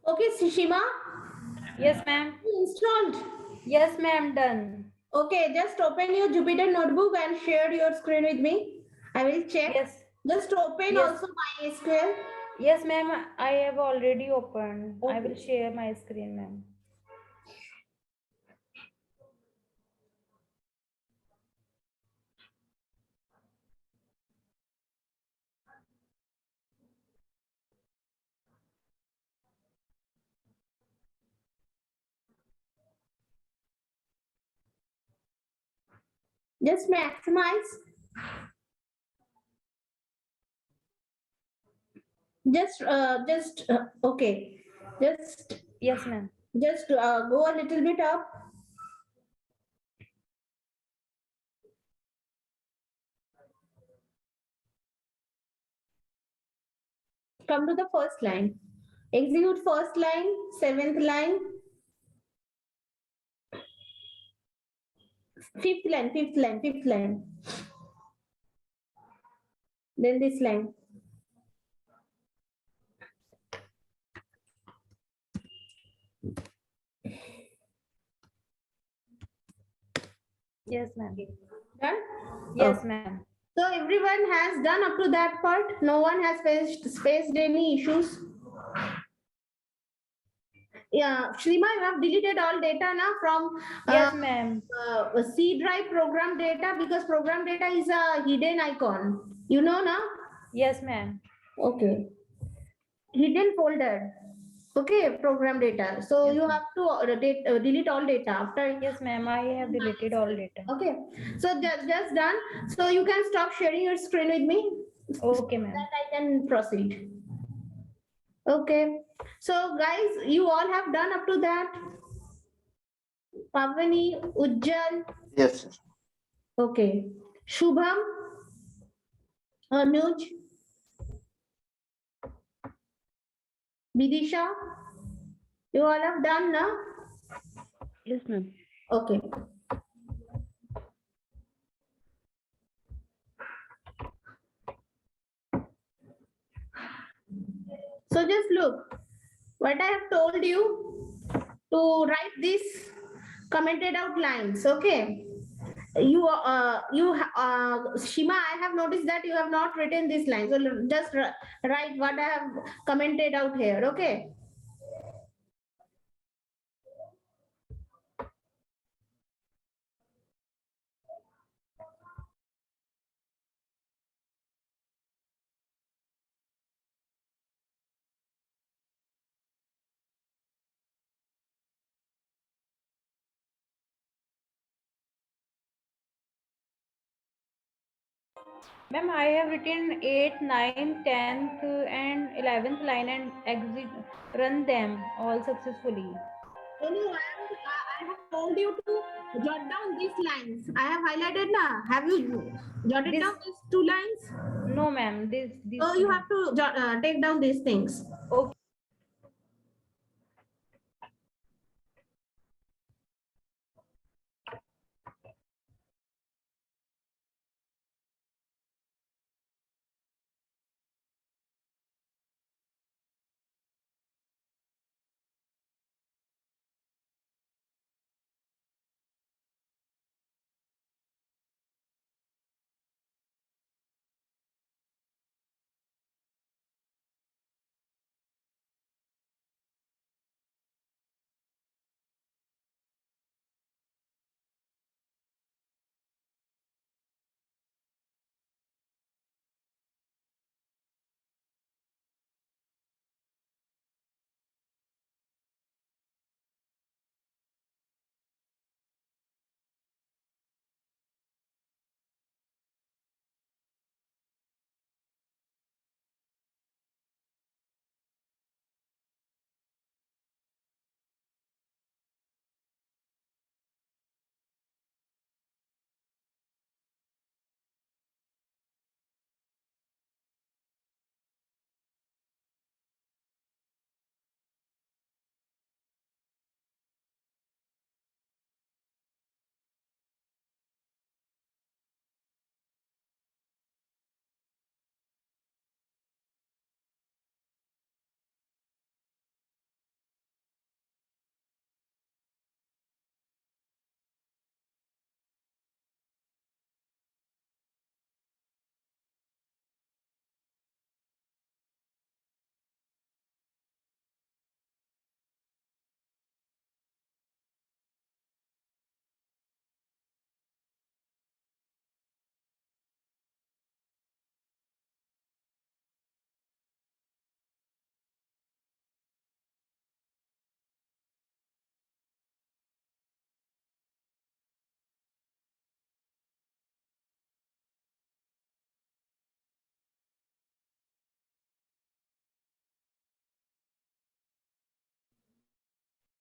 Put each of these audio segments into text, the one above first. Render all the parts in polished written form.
Okay, Shima, Yes, ma'am. installed. Yes, ma'am. Done. Okay, just open your Jupyter notebook and share your screen with me. I will check. Yes. Just open Yes. also MySQL. Yes, ma'am. I have already opened. I will Okay. share my screen, ma'am. Just maximize. Okay. Just Yes, ma'am. go a little bit up. Come to the first line. Execute first line, seventh line, fifth line. Then this line. Yes, ma'am. Done? Yes, Okay. ma'am. So everyone has done up to that part. No one has faced any issues. Yeah, Shrima, you have deleted all data now from Yes, ma'am. C drive program data because program data is a hidden icon. You know now? Yes, ma'am. Okay. Hidden folder. Okay, program data. So Yes, you ma'am. have to delete all data after. Yes, ma'am. I have deleted all data. Okay. So just done. So you can stop sharing your screen with me. Okay, ma'am. That I can proceed. Okay. So guys, you all have done up to that. Pavani, Ujjal. Yes, sir. Okay. Shubham, Anuj, Vidisha. You all have done now? Yes, ma'am. Okay. So just look what I have told you to write these commented out lines. Okay. Shima, I have noticed that you have not written these lines. So just write what I have commented out here. Okay. Ma'am, I have written 8th, 9th, 10th, and 11th line and exit run them all successfully. No, I have told you to jot down these lines. I have highlighted now. Have you jotted This down these two lines? no, ma'am. This So you have to take down these things. okay.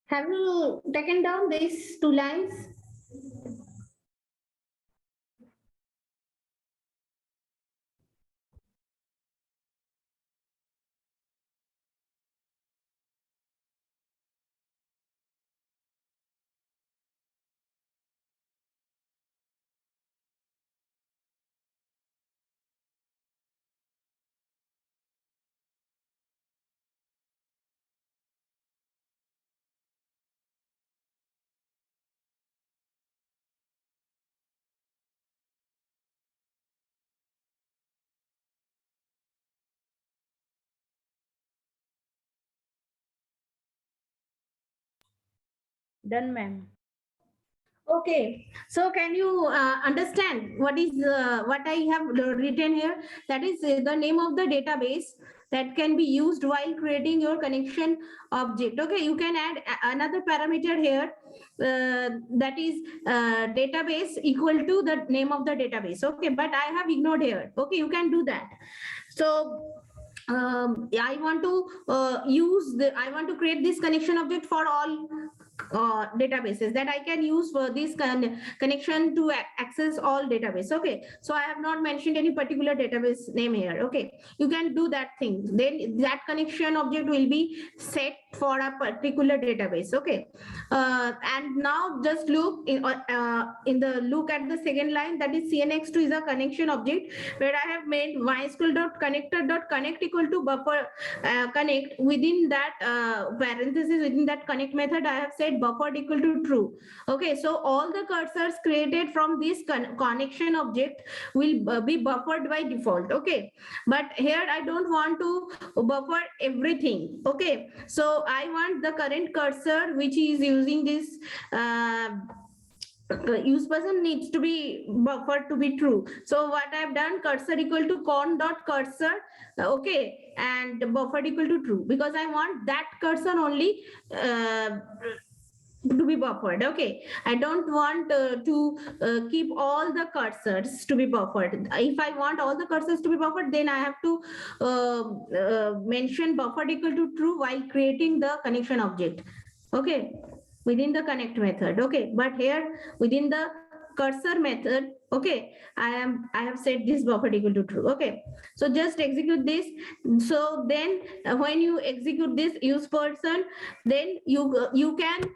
Have you taken down these two lines? Done, ma'am. Okay, so can you understand what I have written here? That is the name of the database that can be used while creating your connection object. Okay, you can add another parameter here, that is database equal to the name of the database. Okay, but I have ignored here. Okay, you can do that. So I want to I want to create this connection object for all databases that I can use for this connection to access all database. Okay, so I have not mentioned any particular database name here. Okay, you can do that thing. Then that connection object will be set for a particular database. Okay, and now just look in the look at the second line, that is cnx2 is a connection object where I have made mysql.connector.connect equal to buffer connect. Within that parenthesis, within that connect method, I have said buffered equal to true. Okay, so all the cursors created from this connection object will be buffered by default. Okay, but here I don't want to buffer everything. Okay, so I want the current cursor which is using this use person needs to be buffered to be true. So what I've done, cursor equal to con dot cursor, okay, and buffered equal to true, because I want that cursor only to be buffered. Okay, I don't want to keep all the cursors to be buffered. If I want all the cursors to be buffered, then I have to mention buffered equal to true while creating the connection object. Okay, within the connect method. Okay, but here within the cursor method, okay, I have set this buffered equal to true. Okay, so just execute this. So then when you execute this use person, then you can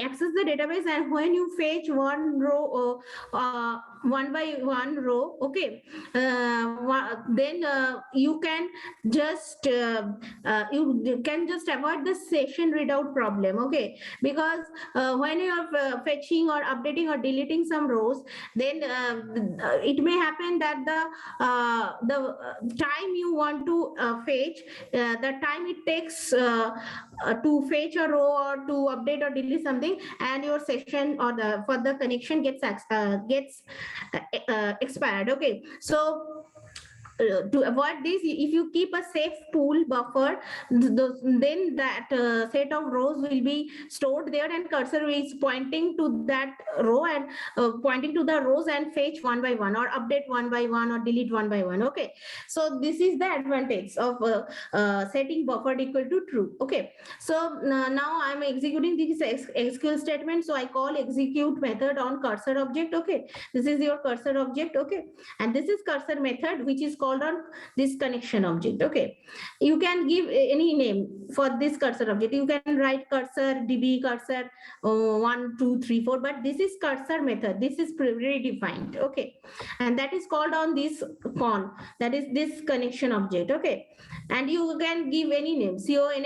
access the database, and when you fetch one row one by one row, okay, then you can just you can just avoid the session readout problem. Okay, because when you are fetching or updating or deleting some rows, then it may happen that the time you want to fetch, the time it takes to fetch a row or to update or delete something, and your session or the for the connection gets expired. Okay, so to avoid this, if you keep a safe pool buffer, then that set of rows will be stored there, and cursor is pointing to that row and pointing to the rows and fetch one by one or update one by one or delete one by one. Okay, so this is the advantage of setting buffered equal to true. Okay, so now I'm executing this SQL statement. So I call execute method on cursor object. Okay, this is your cursor object. Okay, and this is cursor method which is called on this connection object. Okay, you can give any name for this cursor object. You can write cursor db, cursor 1 2 3 4, but this is cursor method, this is predefined. Okay, and that is called on this con, that is this connection object. Okay, and you can give any name. Conn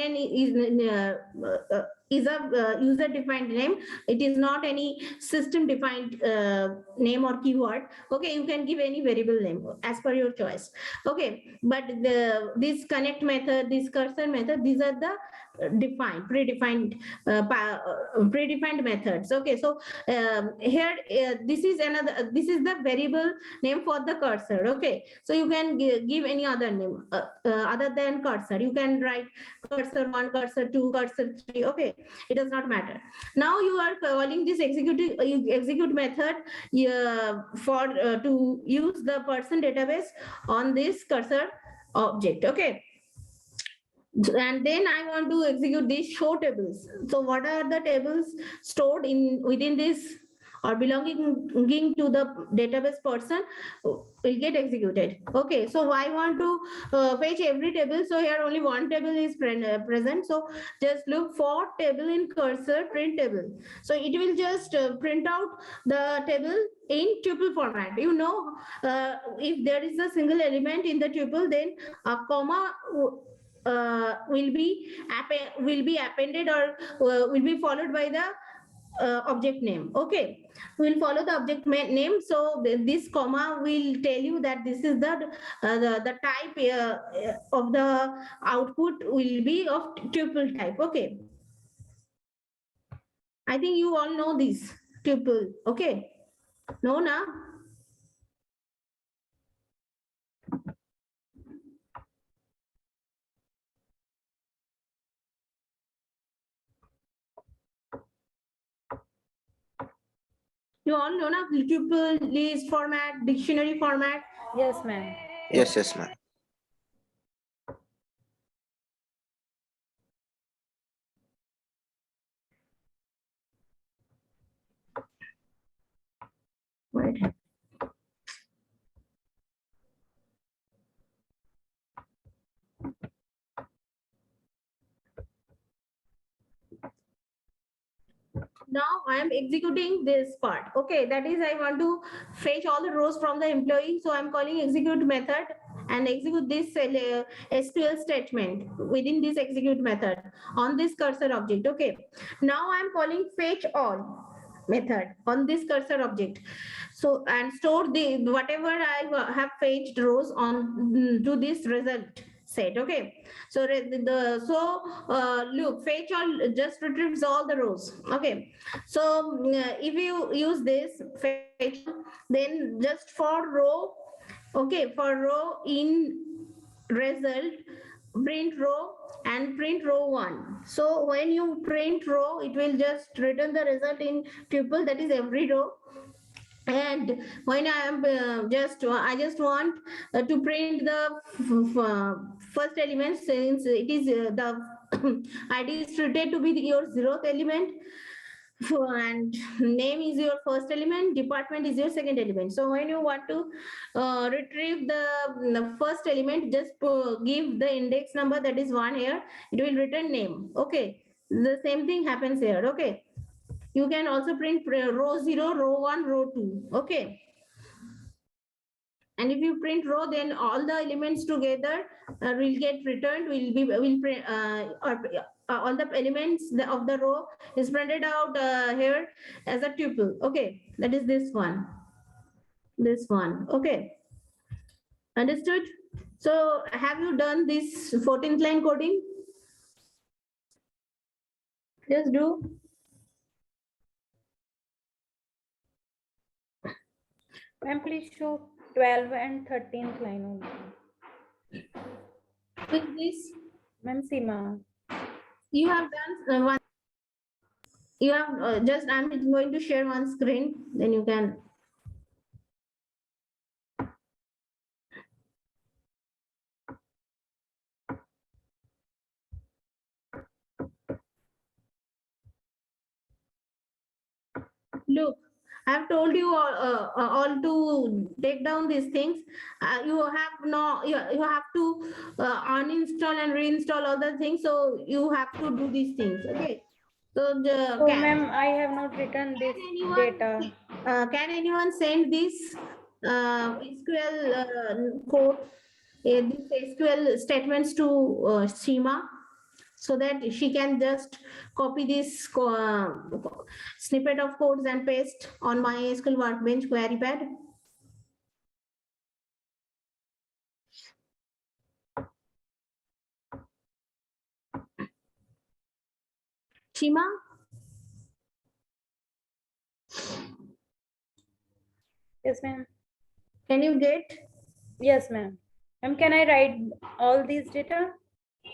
is a user defined name. It is not any system defined name or keyword. Okay, you can give any variable name as per your choice. Okay, but this connect method, this cursor method, these are the predefined methods. Okay, so here this is another, this is the variable name for the cursor. Okay, so you can give any other name other than cursor. You can write cursor 1, cursor 2, cursor 3. Okay, it does not matter. Now you are calling this execute method for to use the person database on this cursor object. Okay, And then I want to execute these show tables. So what are the tables stored in within this or belonging to the database person will get executed. Okay, so I want to fetch every table. So here only one table is present. So just look for table in cursor print table. So it will just print out the table in tuple format. You know, if there is a single element in the tuple, then a comma will be appended or will be followed by the object name. Okay, we'll follow the object name. So this comma will tell you that this is the type of the output will be of tuple type. Okay, I think you all know this tuple. Okay, no, na? You all know na, tuple, list format, dictionary format. Yes, ma'am. Yes, yes, ma'am. Right. Now I am executing this part. Okay, that is I want to fetch all the rows from the employee. So I'm calling execute method and execute this SQL statement within this execute method on this cursor object. Okay, now I'm calling fetch all method on this cursor object. So and store the whatever I have fetched rows on to this result set. Okay, so look, fetch all just retrieves all the rows. Okay, so if you use this fetch, then just for row, okay, for row in result, print row and print row one. So when you print row, it will just return the result in tuple, that is every row. And when I am I just want to print the first element, since it is the id is treated to be your 0th element. And name is your first element, department is your second element. So when you want to retrieve the first element, just give the index number, that is 1 here, it will return name. Okay, the same thing happens here. Okay, you can also print row 0, row 1, row 2. Okay, and if you print row, then all the elements together will get returned, will print or all the elements of the row is printed out here as a tuple. Okay, that is this one, okay, understood? So have you done this 14th line coding? Just do. Ma'am, please show 12 and 13th line only. With this Ma'am, Seema. you have done one, you have just, I'm going to share one screen, then you can. Look, I've told you all to take down these things. You have no, you have to uninstall and reinstall all the things. So you have to do these things. Okay. So So, ma'am, I have not written this data. can anyone send this SQL code, these SQL statements to Seema, so that she can just copy this snippet of codes and paste on my Mysql Workbench query pad? Shima, Yes, ma'am. can you get? Yes, ma'am. Ma'am, can I write all these data?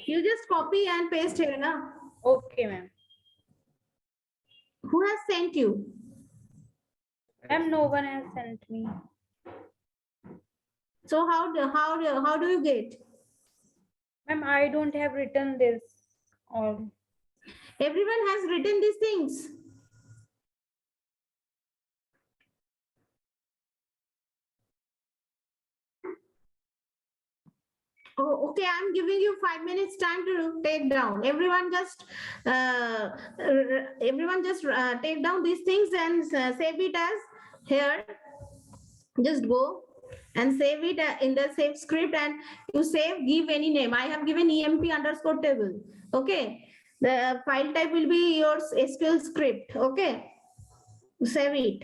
You just copy and paste here, na? Okay, ma'am. Who has sent you? Ma'am, no one has sent me. So how do you get? Ma'am, I don't have written this all. Everyone has written these things. Oh, okay, I'm giving you 5 minutes time to take down. Everyone just take down these things and save it as here. Just go and save it in the save script, and you save, give any name. I have given emp underscore table. Okay. The file type will be your SQL script. Okay. Save it.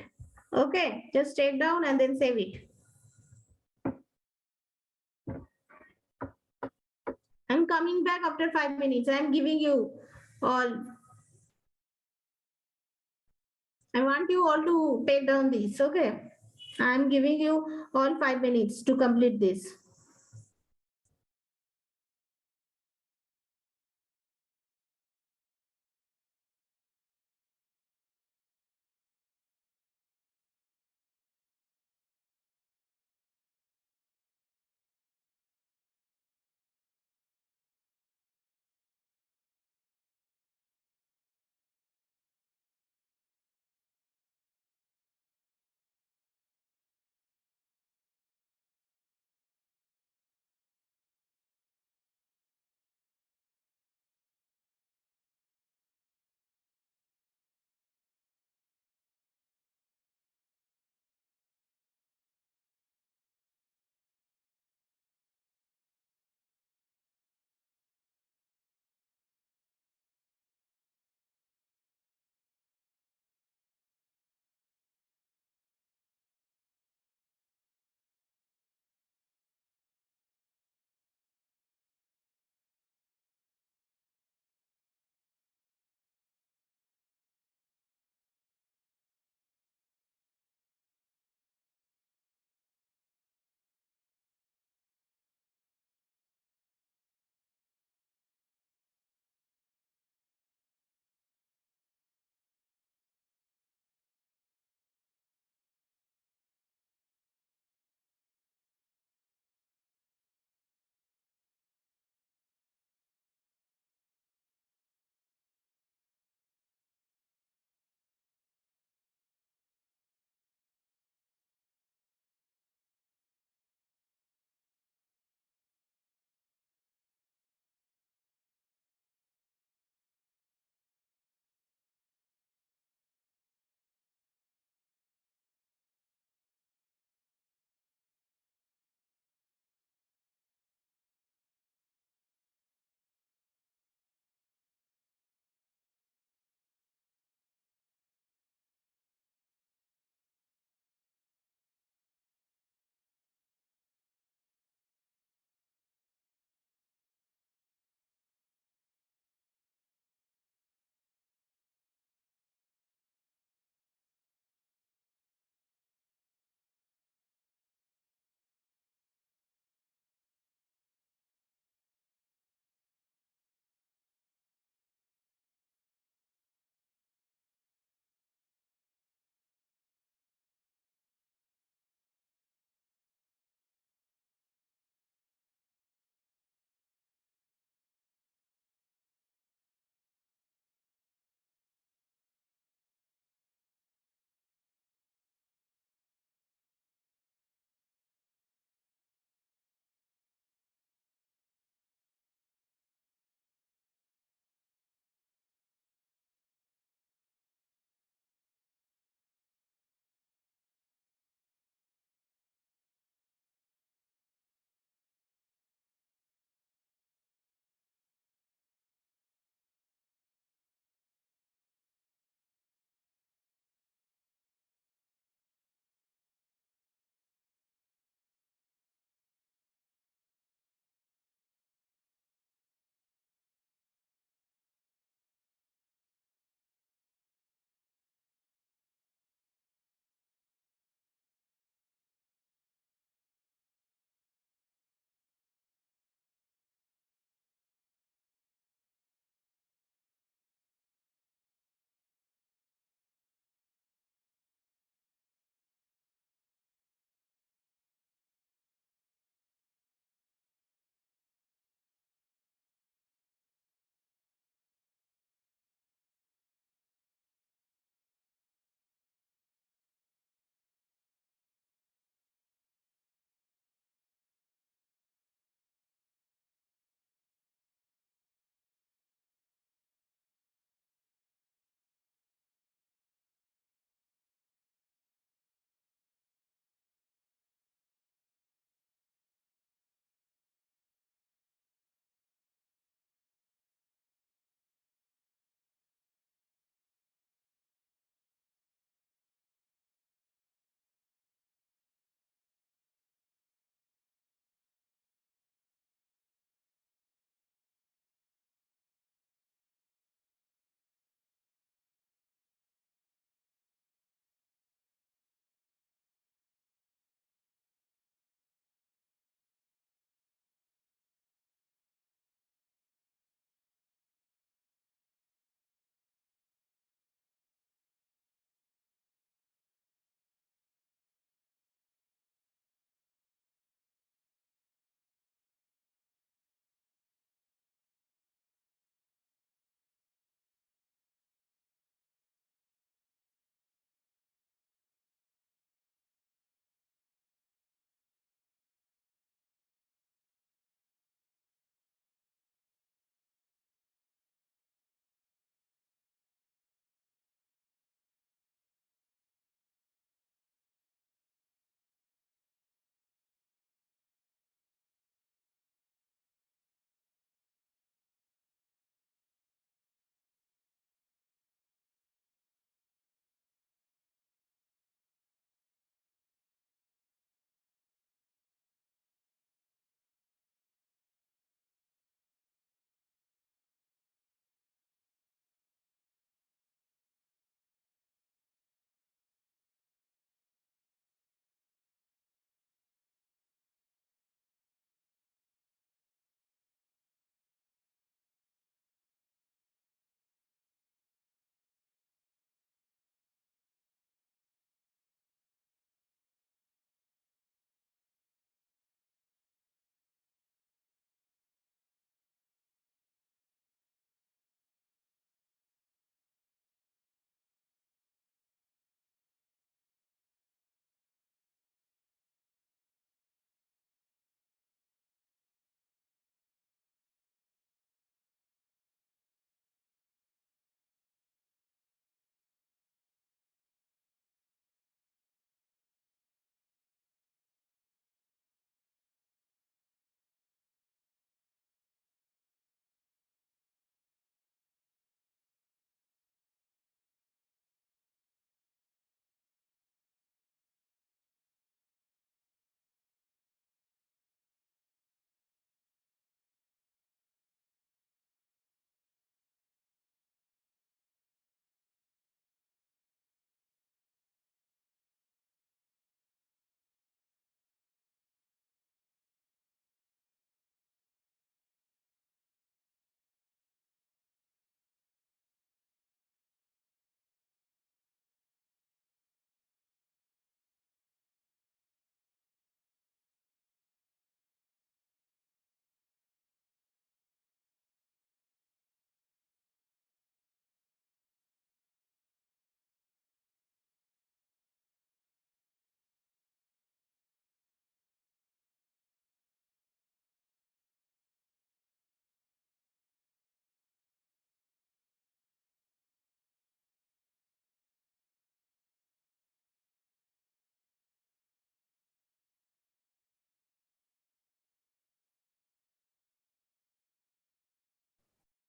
Okay. Just take down and then save it. I'm coming back after 5 minutes. I'm giving you all. I want you all to take down this. Okay. I'm giving you all 5 minutes to complete this.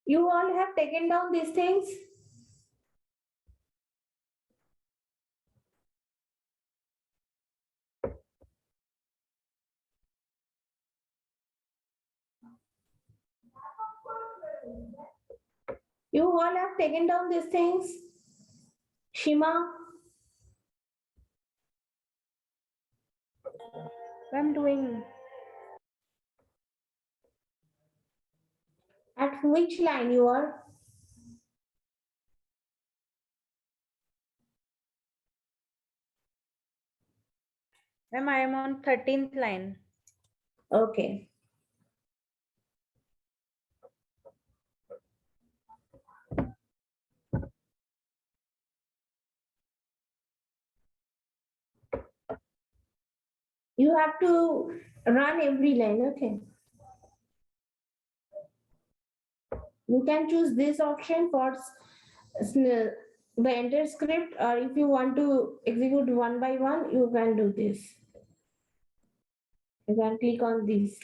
You all have taken down these things? You all have taken down these things? Shima? I'm doing. At which line you are? Ma'am, I am on 13th line. Okay. You have to run every line, okay? You can choose this option for the entire script, or if you want to execute one by one, you can do this. You can click on this.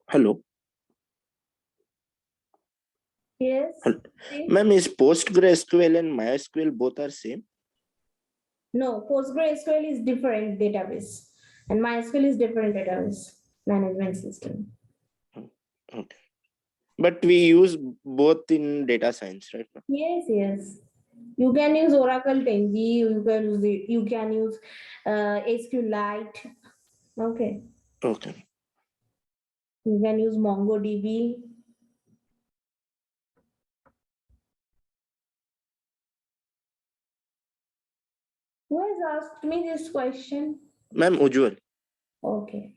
Hello. Yes. Ma'am, is PostgreSQL and MySQL both are same? No, PostgreSQL is different database, and MySQL is different database management system. Okay. But we use both in data science, right? Yes, yes. You can use Oracle 10G. You can use SQLite. Okay. Okay. You can use MongoDB. Who has asked me this question? Ma'am, Ujjwal. Okay.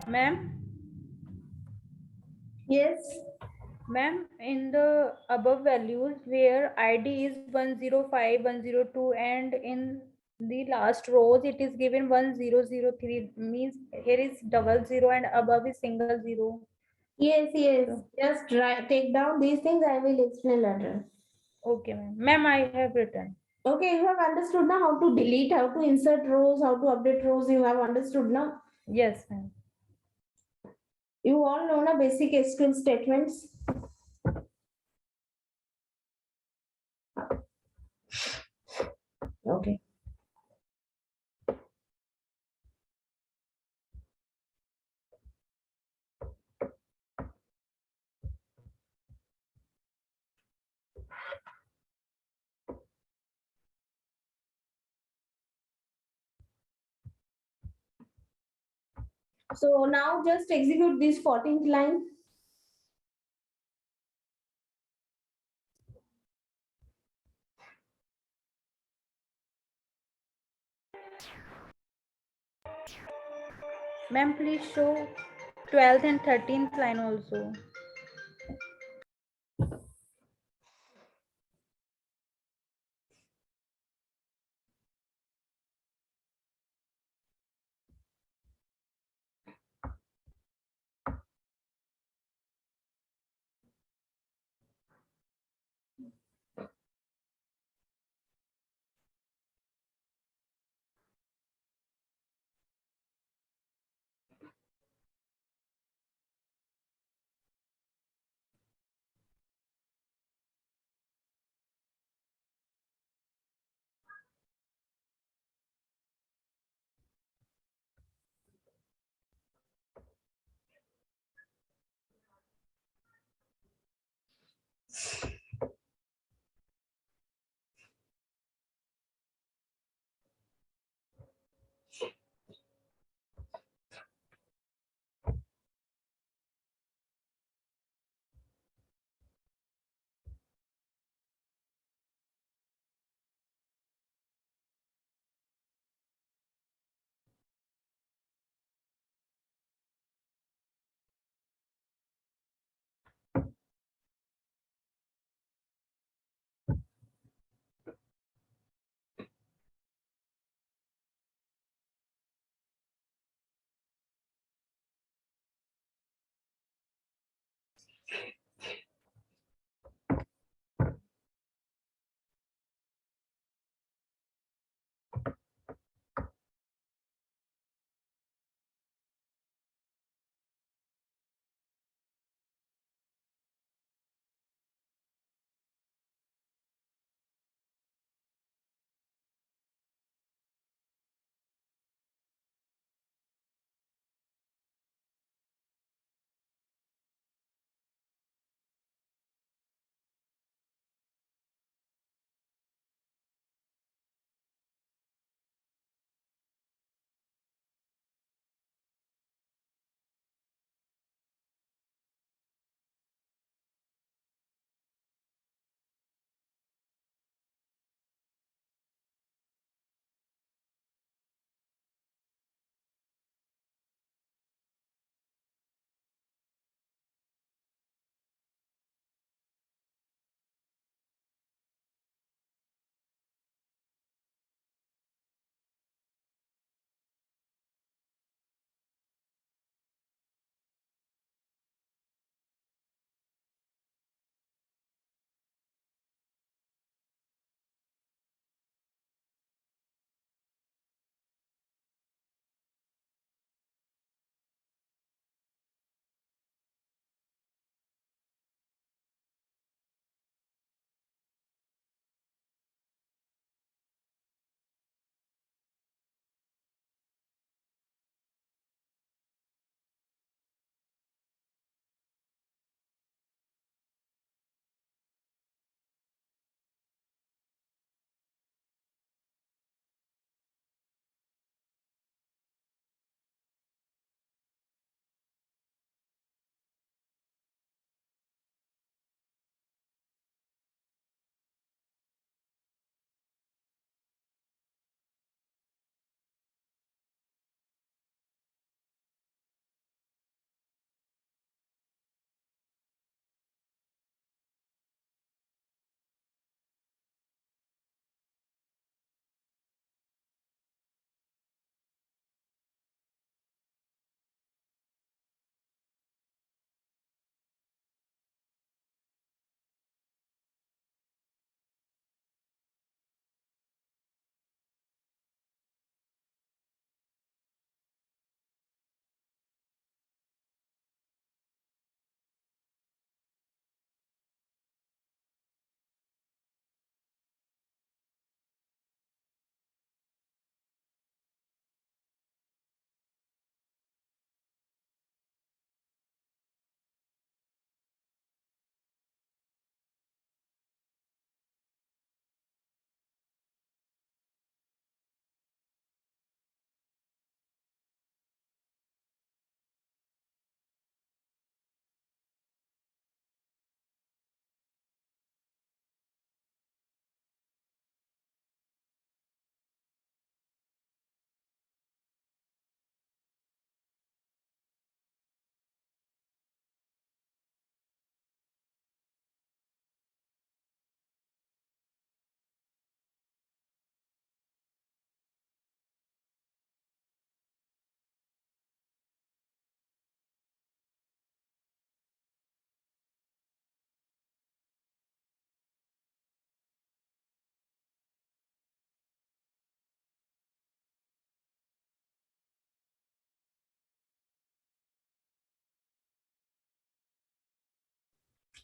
Ma'am, Yes. ma'am, in the above values where id is 105 102 and in the last rows it is given 1003, means here is double zero and above is single zero. Yes, yes. So Just take down these things. I will explain later. okay, ma'am, I have written. Okay, you have understood now how to delete, how to insert rows, how to update rows. You have understood now. Yes, ma'am. You all know the basic SQL statements. Okay. So now just execute this 14th line. Ma'am, please show 12th and 13th line also.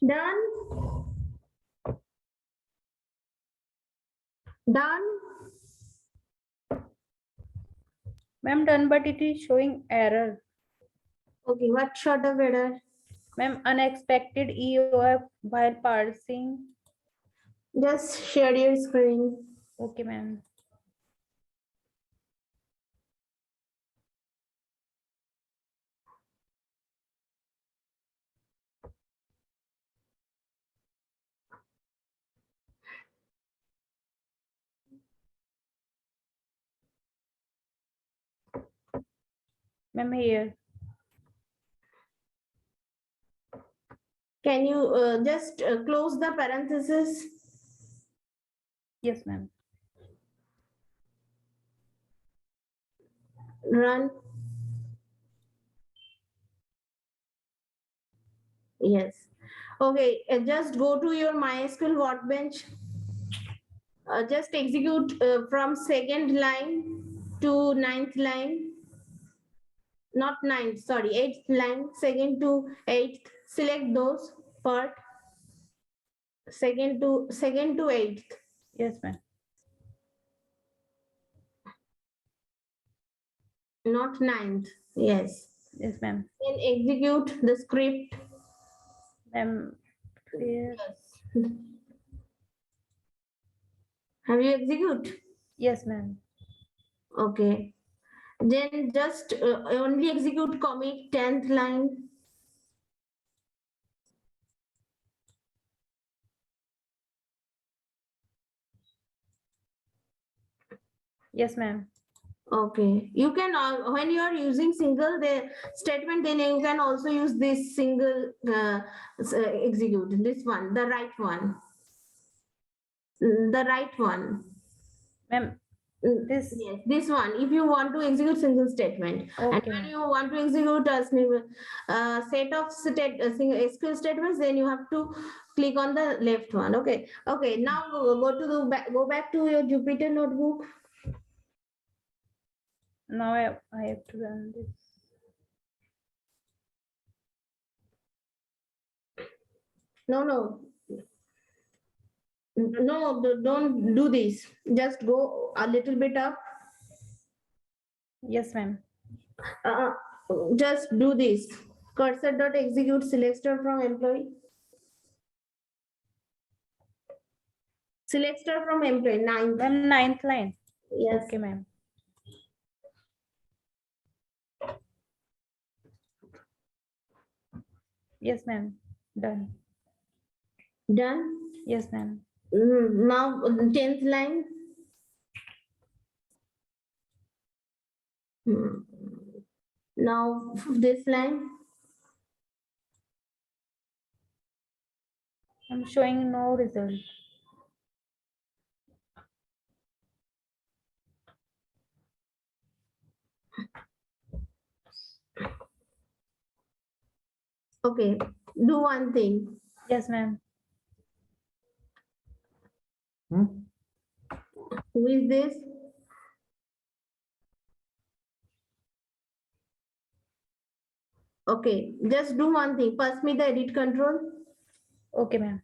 Done. Done. Ma'am, done, but it is showing error. Okay, what sort of error? Ma'am, unexpected EOF while parsing. Just share your screen. Okay, ma'am. Ma'am, here. Can you just close the parenthesis? Yes, ma'am. Run. Yes. Okay, just go to your Mysql Workbench. Just execute from second line to ninth line. Not ninth, sorry, eighth line, second to eighth. Select those part. Second to eighth. Yes, ma'am. Not ninth. Yes. Yes, ma'am. Then execute the script. Ma'am, here. Yes. Have you execute? Yes, ma'am. Okay. Then just only execute commit 10th line. Yes, ma'am. Okay. You can, when you are using single the statement, then you can also use this single execute, this one, the right one. The right one. Ma'am, this. Yes, this one. If you want to execute single statement, and Okay, when ma'am. you want to execute a set of SQL statements, then you have to click on the left one. Okay. Okay. Now go back to your Jupyter notebook. Now I have to run this. No. No, don't do this. Just go a little bit up. Yes, ma'am. Uh, just do this. Cursor dot execute select star from employee. Select star from employee. Ninth. Ma'am, ninth line. Yes. Okay, ma'am. Yes, ma'am. Done. Done. Yes, ma'am. Now 10th line. Now this line. I'm showing no result. Okay, do one thing. Yes, ma'am. Who is this? Okay, just do one thing. Pass me the edit control. Okay, ma'am.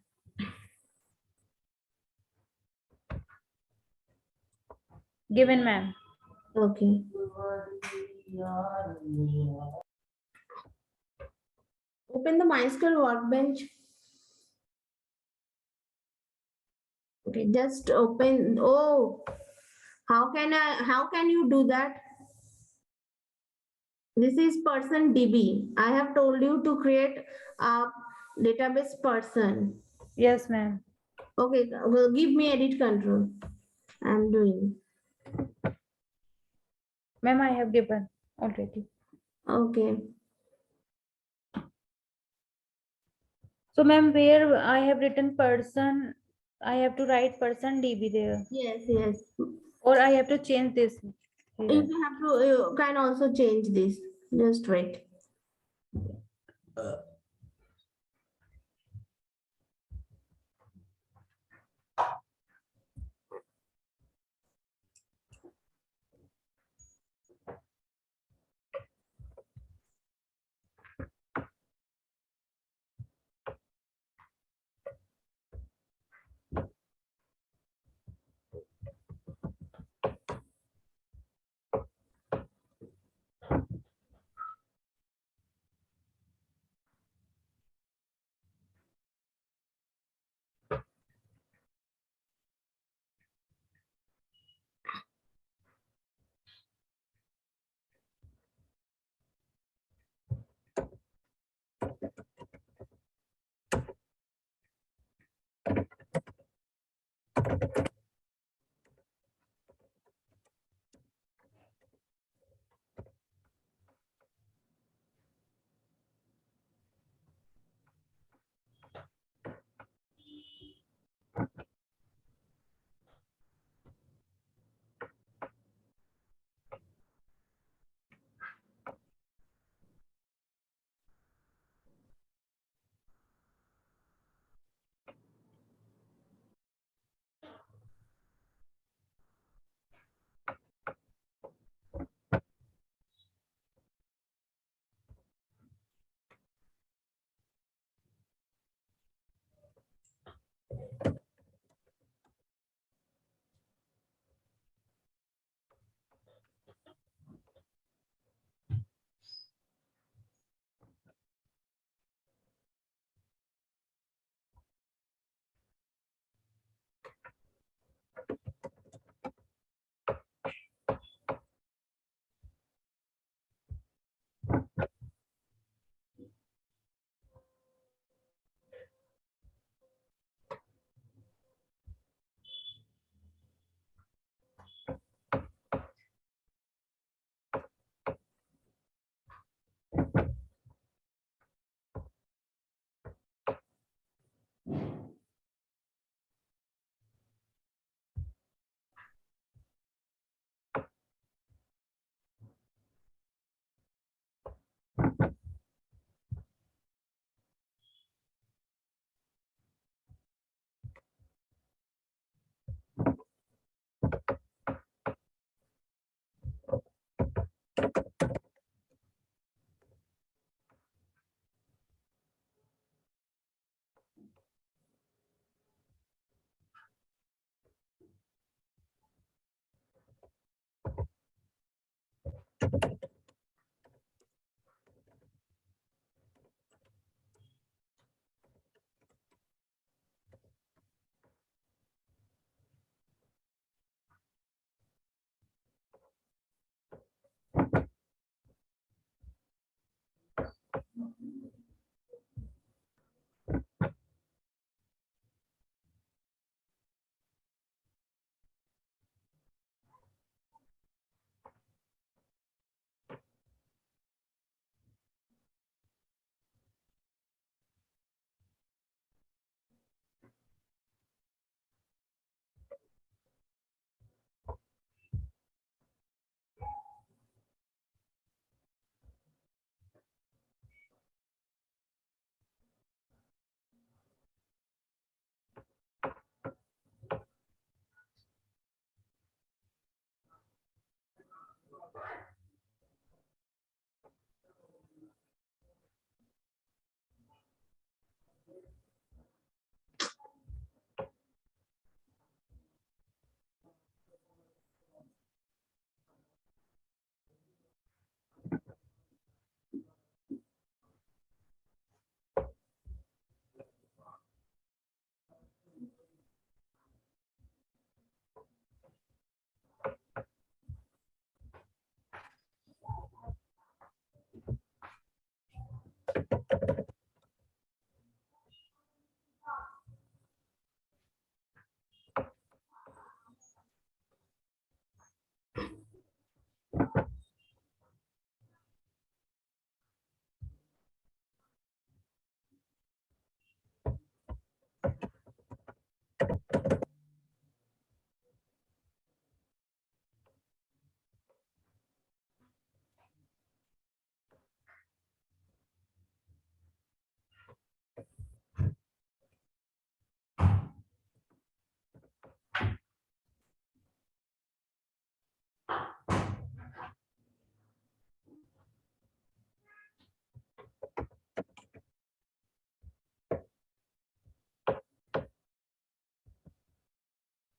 Given, ma'am. Okay. Open the Mysql Workbench. Okay, just open. Oh, how can you do that? This is person DB. I have told you to create a database person. Yes, ma'am. Okay, well, give me edit control. I'm doing. Ma'am, I have given already. Okay. So, ma'am, where I have written person, I have to write person DB there. Yes. Or I have to change this. You Here. have to. You can also change this. Just wait.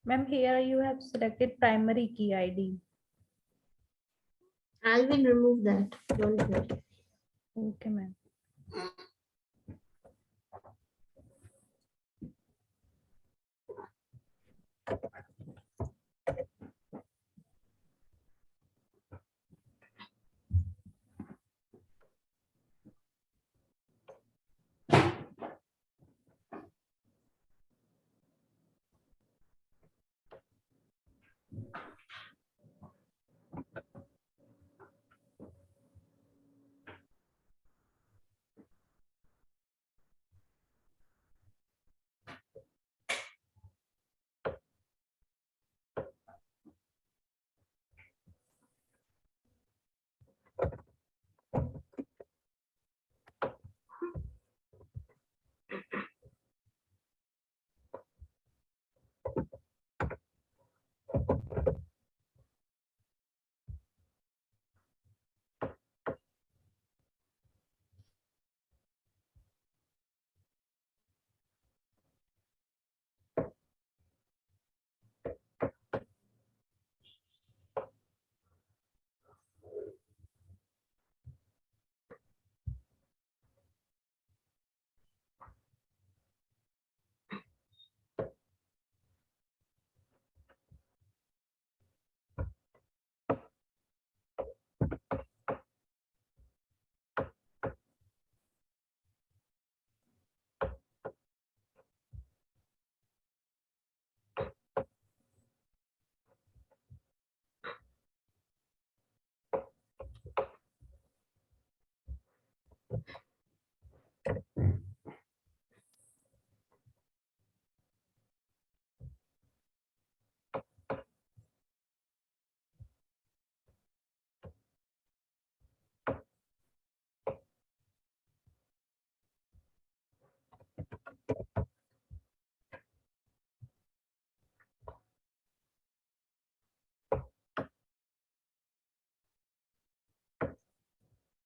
Ma'am, here you have selected primary key ID. I will remove that. Don't worry. Okay, ma'am.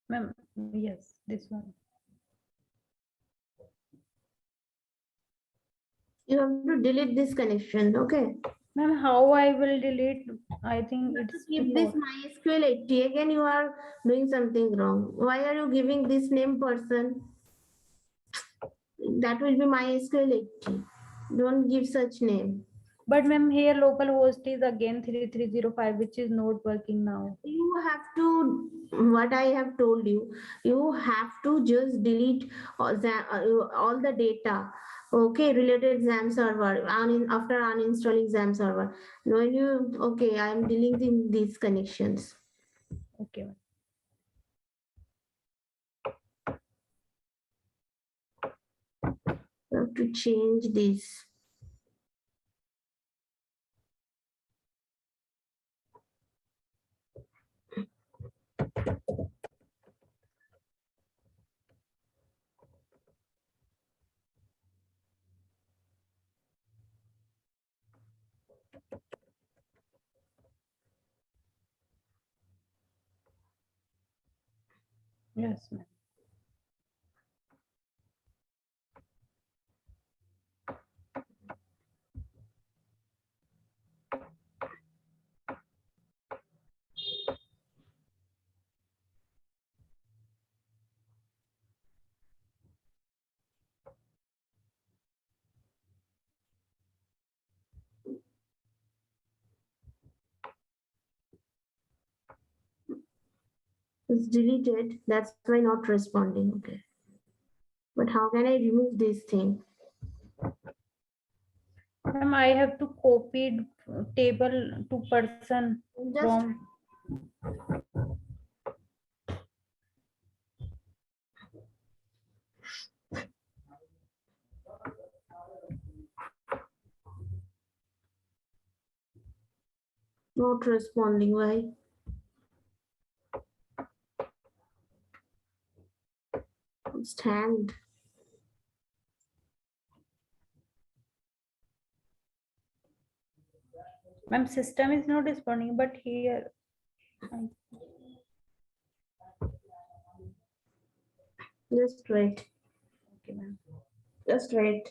Ma'am, yes, this one. You have to delete this connection. Okay. Ma'am, how I will delete? I think You have to it's keep this MySQL 80. Again, you are doing something wrong. Why are you giving this name person? That will be MySQL 80. Don't give such name. But ma'am, here localhost is again 3305, which is not working now. You have to, what I have told you, you have to just delete all the data, okay, related XAMPP server after uninstalling XAMPP server. When you, okay, I am deleting these connections. Okay, ma'am. You have to change this. Yes, ma'am. It's deleted. That's why not responding. Okay. But how can I remove this thing? Ma'am, I have to copy table to person Just from. not responding. Why? Stand. Ma'am, system is not responding, but here. Just wait. Okay, ma'am. Just wait.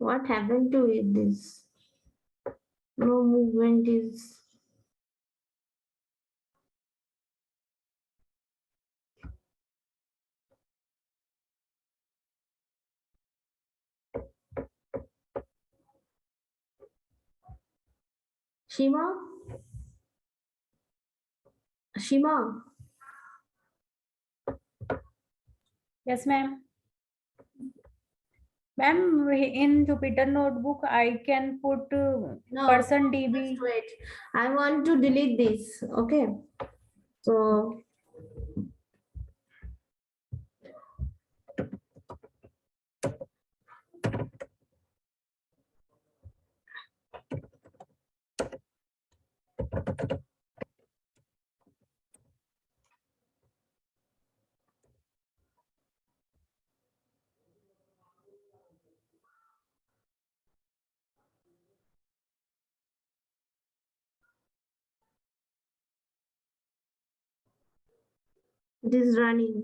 What happened to it? This no movement is. Shima? Shima? Yes, ma'am. Ma'am, in Jupyter Notebook, I can put No, person just DB. wait. I want to delete this. Okay. So it is running.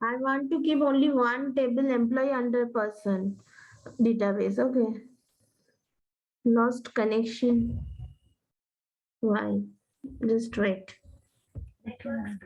I want to keep only one table employee under person database. Okay. Lost connection. Why? Just wait. Okay, ma'am.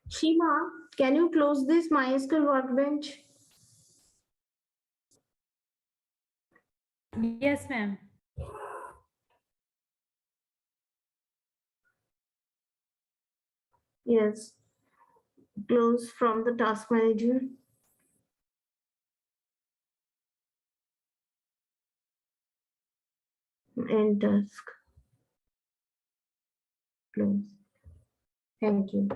Shima, can you close this Mysql Workbench? Yes, ma'am. Yes, close from the task manager. And task. Close. Thank you.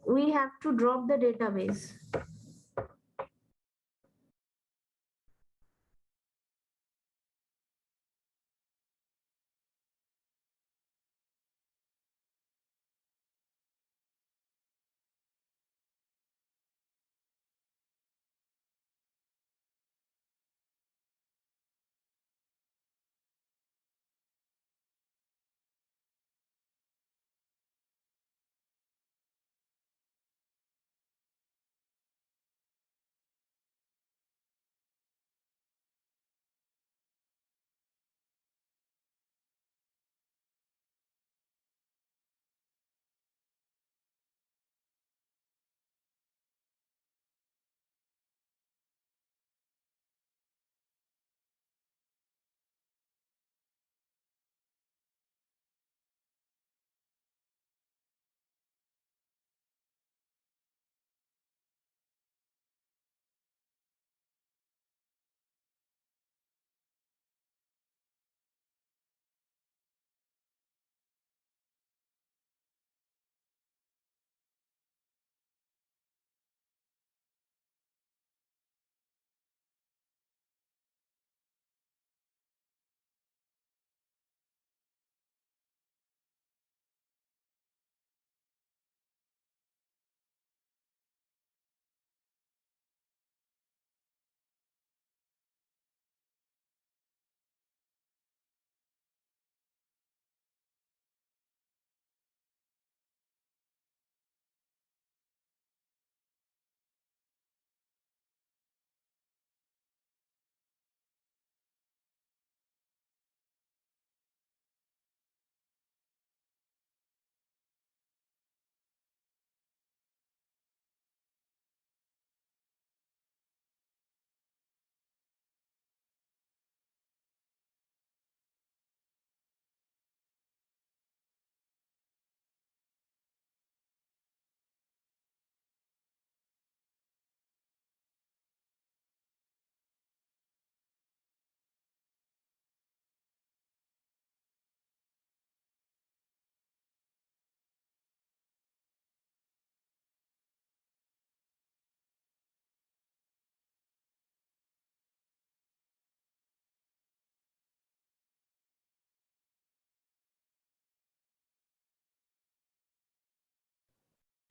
We have to drop the database.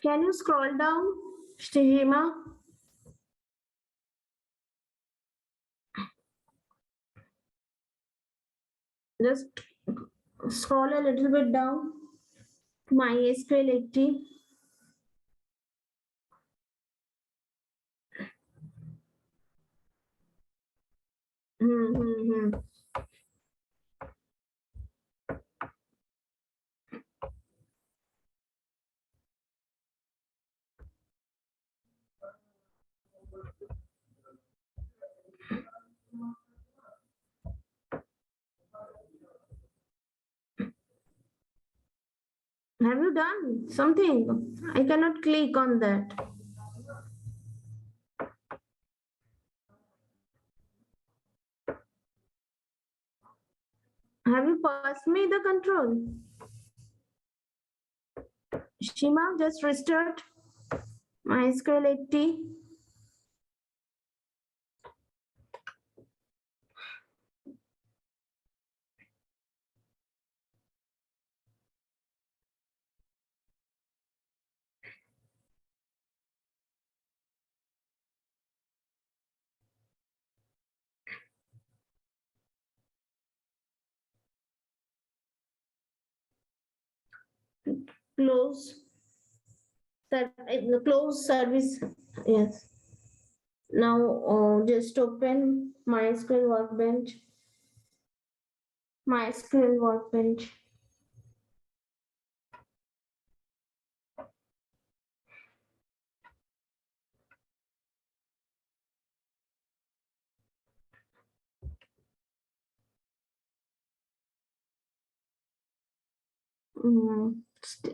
Can you scroll down, Shima? Just scroll a little bit down. MySQL 80. Hmm. Have you done something? I cannot click on that. Have you passed me the control? Shima, just restart MySQL 80. Close. Close service. Yes. Now just open MySQL Workbench. MySQL Workbench.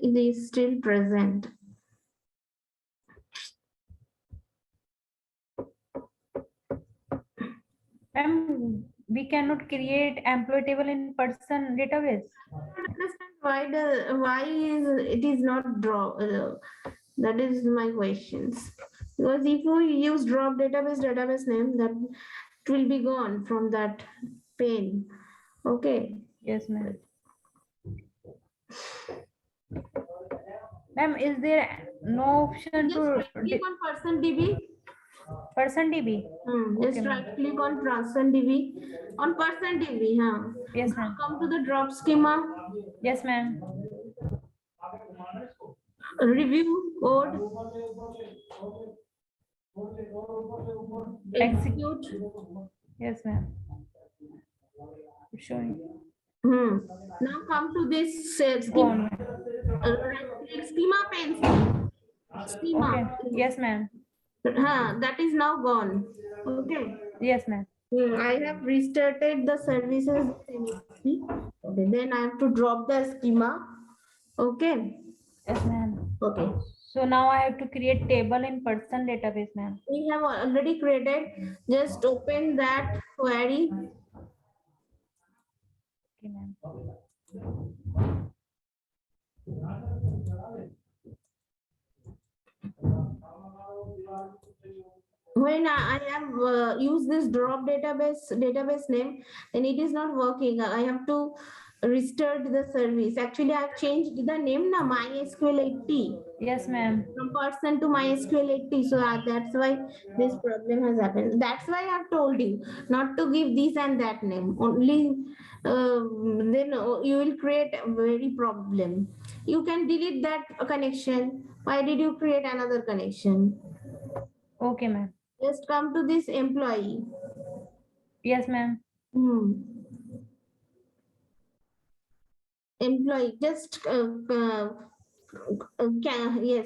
It is still present. Ma'am, we cannot create employee table in person database. I don't understand why it is not draw. That is my questions. Because if you use drop database name, that it will be gone from that pane. Okay. Yes, ma'am. Ma'am, is there no option Just to right click on person DB. person DB? Just Okay, right ma'am. click on person DB. On person DB, huh? Yes, Now ma'am. come to the drop schema. Yes, ma'am. Review code. Execute. Yes, ma'am. Showing. Now come to this Go schema. on, ma'am. Right click schema pane. Schema. Okay. Yes, ma'am. That is now gone. Okay. Yes, ma'am. I have restarted the services. Okay, then I have to drop the schema. Okay. Yes, ma'am. Okay. So now I have to create table in person database, ma'am. We have already created. Just open that query. Okay, ma'am. When I have used this drop database name, then it is not working. I have to restart the service. Actually, I have changed the name now, MySQL 80. Yes, ma'am. From person to MySQL 80. So that's why this problem has happened. That's why I've told you not to give this and that name. Only then you will create a very problem. You can delete that connection. Why did you create another connection? Okay, ma'am. Just come to this employee. Yes, ma'am. Employee, just yes,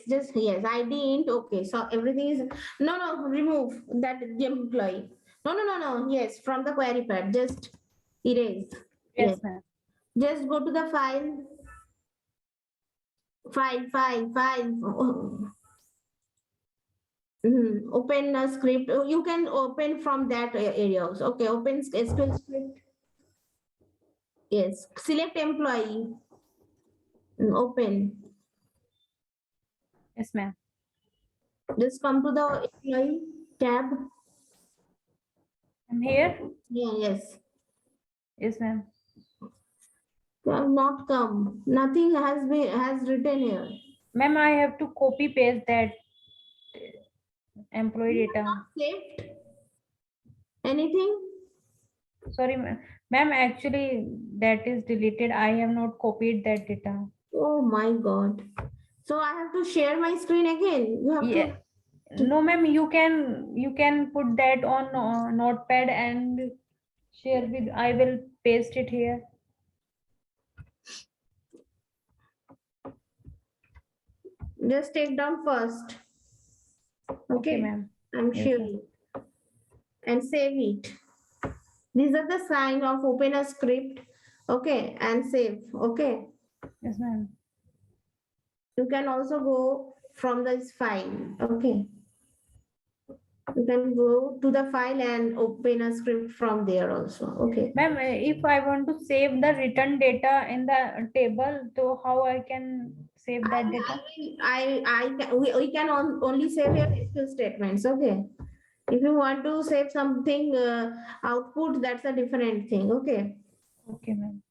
just yes, ID int. Okay, so everything is no, remove that employee. No, yes, from the query pad, just erase. Yes, Yes, ma'am. just go to the file. Open a script. You can open from that area also. Okay, open SQL script. Yes, select employee. Open. Yes, ma'am. Just come to the employee tab. I'm here. Yeah, yes. Yes, ma'am. Not come. Nothing has written here. Ma'am, I have to copy paste that employee You have data. not saved anything? Sorry, ma'am. Ma'am, actually, that is deleted. I have not copied that data. Oh my God. So I have to share my screen again. You have Yeah. No, ma'am. You can put that on Notepad and share with. I will paste it here. just take down first. Okay, Okay. ma'am. I'm Yes, ma'am. sharing and save it. These are the sign of open a script. Okay. And save. Okay. Yes, ma'am. You can also go from this file. Okay. You can go to the file and open a script from there also. Okay. Ma'am, if I want to save the return data in the table, so how I can save that data? We can only save your SQL statements. Okay. If you want to save something output, that's a different thing. Okay. Okay, ma'am.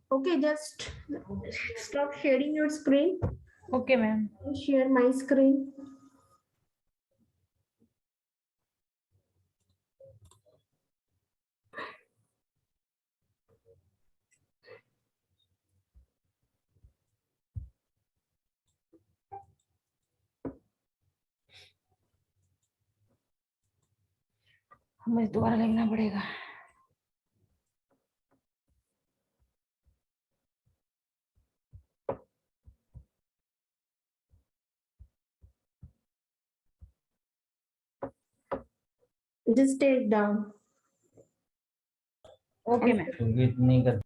Okay, just stop sharing your screen. Okay, ma'am. Share my screen. मुझे दोबारा लिखना पड़ेगा. Just take down. Okay, ma'am.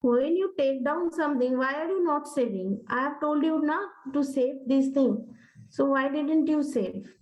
When you take down something, why are you not saving? I have told you not to save this thing. So why didn't you save?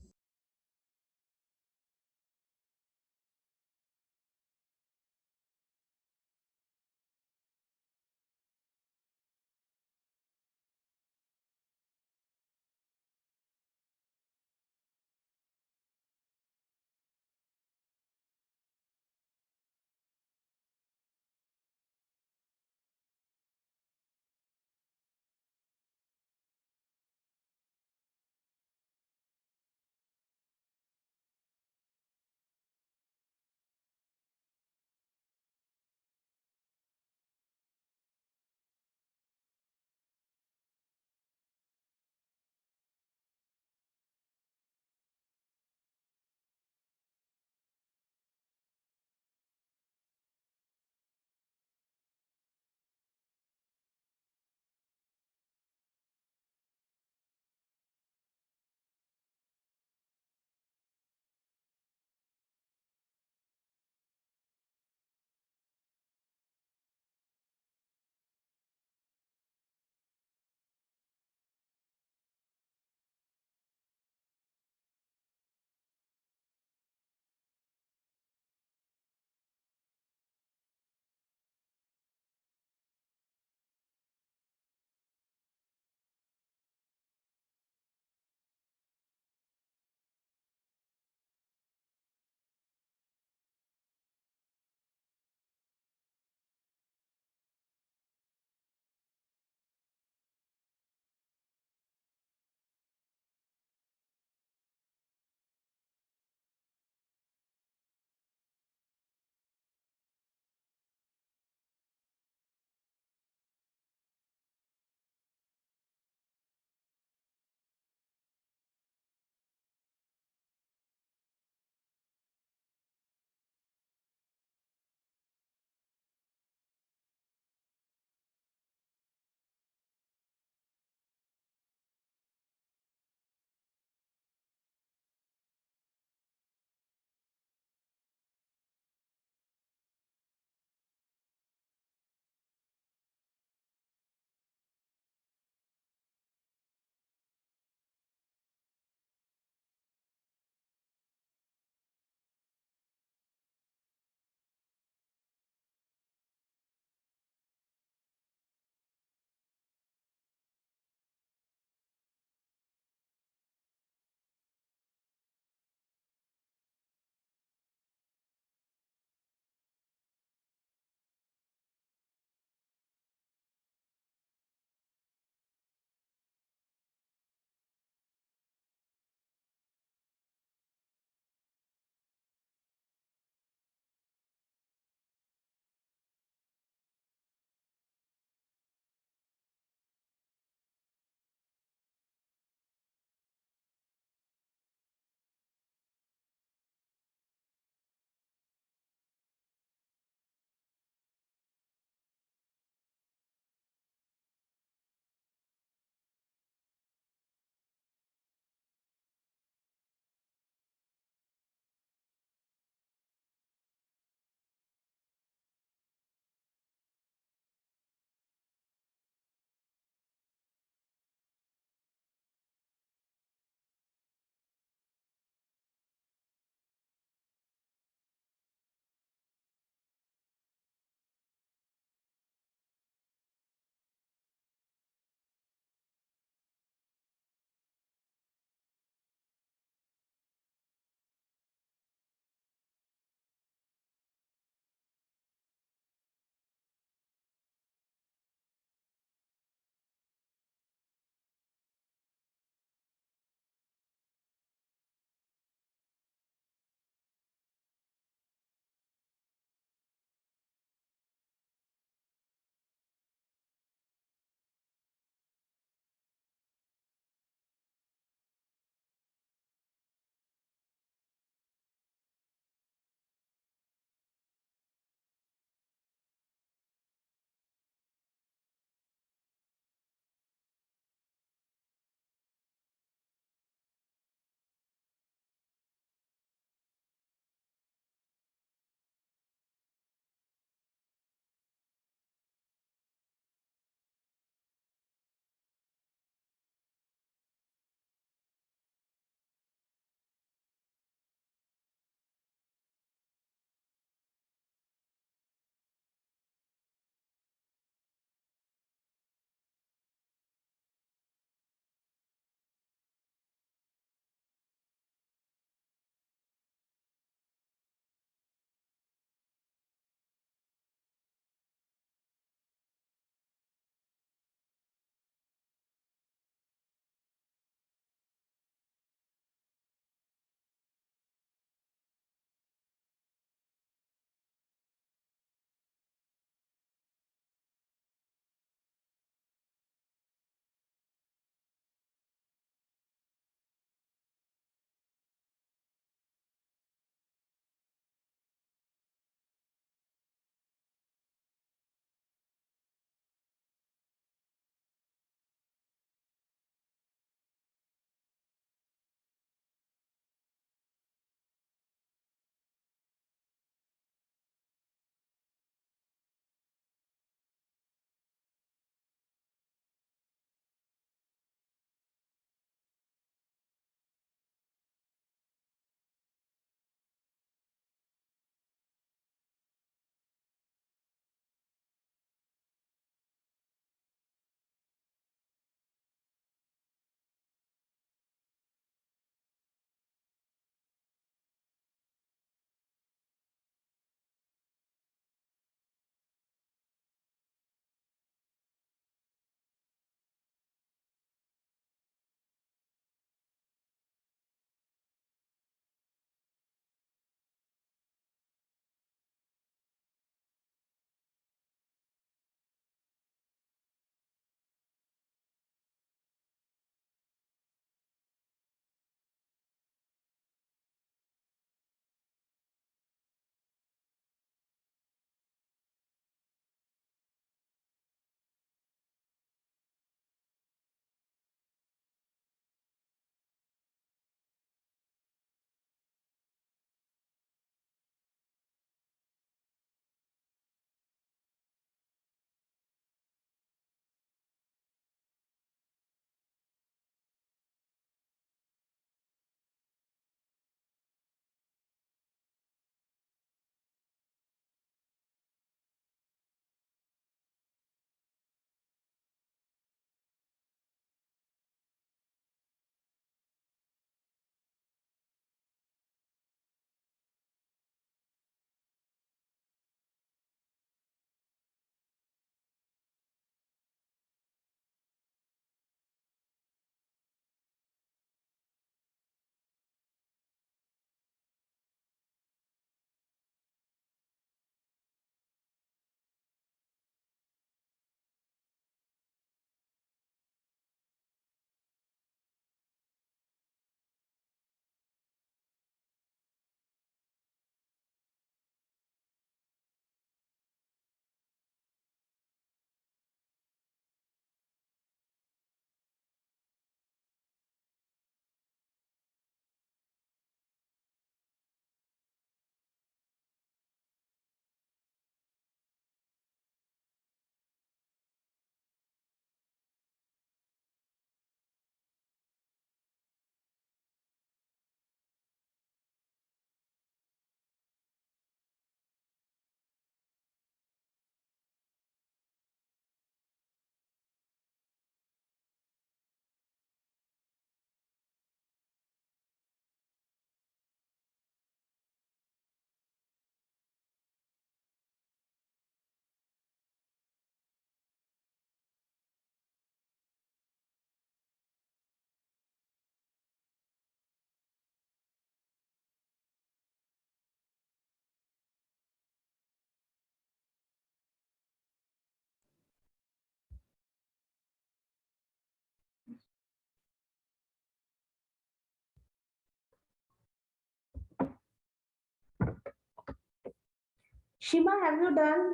Shima, have you done?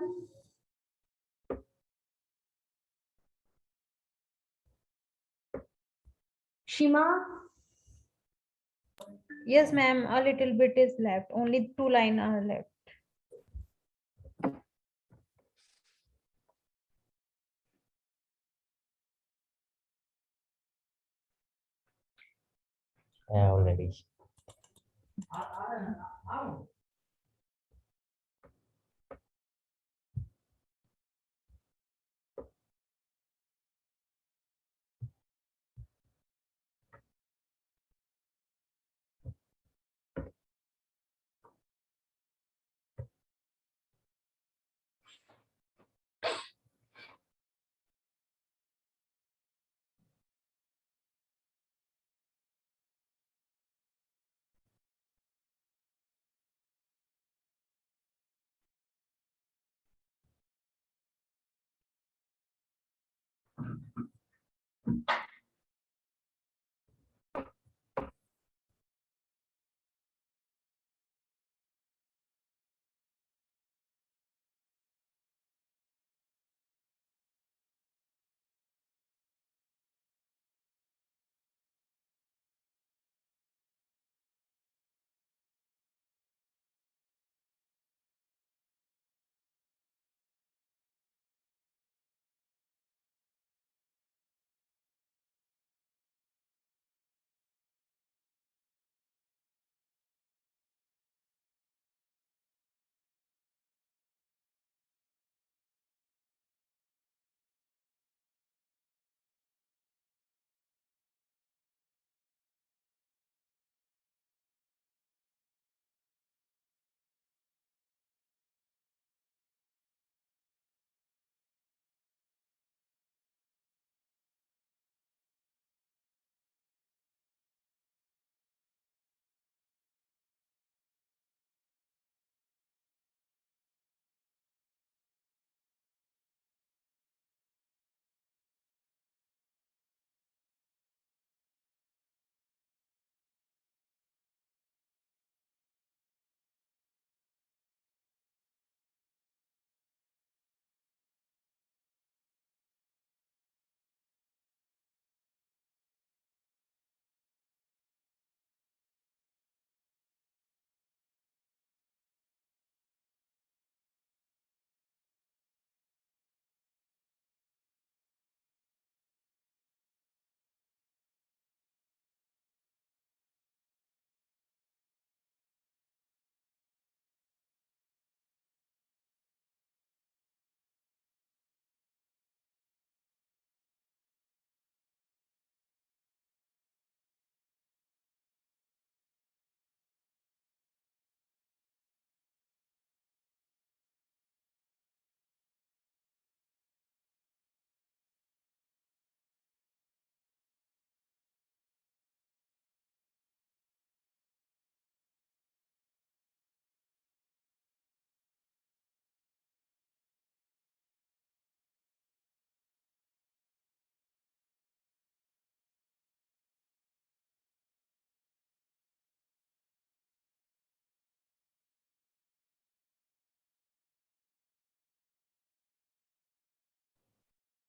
Shima? Yes, ma'am. A little bit is left. Only 2 lines are left. Yeah, already.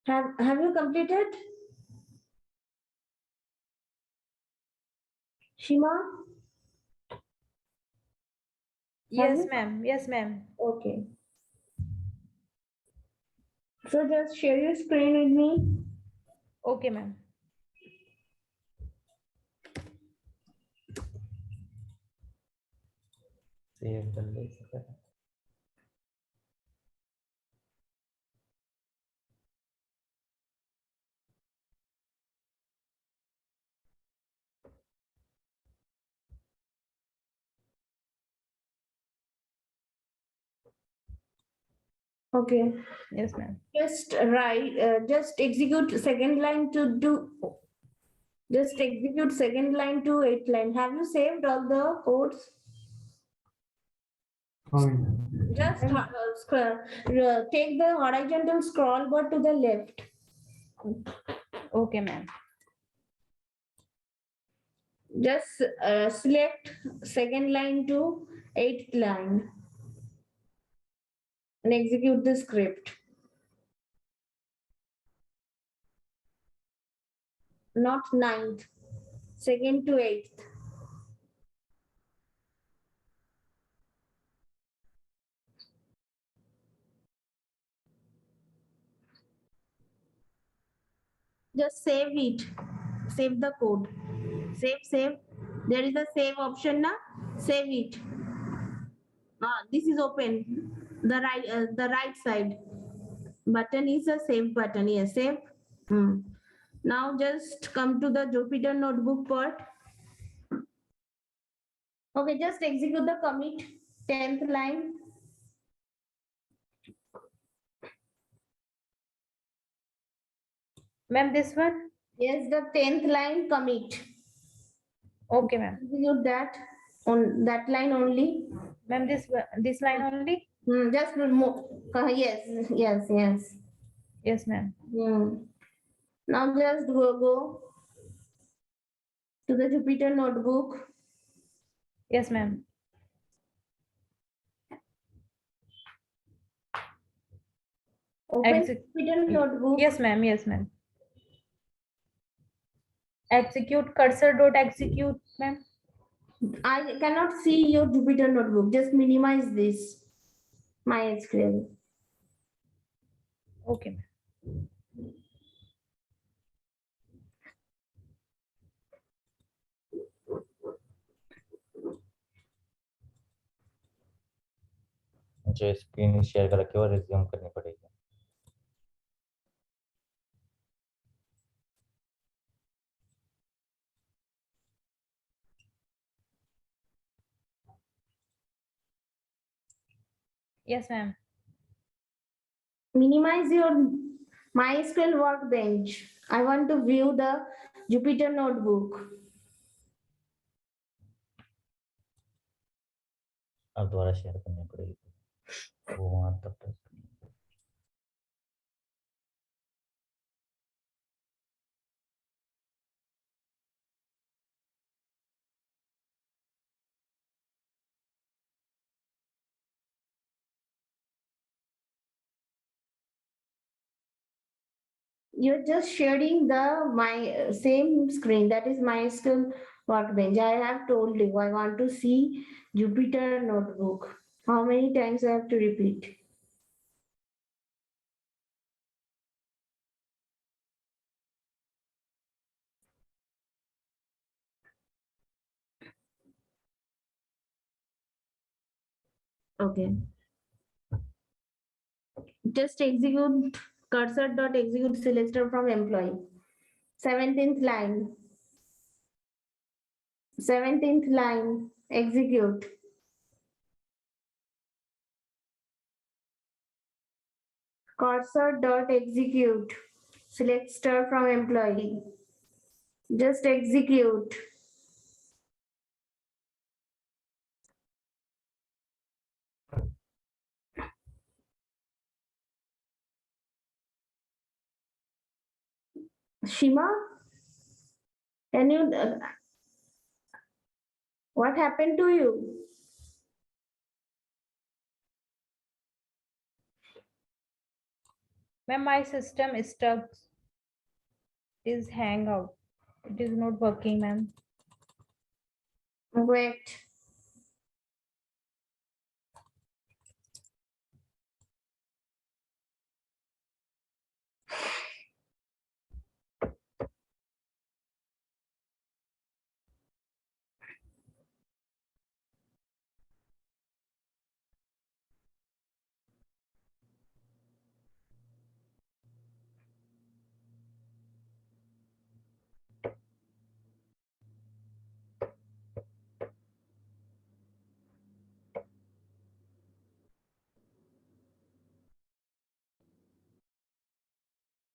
Have you completed? Shima? Yes, you? ma'am. Yes, ma'am. Okay. So just share your screen with me. Okay, ma'am. Save the list. Okay. Yes, ma'am. Just write, just execute second line to do, just execute second line to 8th line. Have you saved all the codes? Just take the horizontal scroll bar to the left. Okay, ma'am. Just select second line to 8th line. and execute the script. Not 9th, 2nd to 8th. Just save it. Save the code. Save. There is a save option now. Save it. This is open. The right side button is a save button. Yes, save. Now just come to the Jupyter notebook part. Okay, just execute the commit 10th line. Ma'am, this one? Yes, the 10th line commit. Okay, ma'am. Execute that on that line only. Ma'am, this line only? Just remove. Yes. Yes, ma'am. Now just go to the Jupyter notebook. Yes, ma'am. Open Jupyter notebook. Yes, ma'am. Yes, ma'am. Execute cursor dot execute, ma'am. I cannot see your Jupyter notebook. Just minimize this. MySQL. Okay, ma'am. मुझे screen share करके और resume करनी पड़ेगी. Yes, ma'am. Minimize your MySQL Workbench. I want to view the Jupyter notebook. अब दोबारा share करनी पड़ेगी. वो वहाँ तब तक. You're just sharing my same screen. That is MySQL Workbench. I have told you I want to see Jupyter notebook. How many times I have to repeat? Okay. Just execute cursor.execute selector from employee. 17th line. 17th line. Execute. Cursor.execute. Select star from employee. Just execute. Shima, can you, what happened to you? Ma'am, my system is stuck. Is hang out. It is not working, ma'am. Wait.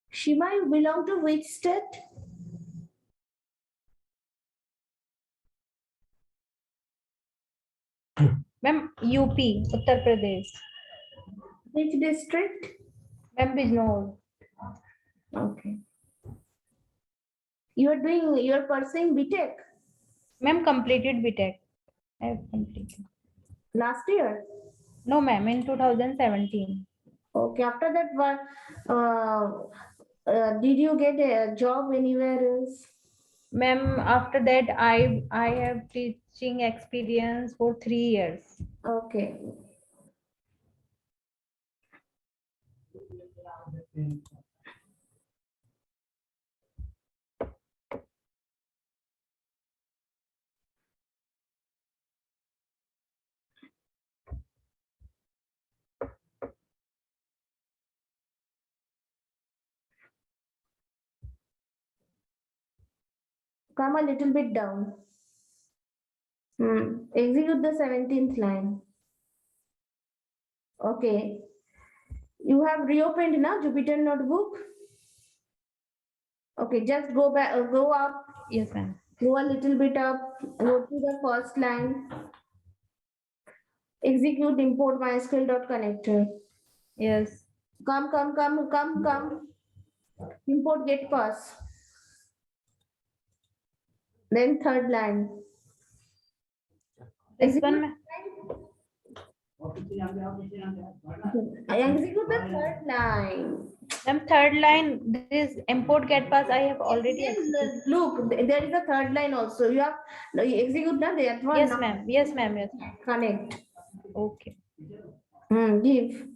Shima, you belong to which state? Ma'am, UP, Uttar Pradesh. Which district? Ma'am, Bijnor. Okay. You're pursuing BTech Ma'am, completed BTech. I have completed. last year? No, ma'am, in 2017. Okay, after that, what, did you get a job anywhere else? Ma'am, after that, I have teaching experience for 3 years. Okay. Come a little bit down. Execute the 17th line. Okay. You have reopened now Jupyter Notebook? Okay, just go back, go up, Yes, ma'am. go a little bit up, go to the first line. Execute import mysql.connector. Yes. Come. Import get pass. Then third line. This Execute, one, ma'am. execute the third line. Ma'am, third line, this import get pass, I have already Yes, executed. look, there is a third line also. You have no, you execute that one. Yes, now. ma'am. Yes, ma'am. Yes. Connect. Okay. Give.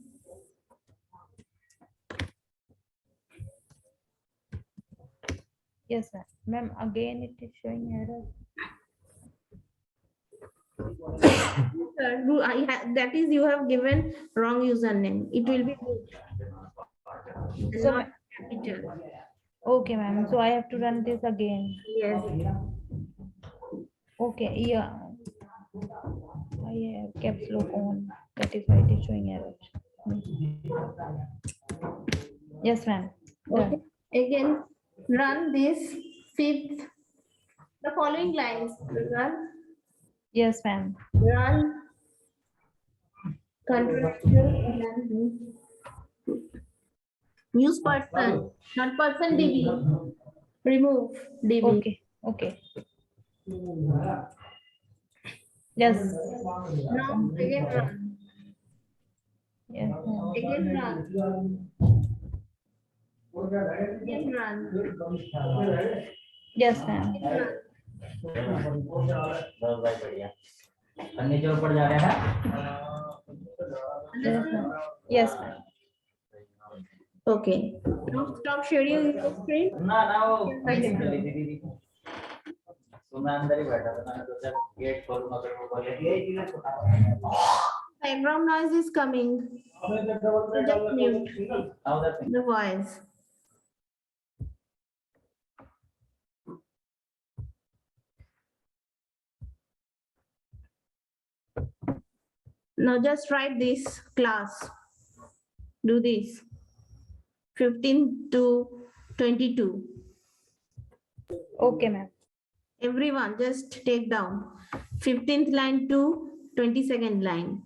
Yes, ma'am. Ma'am, again it is showing error. That is you have given wrong username. It will be good. So, Not capital. okay, ma'am. So I have to run this again. Yes. Okay, yeah. I have caps lock on. That is why it is showing error. Yes, ma'am. Okay. Done. Again, run this fifth. The following lines. Yes, ma'am. Run. Control. Use person, not person DB. Remove DB. Okay. Okay. Yes. Now again run. Yes, ma'am. Again run. Again run. Yes, ma'am. Again run. बस भाई बढ़िया नीचे ऊपर जा रहे हैं Yes, ma'am. Yes, ma'am. Okay. Now stop sharing your screen. ना ना वो मीटिंग चली थी दीदी तो मैं अंदर ही बैठा था मैंने सोचा गेट खोलूंगा फिर वो बोले Background noise is coming. So just mute the voice. Now just write this class. Do this. 15 to 22. Okay, ma'am. Everyone just take down 15th line to 22nd line.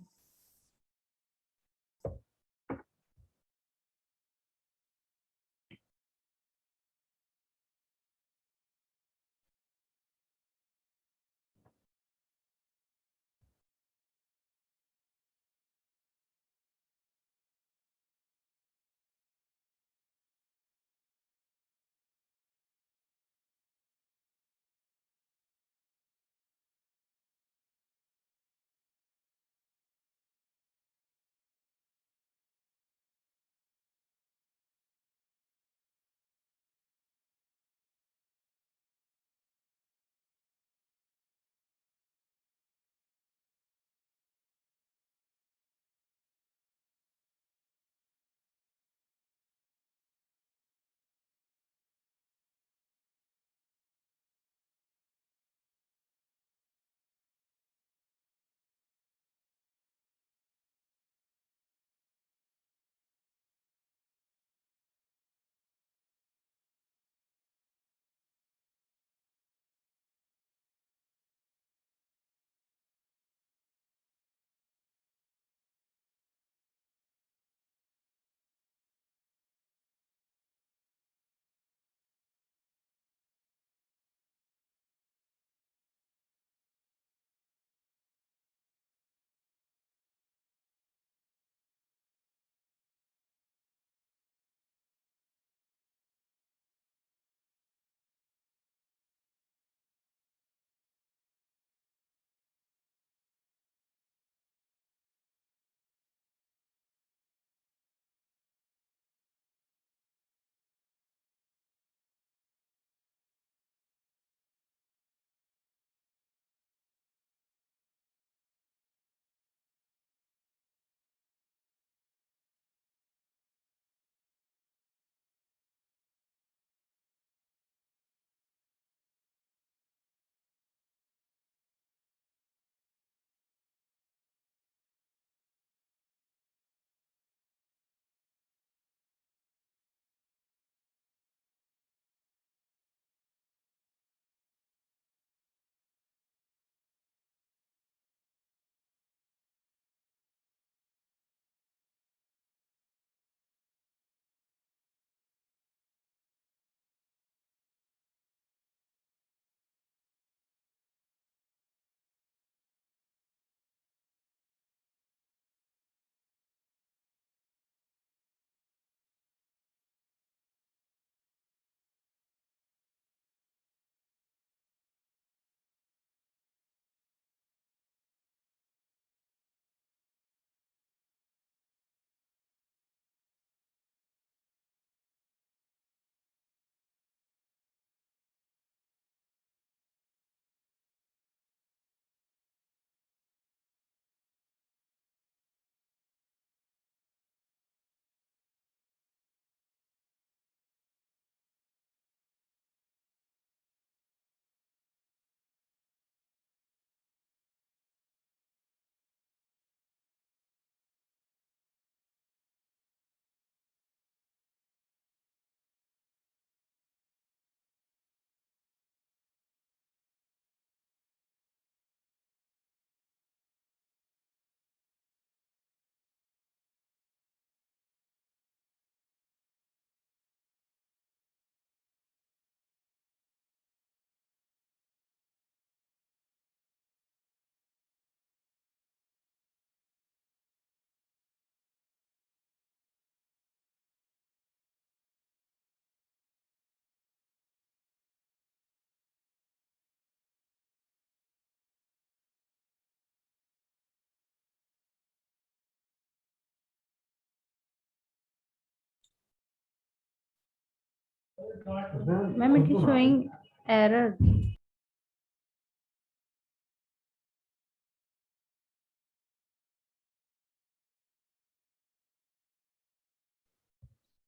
Ma'am, it is showing error.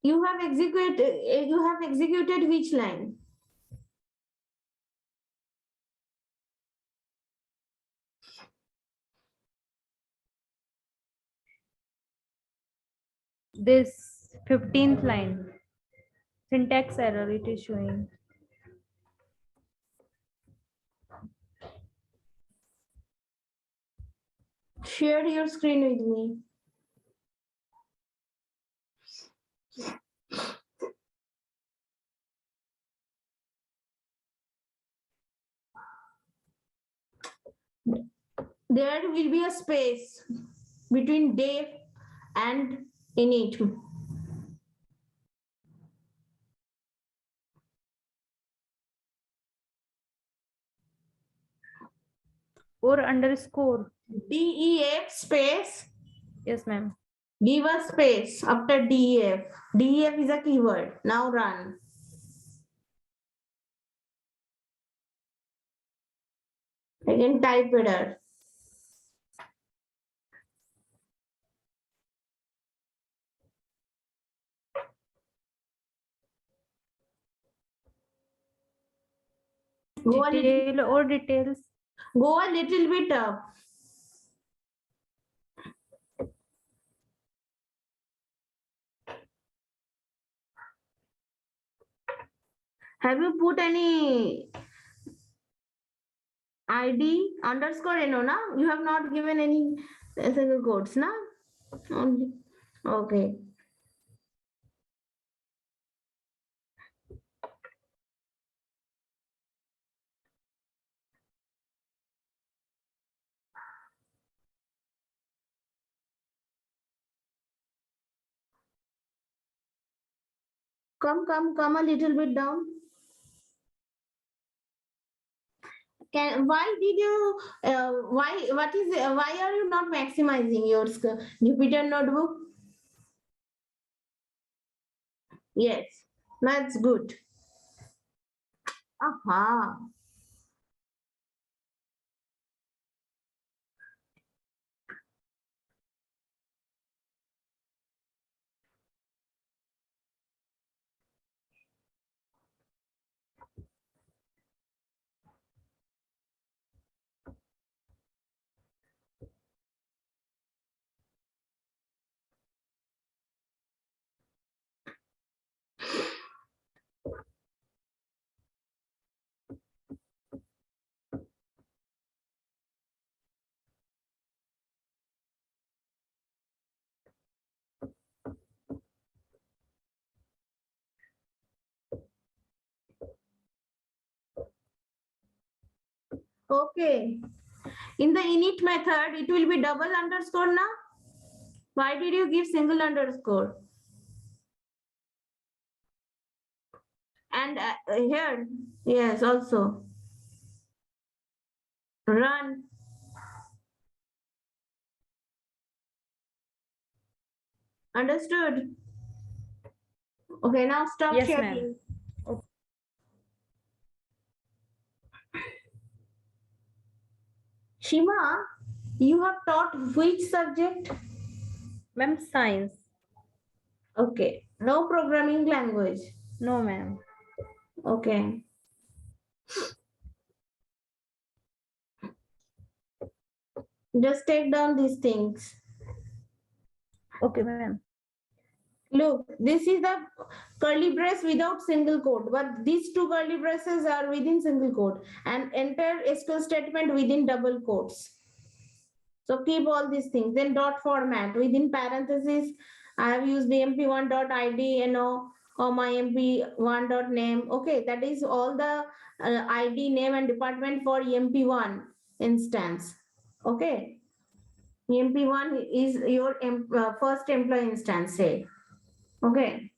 You have executed which line? This 15th line. Syntax error it is showing. Share your screen with me. There will be a space between def and init. Or underscore. DEF space. Yes, ma'am. Give a space after DEF. DEF is a keyword. Now run. Again, type error. Detail or details. Go a little bit up. Have you put any ID underscore no? Na? You have not given any single quotes, na? Only. Okay. Come a little bit down. Why did you, why are you not maximizing your Jupyter notebook? Yes, that's good. Aha. Okay. In the init method, it will be double underscore now. Why did you give single underscore? And here, yes, also. Run. Understood? Okay, now stop Yes, sharing. ma'am. Okay. Shima, you have taught which subject? Ma'am, science. Okay, no programming language. No, ma'am. Okay. Just take down these things. Okay, ma'am. Look, this is the curly brace without single quote, but these two curly braces are within single quote and enter SQL statement within double quotes. So keep all these things. Then dot format within parentheses. I have used the mp1.id, or my mp1.name. Okay, that is all the ID, name, and department for mp1 instance. Okay, mp1 is your first employee instance. Say, okay.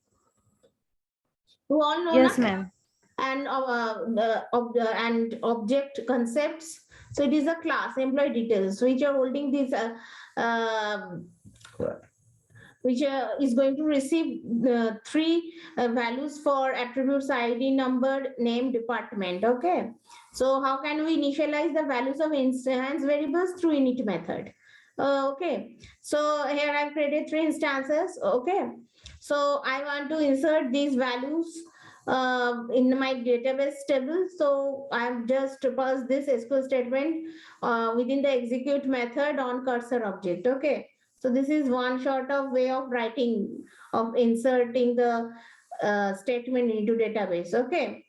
You all know, Yes, na? ma'am. And and object concepts. So it is a class employee details which are holding these which is going to receive the three values for attributes ID, number, name, department. Okay, so how can we initialize the values of instance variables? Through init method. Okay, so here I've created three instances. Okay, so I want to insert these values in my database table. So I've just passed this SQL statement within the execute method on cursor object. Okay, so this is one sort of way of writing, of inserting the statement into database. Okay.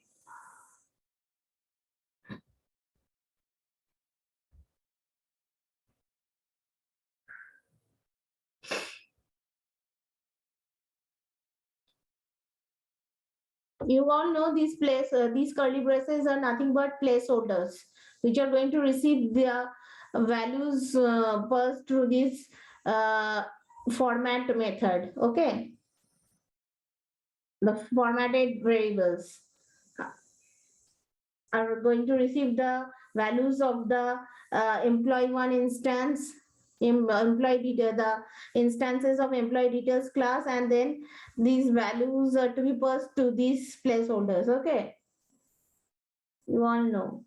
You all know these curly braces are nothing but placeholders, which are going to receive their values passed through this format method. Okay, the formatted variables are going to receive the values of the employee one instance, employee detail, the instances of employee details class, and then these values are to be passed to these placeholders. Okay, you all know.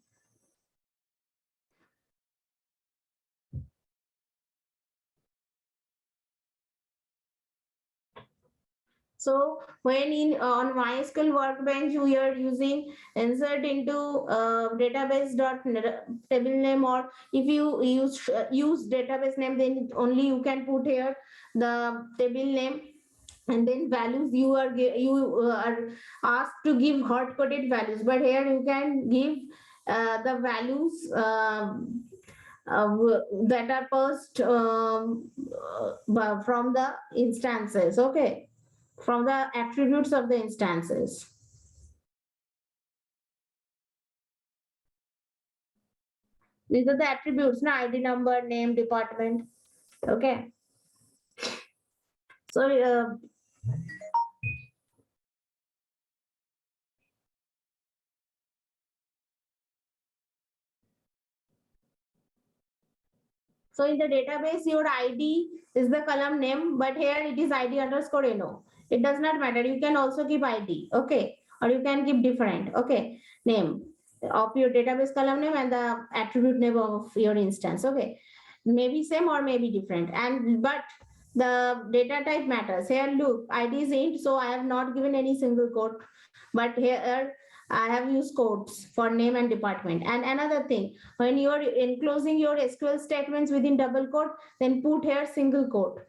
So when in on Mysql Workbench we are using insert into database dot table name, or if you use database name, then only you can put here the table name, and then values you are asked to give hard coded values, but here you can give the values that are passed from the instances. Okay, from the attributes of the instances. These are the attributes, na, ID, number, name, department. Okay. So so in the database, your ID is the column name, but here it is ID underscore NO. It does not matter. You can also keep ID. Okay. Or you can keep different. Okay. Name of your database column name and the attribute name of your instance. Okay. Maybe same or maybe different. And but the data type matters. Here, look, ID is int, so I have not given any single quote, but here I have used quotes for name and department. And another thing, when you are enclosing your SQL statements within double quote, then put here single quote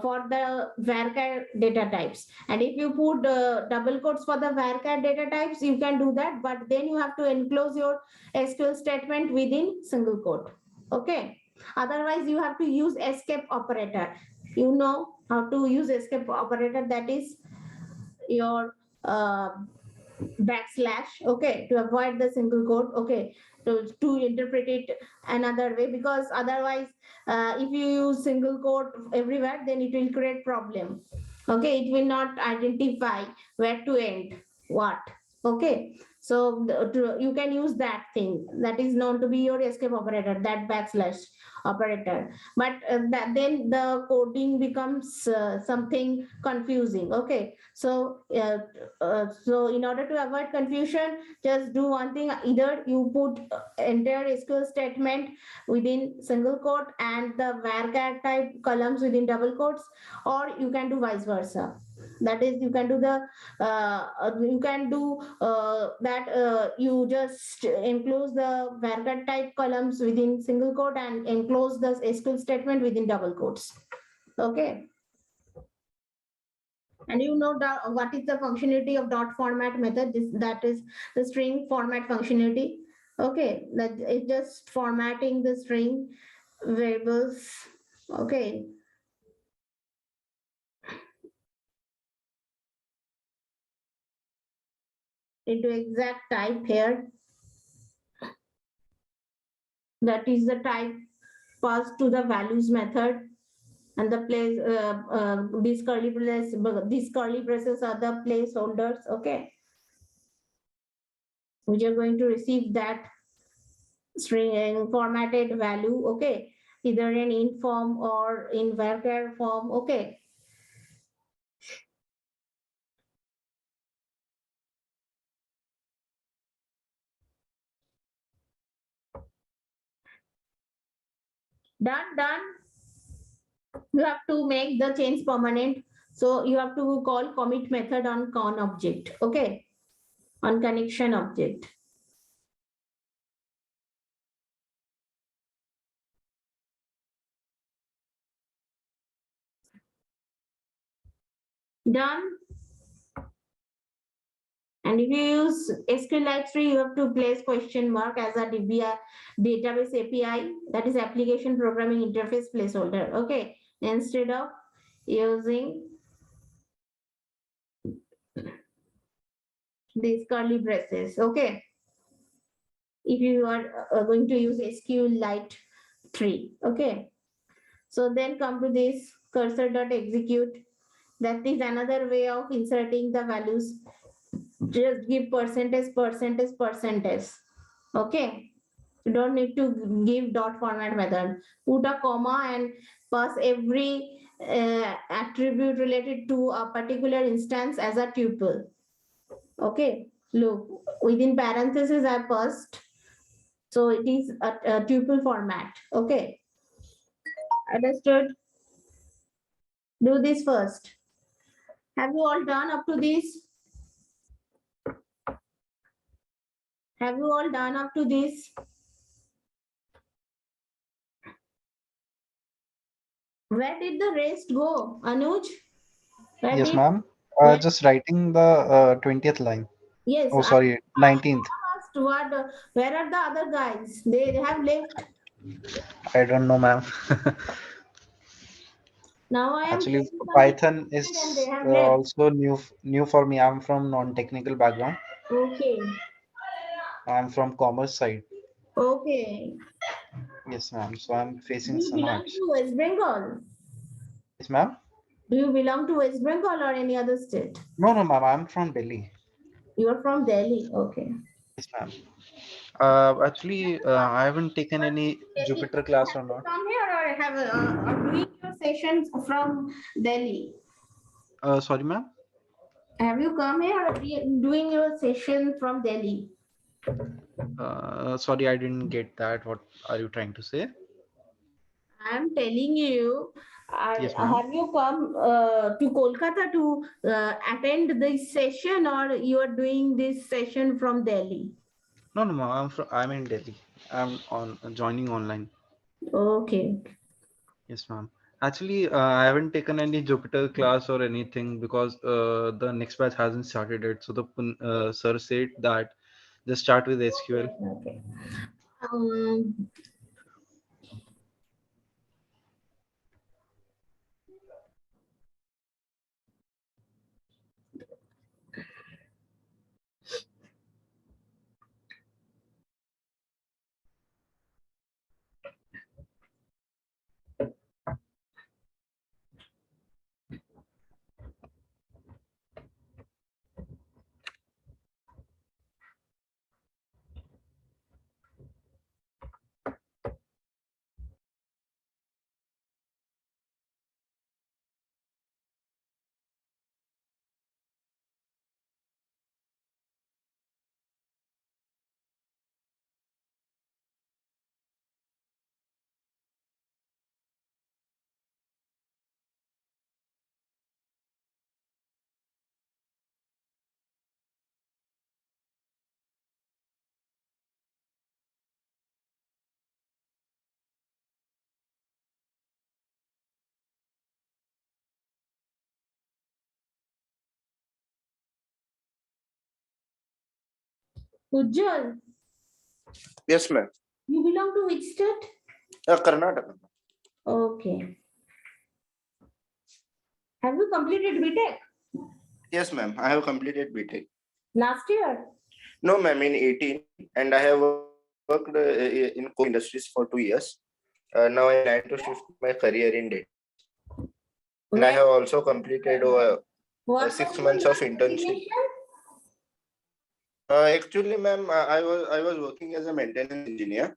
for the varchar data types. And if you put double quotes for the varchar data types, you can do that, but then you have to enclose your SQL statement within single quote. Okay. Otherwise, you have to use escape operator. You know how to use escape operator, that is your backslash, okay, to avoid the single quote, okay, to interpret it another way, because otherwise if you use single quote everywhere, then it will create problem. Okay, it will not identify where to end what. Okay, so you can use that thing that is known to be your escape operator, that backslash operator, but then the coding becomes something confusing. Okay, so so in order to avoid confusion, just do one thing: either you put entire SQL statement within single quote and the varchar type columns within double quotes, or you can do vice versa. That is, you can do the you just enclose the varchar type columns within single quote and enclose the SQL statement within double quotes. Okay. And you know what is the functionality of dot format method? That is the string format functionality. Okay, that is just formatting the string variables. Okay. Into exact type here. That is the type passed to the values method, and the place these curly braces are the placeholders. Okay, which are going to receive that string formatted value. Okay, either in int form or in varchar form. Okay, Done. You have to make the change permanent. So you have to call commit method on con object. Okay. On connection object. Done. And if you use SQLite tree, you have to place question mark as a database API, that is application programming interface placeholder. Okay. Instead of using these curly braces. Okay. If you are going to use SQLite tree. Okay. So then come to this cursor.execute. That is another way of inserting the values. Just give percentage. Okay. You don't need to give dot format method. Put a comma and pass every attribute related to a particular instance as a tuple. Okay. Look, within parentheses I passed. So it is a tuple format. Okay. Understood? Do this first. Have you all done up to this? Have you all done up to this? Where did the rest go? Anuj? Where Yes, did? ma'am. Yeah. Just writing the 20th line. Yes. Oh, sorry, 19th. Asked what? Where are the other guys? They have left. I don't know, ma'am. Now I am Actually, telling something Python and they is have left. also new for me. I'm from non-technical background. Okay. I'm from commerce side. Okay. Yes, ma'am. So I'm Do facing you some belong hardship. to West Bengal? Yes, ma'am. Do you belong to West Bengal or any other state? No, no, ma'am. I'm from Delhi. You are from Delhi. Okay. Yes, ma'am. Actually, I haven't taken any Jupyter class or not. Come here or have doing your sessions from Delhi. Sorry, ma'am. Have you come here or doing your session from Delhi? Sorry, I didn't get that. What are you trying to say? I am telling you, Yes, ma'am. have you come to Kolkata to attend this session or you are doing this session from Delhi? No, no, ma'am. I'm in Delhi. I'm on joining online. Okay. Yes, ma'am. Actually, I haven't taken any Jupyter class or anything because the next batch hasn't started yet. So the sir said that just start with SQL. Okay. Um, Ujjwal, Yes, ma'am. you belong to which state? Karnataka. Okay. Have you completed BTech Yes, ma'am. I have completed BTech. last year? No, ma'am, in 18, and I have worked in core industries for 2 years. Now I plan to shift my career in data. And I Where? have also completed What 6 was months your of internship. designation? Actually, ma'am, I was working as a maintenance engineer,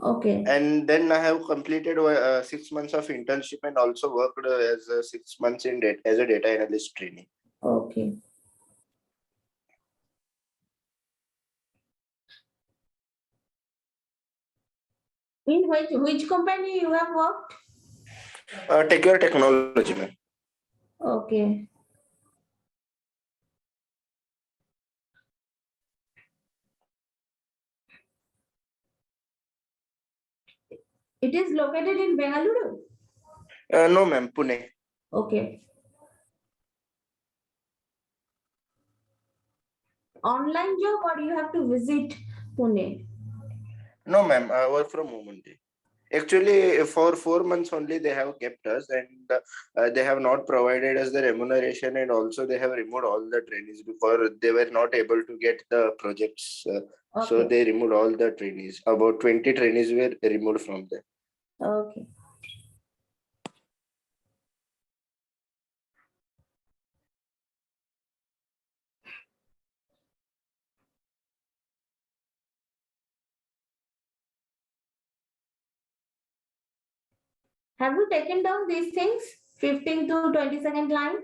Okay. and then I have completed 6 months of internship and also worked as 6 months in data as a data analyst training. Okay. In which company you have worked? Take your technology, ma'am. Okay. It is located in Bengaluru. No, ma'am, Pune. Okay. Online job or you have to visit Pune? No, ma'am, work from home only. Actually, for 4 months only they have kept us, and they have not provided us the remuneration, and also they have removed all the trainees because they were not able to get the projects. So Okay. they removed all the trainees. About 20 trainees were removed from them. Okay. Have you taken down these things? 15 to 22nd line?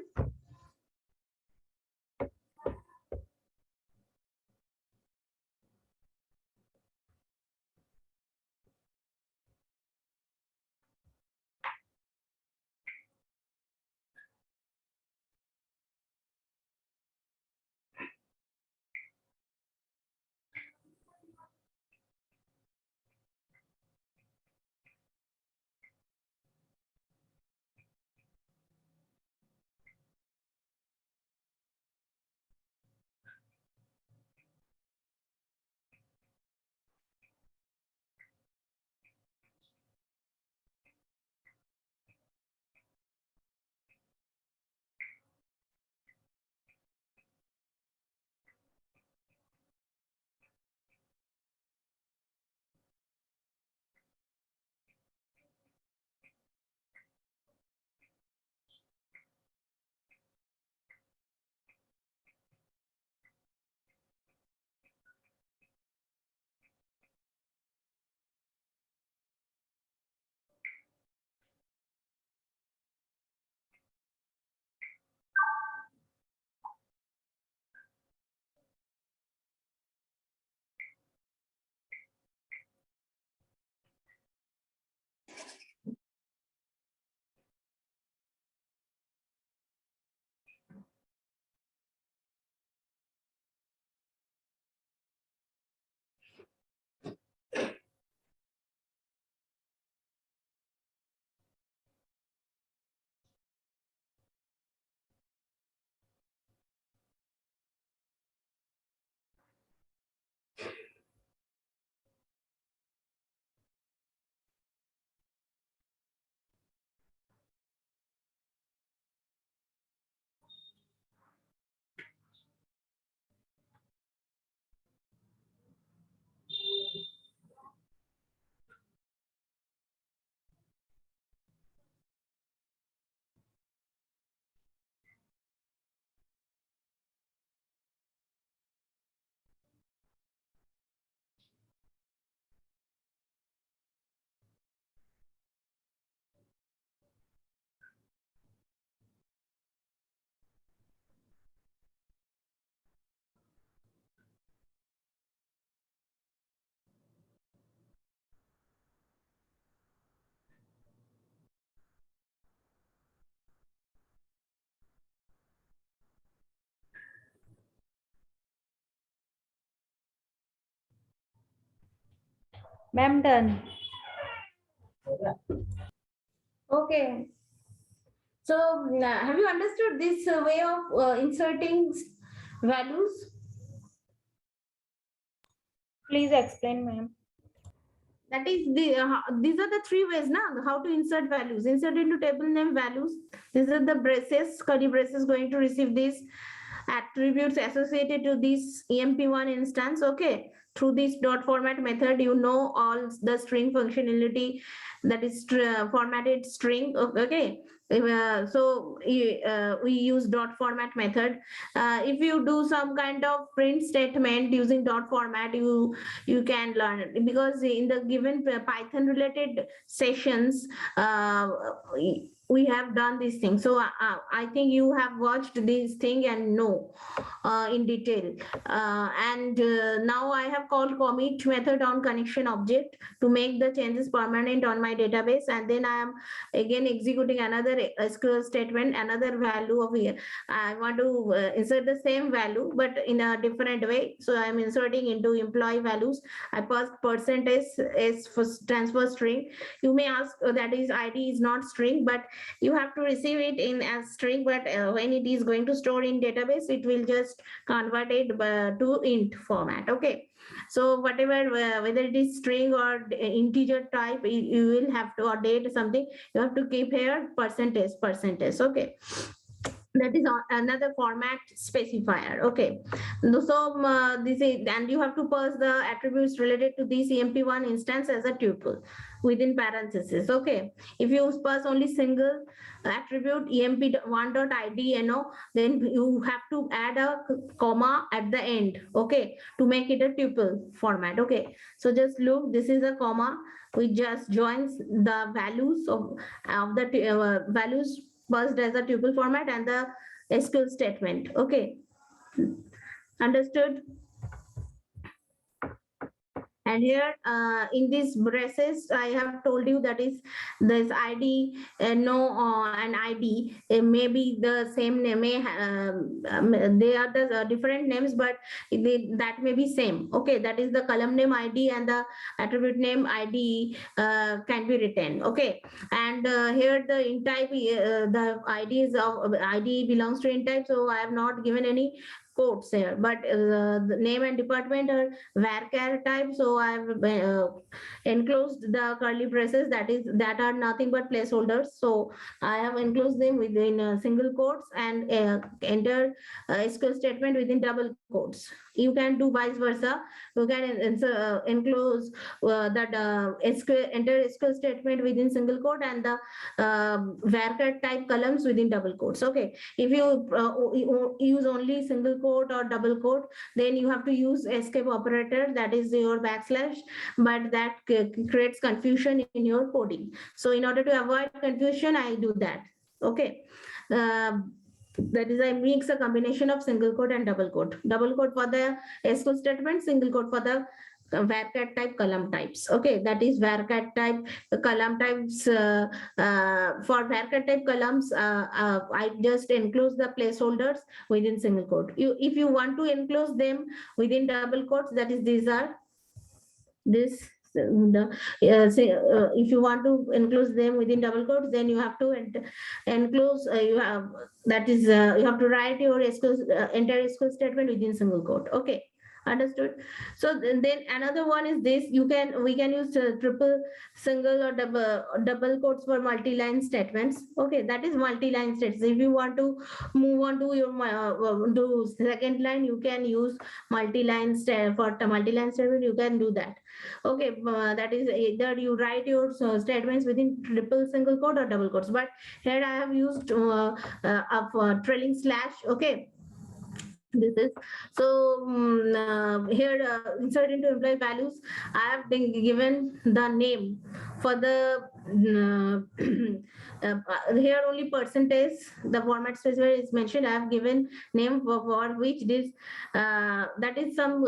Ma'am, done. Okay. So have you understood this way of inserting values? Please explain, ma'am. That is these are the three ways now how to insert values. Insert into table name values. These are the braces, curly braces going to receive these attributes associated to this EMP1 instance. Okay. Through this dot format method, you know all the string functionality, that is formatted string. Okay. So we use dot format method. If you do some kind of print statement using dot format, you can learn it, because in the given Python related sessions, we have done this thing. So I think you have watched this thing and know in detail. Now I have called commit method on connection object to make the changes permanent on my database, and then I am again executing another SQL statement, another value of here. I want to insert the same value but in a different way. So I am inserting into employee values. I pass percentage is for transfer string. You may ask, that is ID is not string, but you have to receive it in as string, but when it is going to store in database, it will just convert it to int format. Okay, so whatever, whether it is string or integer type, you will have to, or date something, you have to keep here percentage. Okay, that is another format specifier. Okay, so this is, and you have to pass the attributes related to this emp1 instance as a tuple within parentheses. Okay, if you pass only single attribute emp1.id, then you have to add a comma at the end, okay, to make it a tuple format. Okay, so just look, this is a comma which just joins the values of the values passed as a tuple format and the SQL statement. Okay, understood? And here in these braces, I have told you that is this ID, no, and ID, maybe the same name, they are the different names, but that may be same. Okay, that is the column name ID and the attribute name ID can be written. Okay, and here the int type, the ID is of ID belongs to int type, so I have not given any quotes here, but the name and department are varchar type, so I've enclosed the curly braces, that are nothing but placeholders, so I have enclosed them within single quotes and enter SQL statement within double quotes. You can do vice versa. You can enclose that enter SQL statement within single quote and the varchar type columns within double quotes. Okay, if you use only single quote or double quote, then you have to use escape operator, that is your backslash, but that creates confusion in your coding. So in order to avoid confusion, I do that. Okay, that is, I mix a combination of single quote and double quote. Double quote for the SQL statement, single quote for the varchar type column types. Okay, that is varchar type column types. For varchar type columns, I just enclose the placeholders within single quote. If you want to enclose them within double quotes, that is, these are this. If you want to enclose them within double quotes, then you have to enclose. You have, that is, you have to write your entire SQL statement within single quote. Okay, understood? So then another one is this, we can use triple, single or double quotes for multi-line statements. Okay, that is multi-line statements. If you want to move on to your to second line, you can use multi-line for the multi-line statement, you can do that. Okay, that is either you write your statements within triple single quote or double quotes, but here I have used trailing slash. Okay, this is, so here insert into employee values, I have been given the name for the here only percentage, the format specifier is mentioned. I have given name for which this that is some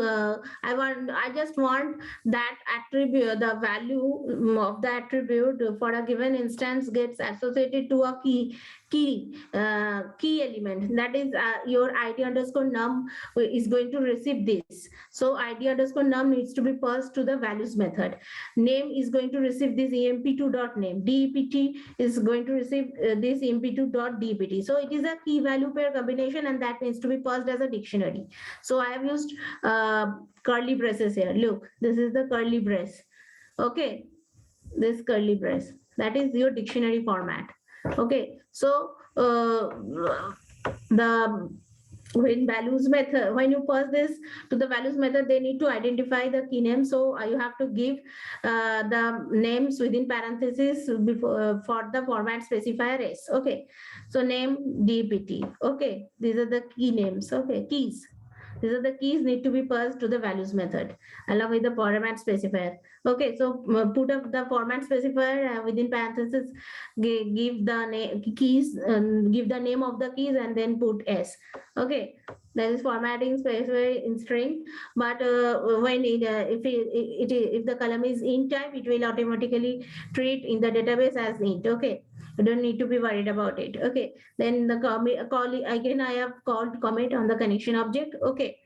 I just want that attribute, the value of the attribute for a given instance gets associated to a key element, that is your id underscore num is going to receive this. So id underscore num needs to be passed to the values method. Name is going to receive this emp2.name. dept is going to receive this emp2.dpt. So it is a key value pair combination, and that needs to be passed as a dictionary. So I have used curly braces here. Look, this is the curly brace. Okay, this curly brace, that is your dictionary format. Okay, so the when values method, when you pass this to the values method, they need to identify the key name. So you have to give the names within parentheses before for the format specifier s. Okay, so name dpt. Okay, these are the key names. Okay, keys. These are the keys need to be passed to the values method along with the format specifier. Okay, so put up the format specifier within parentheses, give the keys, give the name of the keys, and then put s. Okay, that is formatting specifier in string. But when if the column is int type, it will automatically treat in the database as int. Okay, you don't need to be worried about it. Okay, then the call again, I have called comment on the connection object. Okay,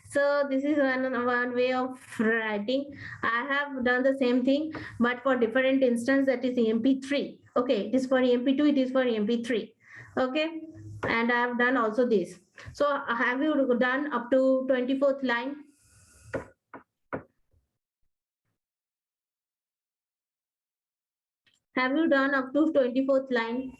so this is one way of writing. I have done the same thing, but for different instance, that is emp3. Okay, it is for emp2, it is for emp3. Okay, and I have done also this. So have you done up to 24th line? Have you done up to 24th line?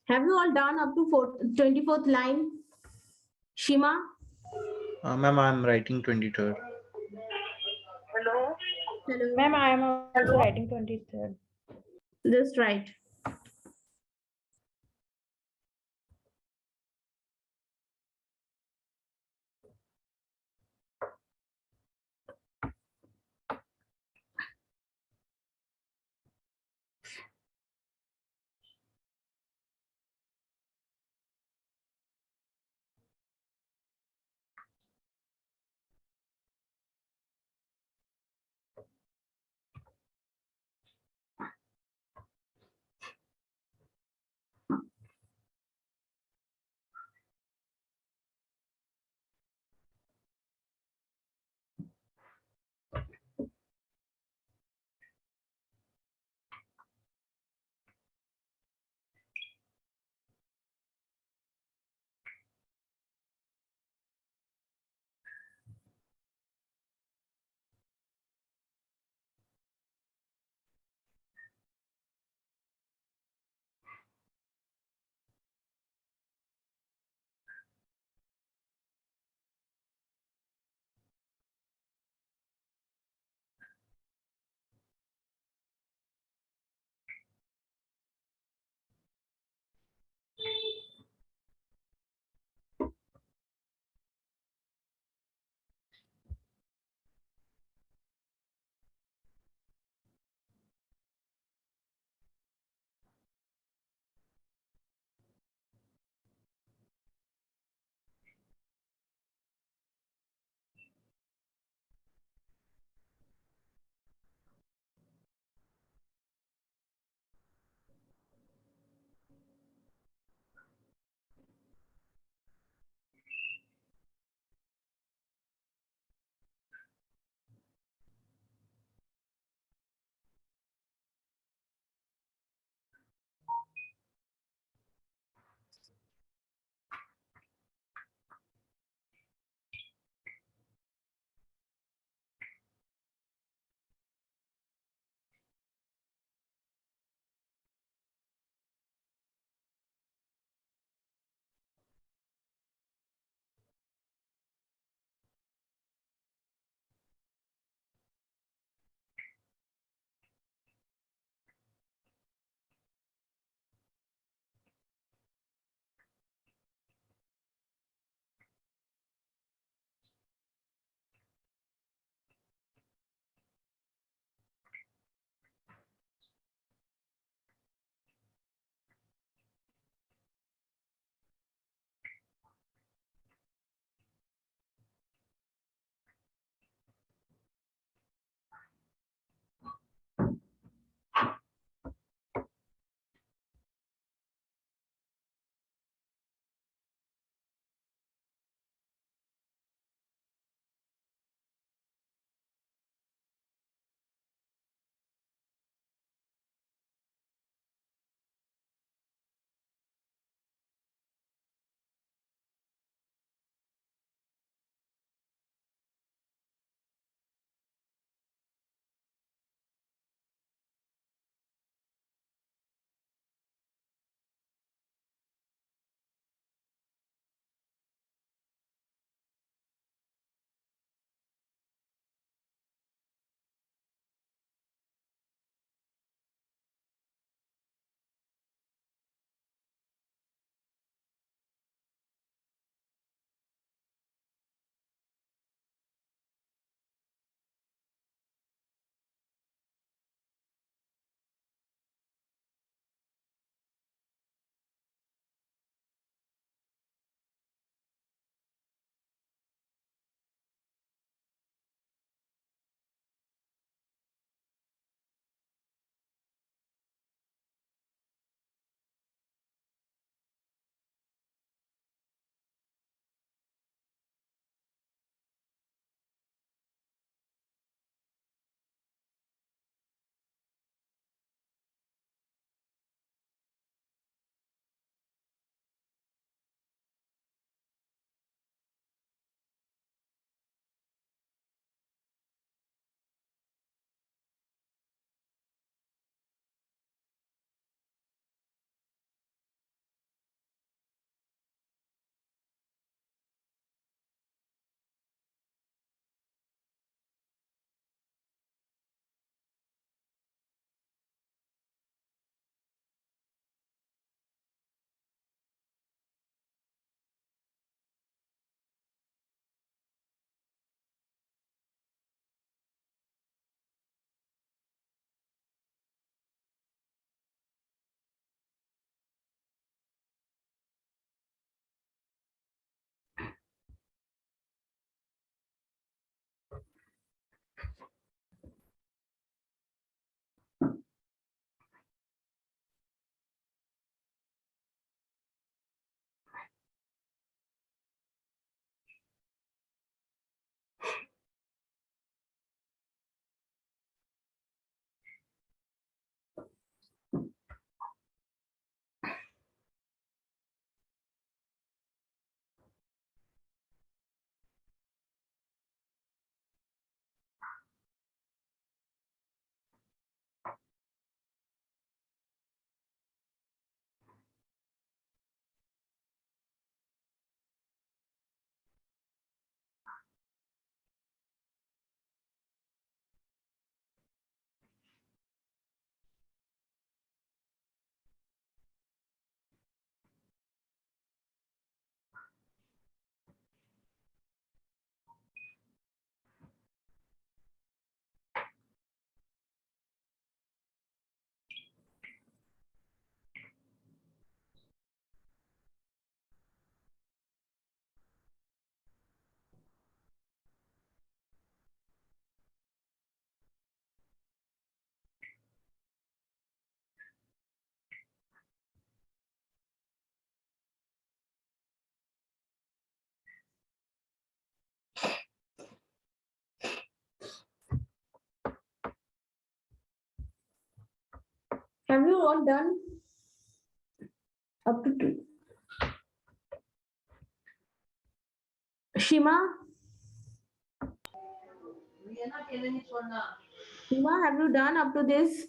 Have you all done up to 24th line? Shima? Ma'am, I'm writing 23rd. Hello. Ma'am, I am also writing 23rd. Just right. Have you all done up to two? Shima, Shima, have you done up to this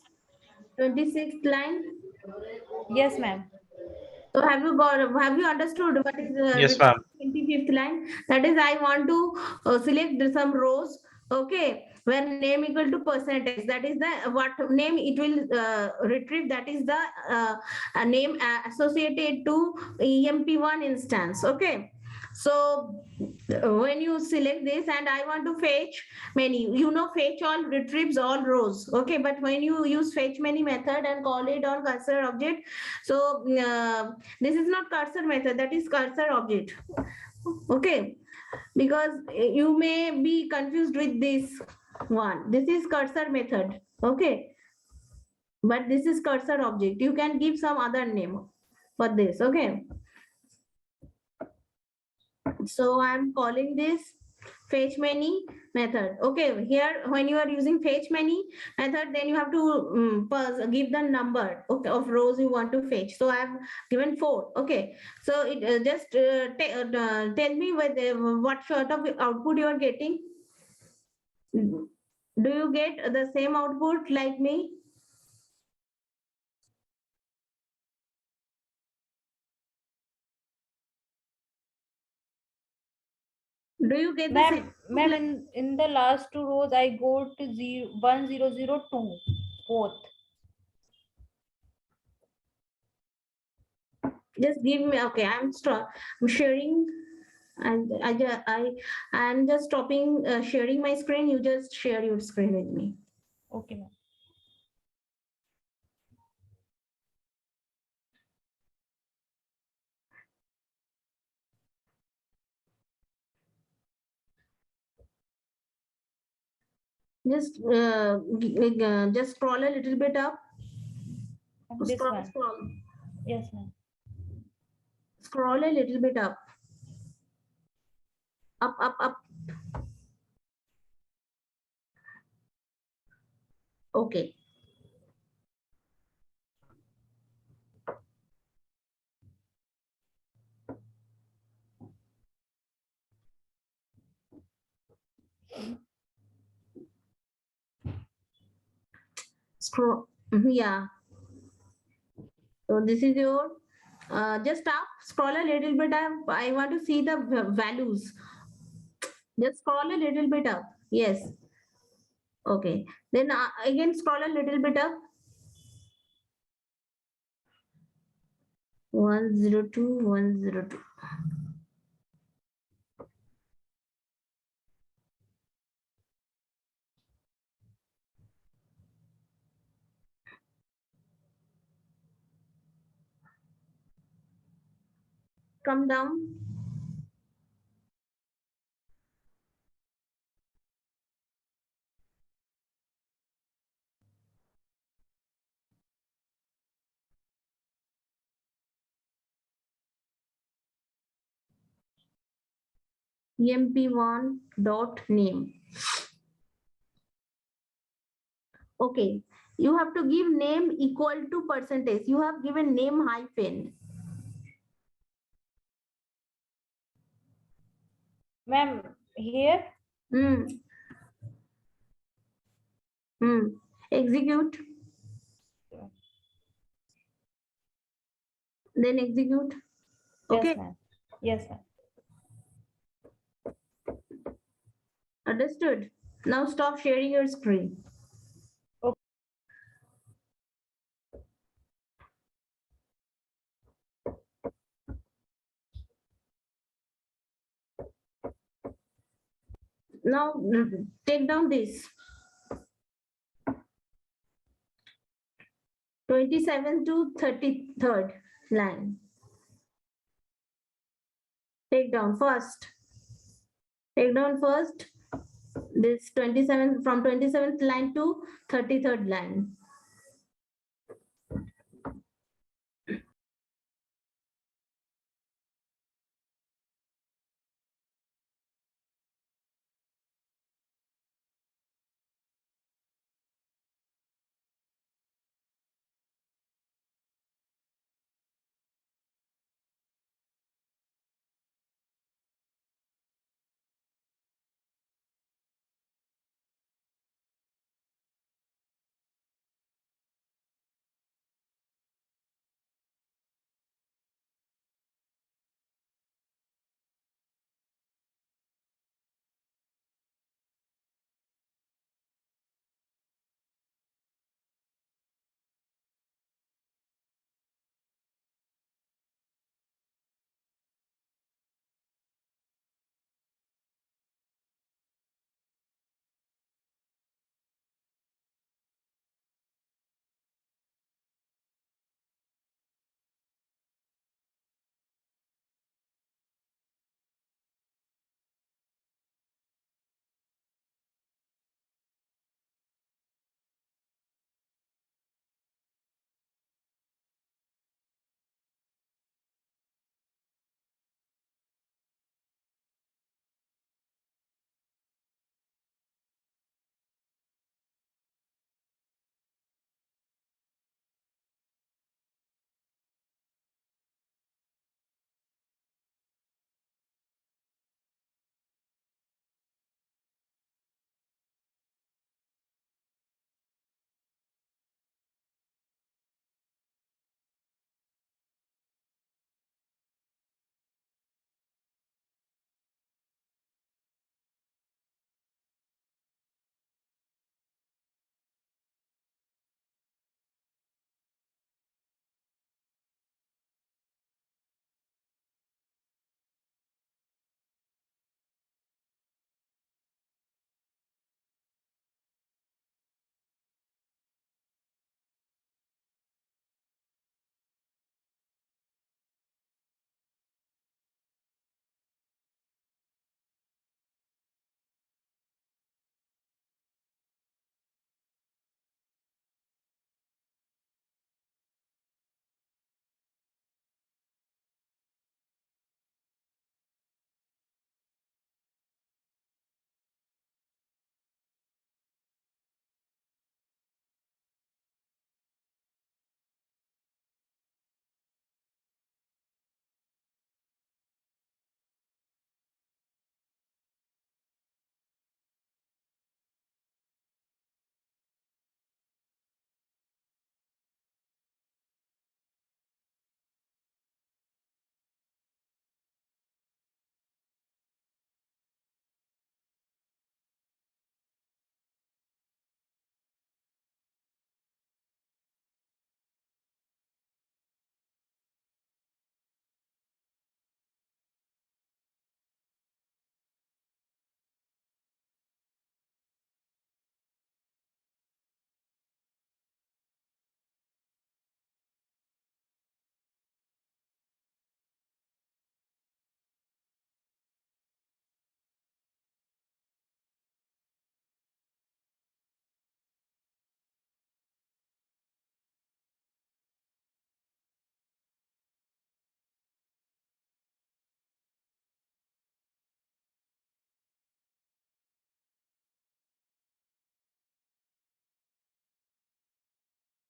26th line? Yes, ma'am. So have you understood what is Yes, written ma'am. in 25th line? That is, I want to select some rows. Okay, where name equal to percentage. That is the what name it will retrieve. That is the name associated to EMP1 instance. Okay. So when you select this and I want to fetch many, fetch all retrieves all rows. Okay, but when you use fetch many method and call it on cursor object, so this is not cursor method, that is cursor object. Okay, because you may be confused with this one. This is cursor method. Okay, but this is cursor object. You can give some other name for this. Okay, so I'm calling this fetch many method. Okay, here when you are using fetch many method, then you have to give the number, okay, of rows you want to fetch. So I have given 4. Okay, so it just tell me what sort of output you are getting. Do you get the same output like me? Do you get the same Ma'am, output in the last two rows, I go to 1002 both. just give me. Okay, I'm sharing, and I'm just stopping sharing my screen. You just share your screen with me. Okay, ma'am. Just scroll a little bit up. This Scroll, one. scroll, Yes, ma'am. scroll a little bit up. Up, up, up. Okay. Scroll. Yeah. So this is your. Just up. Scroll a little bit up. I want to see the values. Just scroll a little bit up. Yes. Okay. Then again scroll a little bit up. 102, 102. Come down. emp1 dot name. Okay, you have to give name equal to percentage. You have given name hyphen. Ma'am, here. Hmm. Hmm. Execute. Then execute. Okay. Yes, ma'am. Yes, ma'am. Understood. Now stop sharing your screen. Okay. Now take down this. 27 to 33rd line. Take down first. Take down first this 27 from 27th line to 33rd line.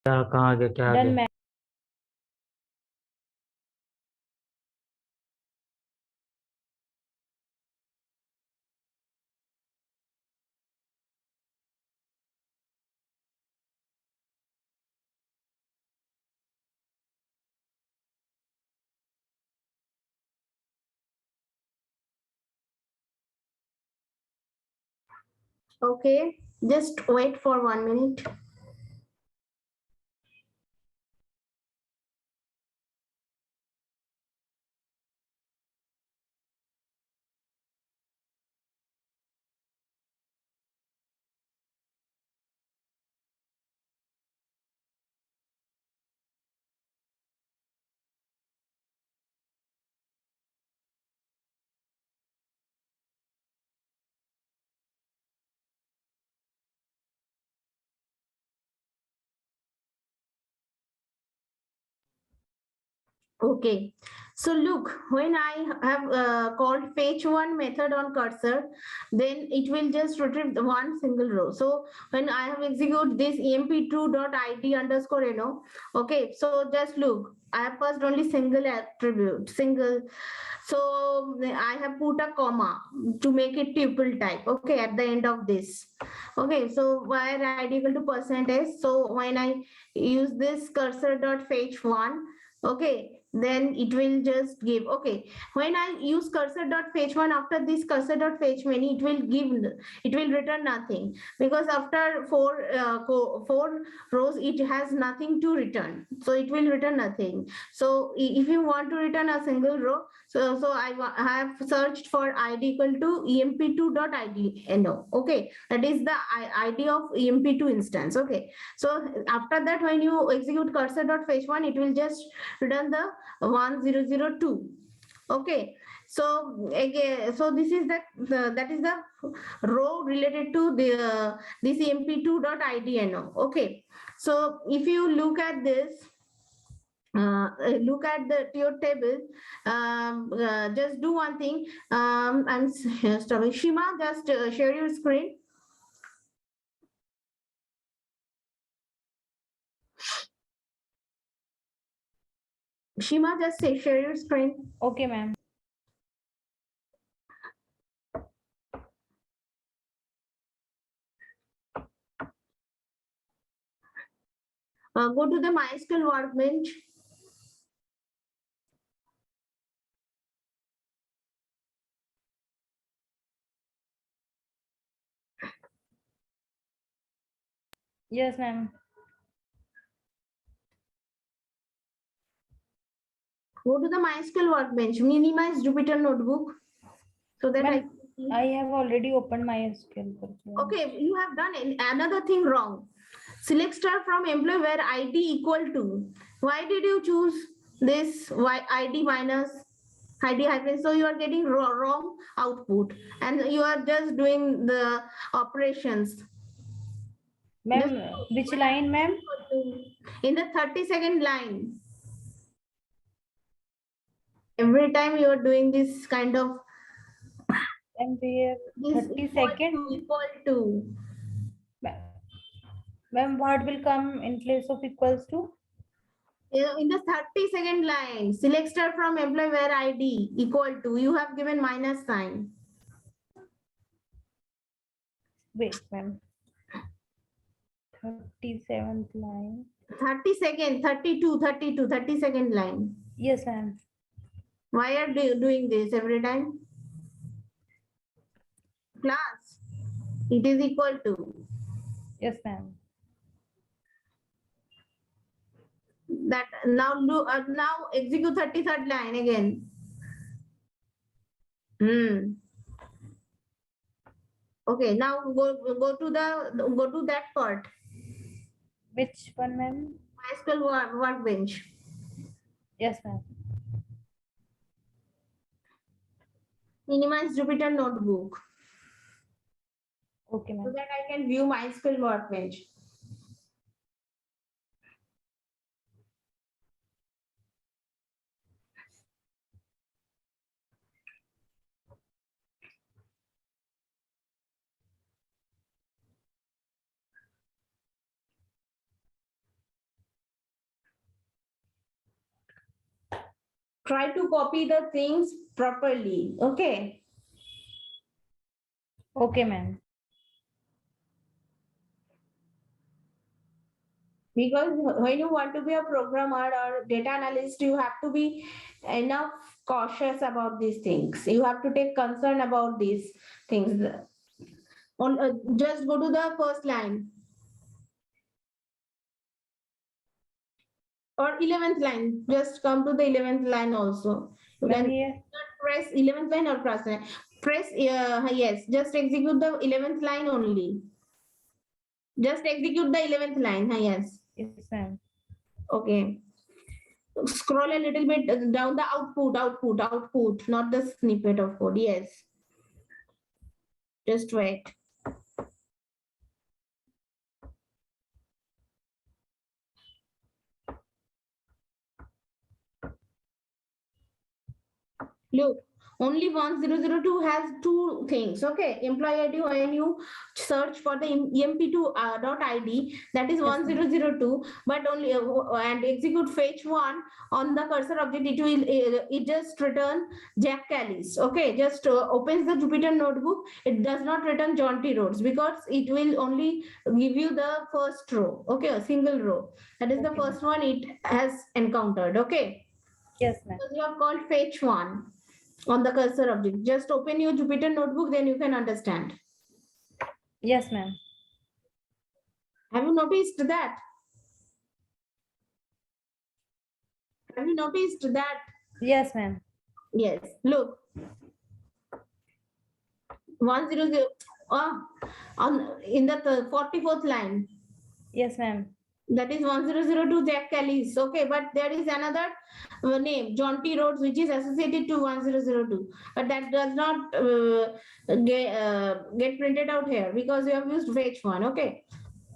कहाँ आ गया क्या आ Done, गया ma'am. Okay, just wait for 1 minute. Okay, so look, when I have called fetch one method on cursor, then it will just retrieve the one single row. So when I have execute this emp2.id underscore no, okay, so just look, I have passed only single attribute, single. So I have put a comma to make it tuple type, okay, at the end of this. Okay, so where id equal to %s. So when I use this cursor dot fetch one, okay, then it will just give. Okay, when I use cursor dot fetch one, after this cursor dot fetch many, it will give, it will return nothing, because after four rows it has nothing to return, so it will return nothing. So if you want to return a single row, so I have searched for id equal to emp2.id no, okay, that is the id of emp2 instance. Okay, so after that when you execute cursor dot fetch one, it will just return the 1002. Okay, so again, so this is that is the row related to the this emp2.idno. Okay, so if you look at this, look at the your table, just do one thing. I'm stopping. Shima, just share your screen. Shima, just say share your screen. Okay, ma'am. Go to the Mysql Workbench. Yes, ma'am. Go to the Mysql Workbench. Minimize Jupyter Notebook so that I Ma'am, can see. I have already opened my SQL. Okay, you have done another thing wrong. Select star from employee where ID equal to. Why did you choose this ID minus ID hyphen? So you are getting wrong output, and you are just doing the operations. Ma'am, which line, ma'am? In the 30-second line. Every time you are doing this kind of And there, this 30 seconds. equal to. Ma'am, what will come in place of equals to? In the 30-second line, select star from employee where ID equal to, you have given minus sign. Wait, ma'am. 37th line. 30-second, 30-second line. Yes, ma'am. Why are you doing this every time? Class, it is equal to. Yes, ma'am. That now now execute 33rd line again. Okay, now go to that part. Which one, ma'am? Mysql Workbench. Yes, ma'am. Minimize Jupyter Notebook Okay, so ma'am. that I can view Mysql Workbench. try to copy the things properly. Okay. Okay, ma'am. Because when you want to be a programmer or data analyst, you have to be enough cautious about these things. You have to take concern about these things. Just go to the first line or 11th line. Just come to the 11th line also. You Ma'am, can here. press 11th line or press line. Press yes. Just execute the 11th line only. Just execute the 11th line. Yes. Yes, ma'am. Okay. Scroll a little bit down the output, not the snippet of code. Yes. Just wait. Look, only 1002 has two things. Okay, employee ID, when you search for the emp2.id, that is Yes, ma'am. 1002, but only and execute fetch one on the cursor object, it will it just return Jack Callis. Okay, just opens the Jupyter notebook. It does not return John T. Rhodes because it will only give you the first row. Okay, a single row. That is the Okay, first one it has encountered. Okay. Yes, ma'am. So you have called fetch one on the cursor object. Just open your Jupyter notebook, then you can understand. Yes, ma'am. Have you noticed that? Have you noticed that? Yes, ma'am. Yes. Look, 100. Oh, on in the 44th line. Yes, ma'am. That is 1002 Jack Callis. Okay, but there is another name, John T. Rhodes, which is associated to 1002. But that does not get printed out here because you have used fetch one. Okay.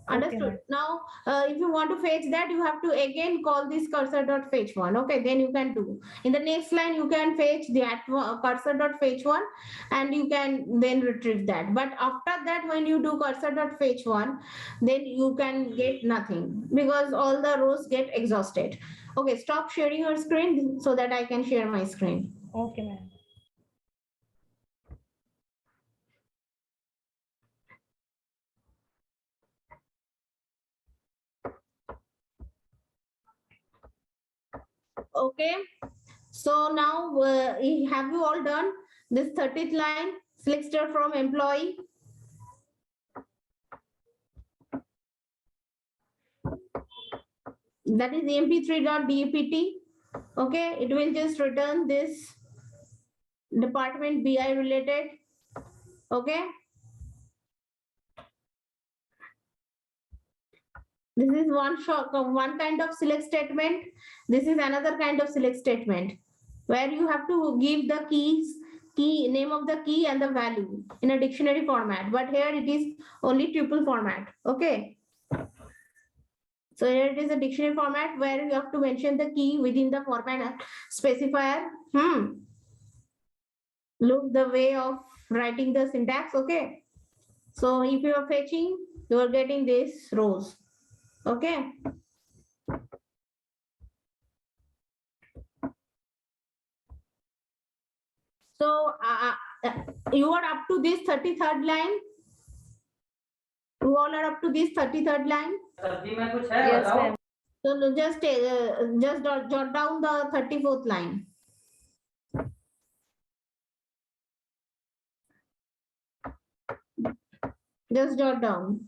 Okay, Understood. ma'am. Now, if you want to fetch that, you have to again call this cursor dot fetch one. Okay, then you can do. In the next line, you can fetch that cursor dot fetch one, and you can then retrieve that. But after that, when you do cursor dot fetch one, then you can get nothing because all the rows get exhausted. Okay, stop sharing your screen so that I can share my screen. Okay, ma'am. Okay. So now, have you all done this 30th line? Select star from employee. That is emp3.dpt. Okay, it will just return this department BI related. Okay. This is one kind of select statement. This is another kind of select statement where you have to give the key name of the key and the value in a dictionary format. But here it is only tuple format. Okay. So here it is a dictionary format where you have to mention the key within the format specifier. Look the way of writing the syntax. Okay. So if you are fetching, you are getting these rows. Okay. So you are up to this 33rd line. You all are up to this 33rd line. सब्जी में कुछ है Yes, बताओ ma'am. So just jot down the 34th line. Just jot down.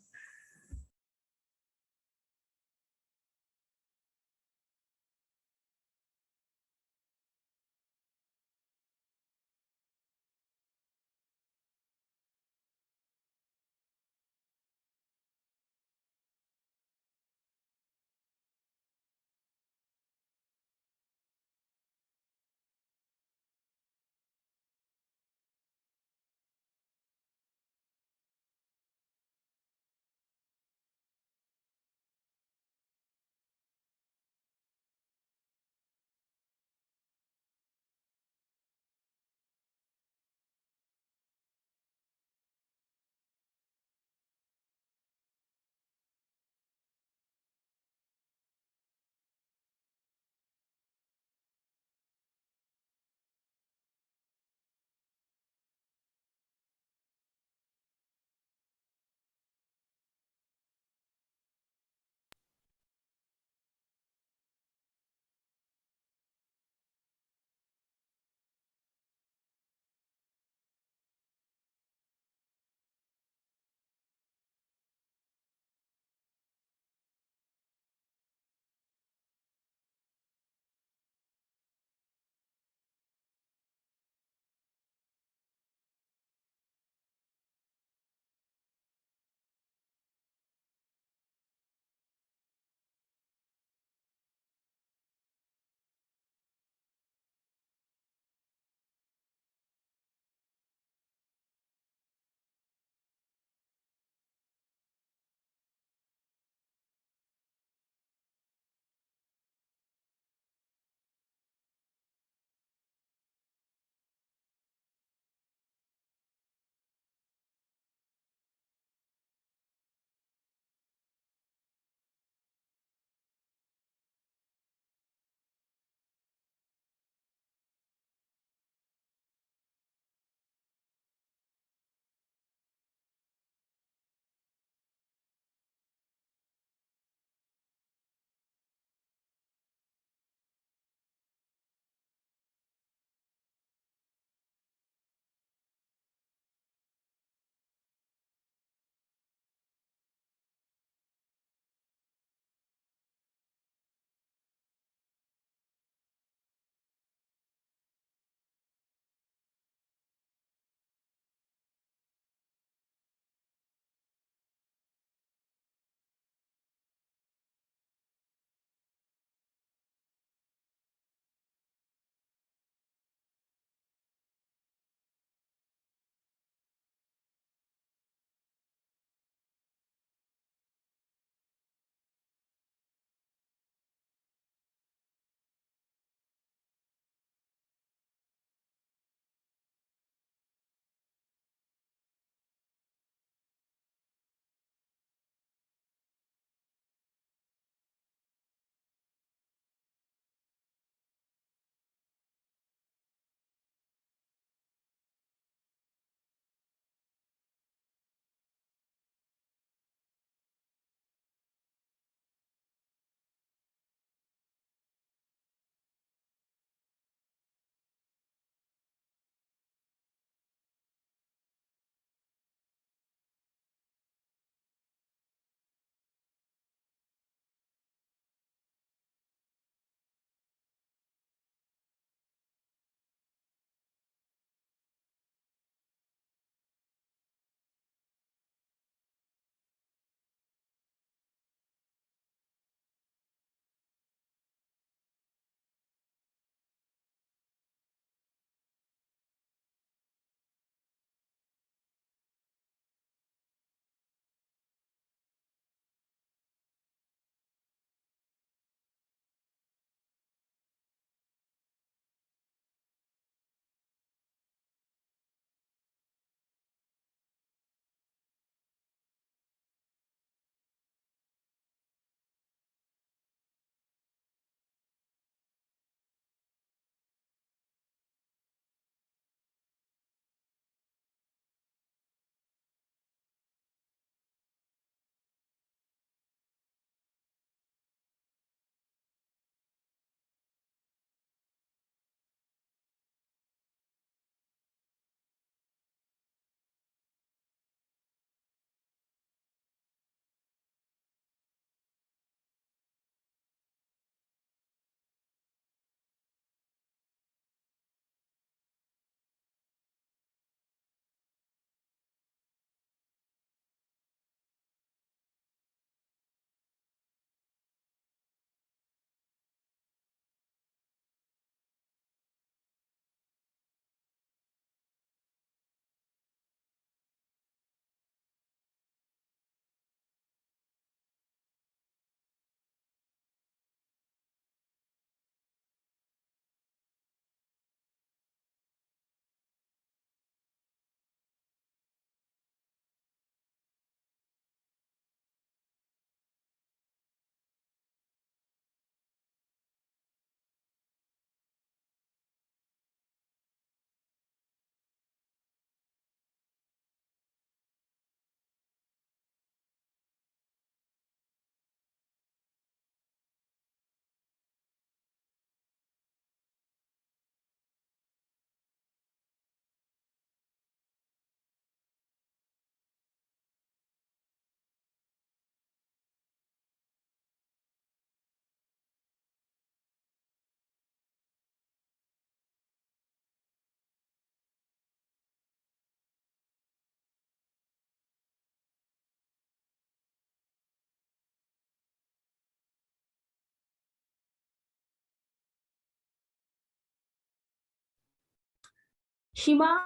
Shima,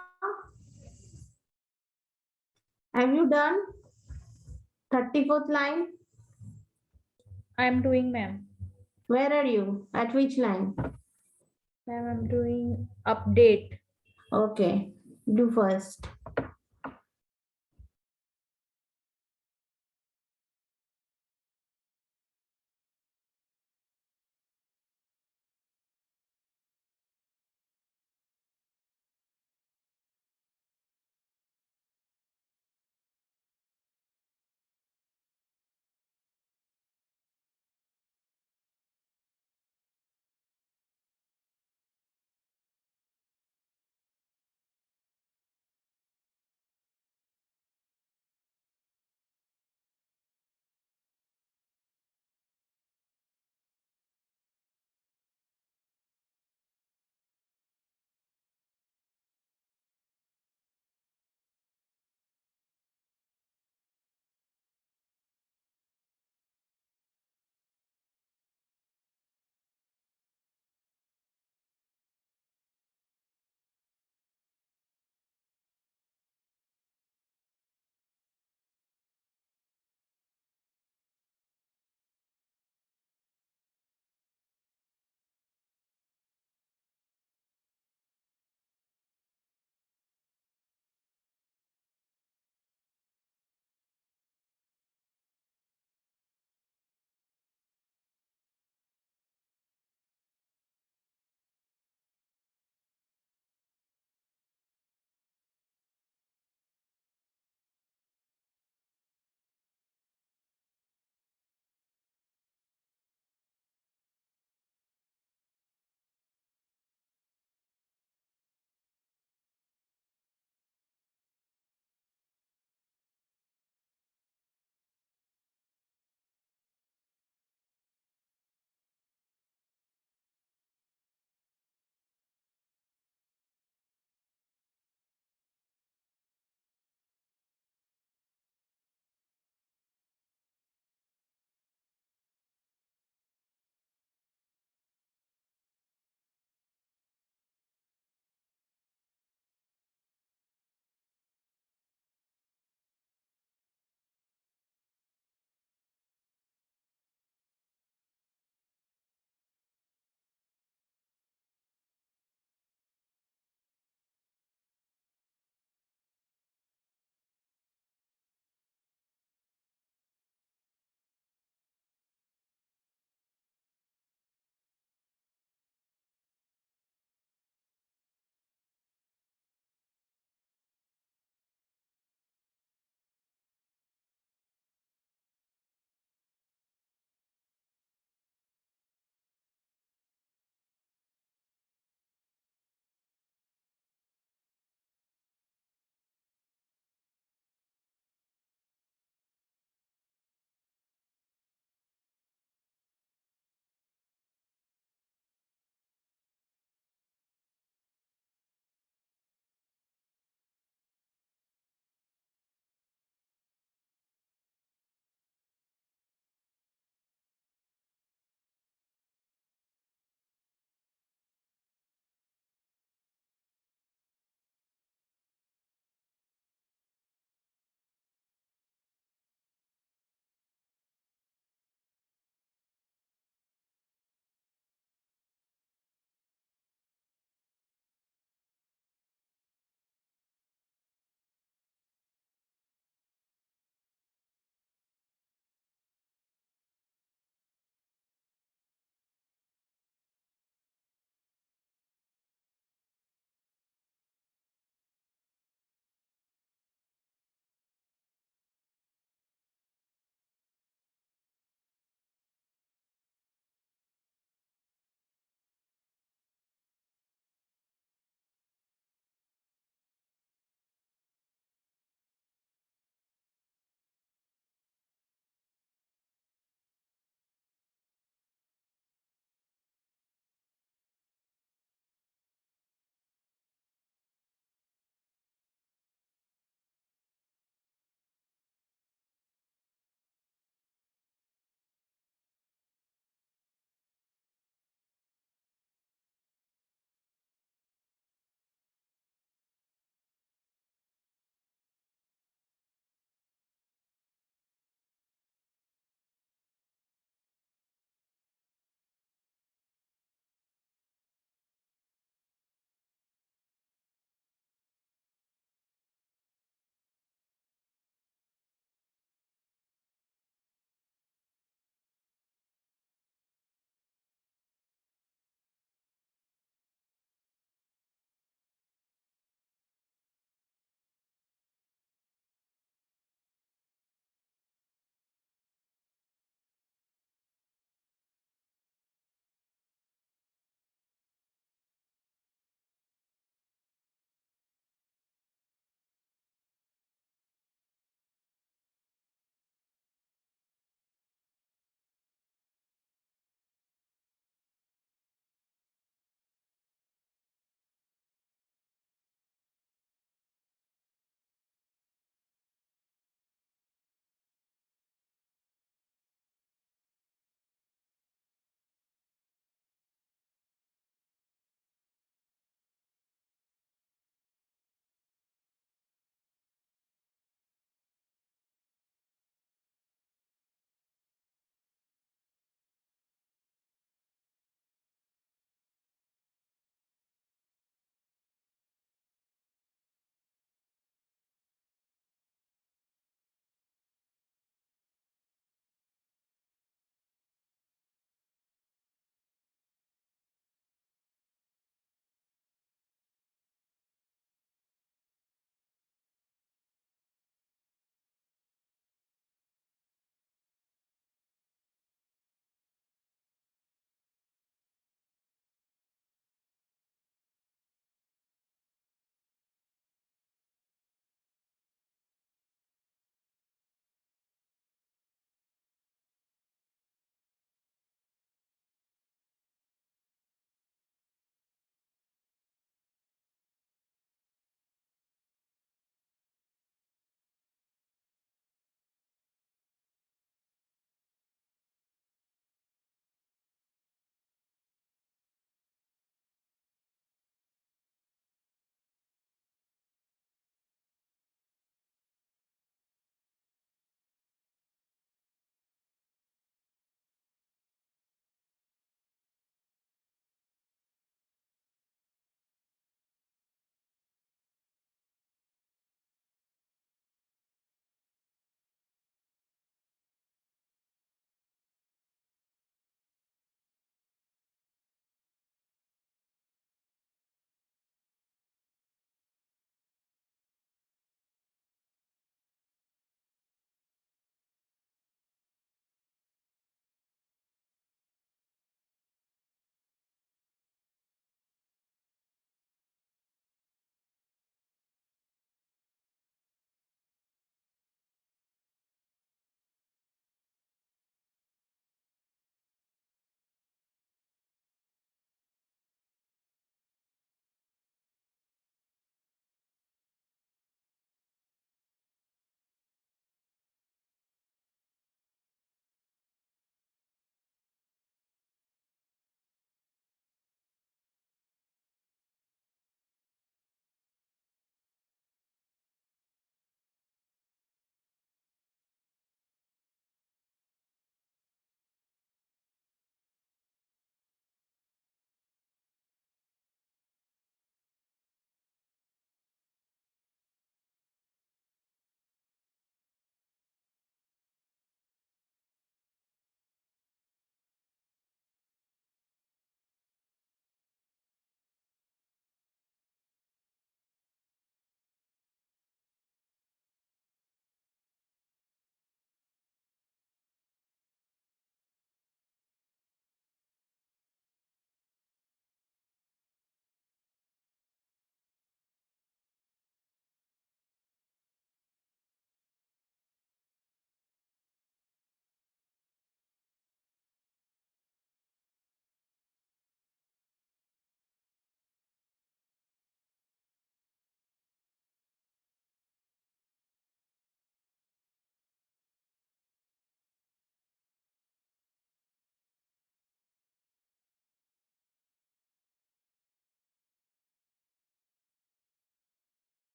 have you done 34th line? I'm doing, ma'am. Where are you? At which line? Ma'am, I'm doing update. Okay, do first.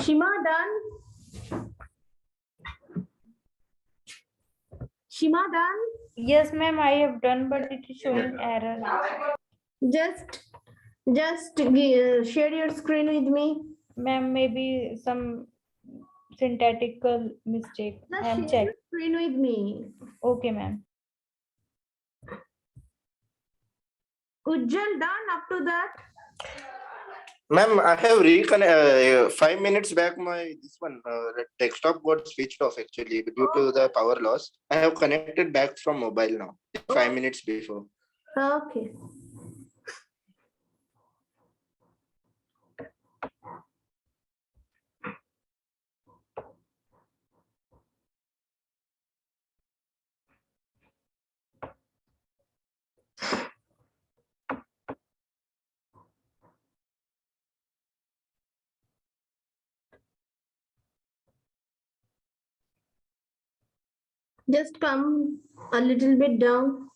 Shima done? Shima done? Yes, ma'am, I have done, but it is showing error. Just share your screen with me. Ma'am, maybe some syntactical mistake. I Just am share check. your screen with me. Okay, ma'am. Ujjal done up to that? Ma'am, I have reconnected 5 minutes back. This one desktop got switched off actually due to the power loss. I have connected back from mobile now. 5 minutes before. Okay. Just come a little bit down.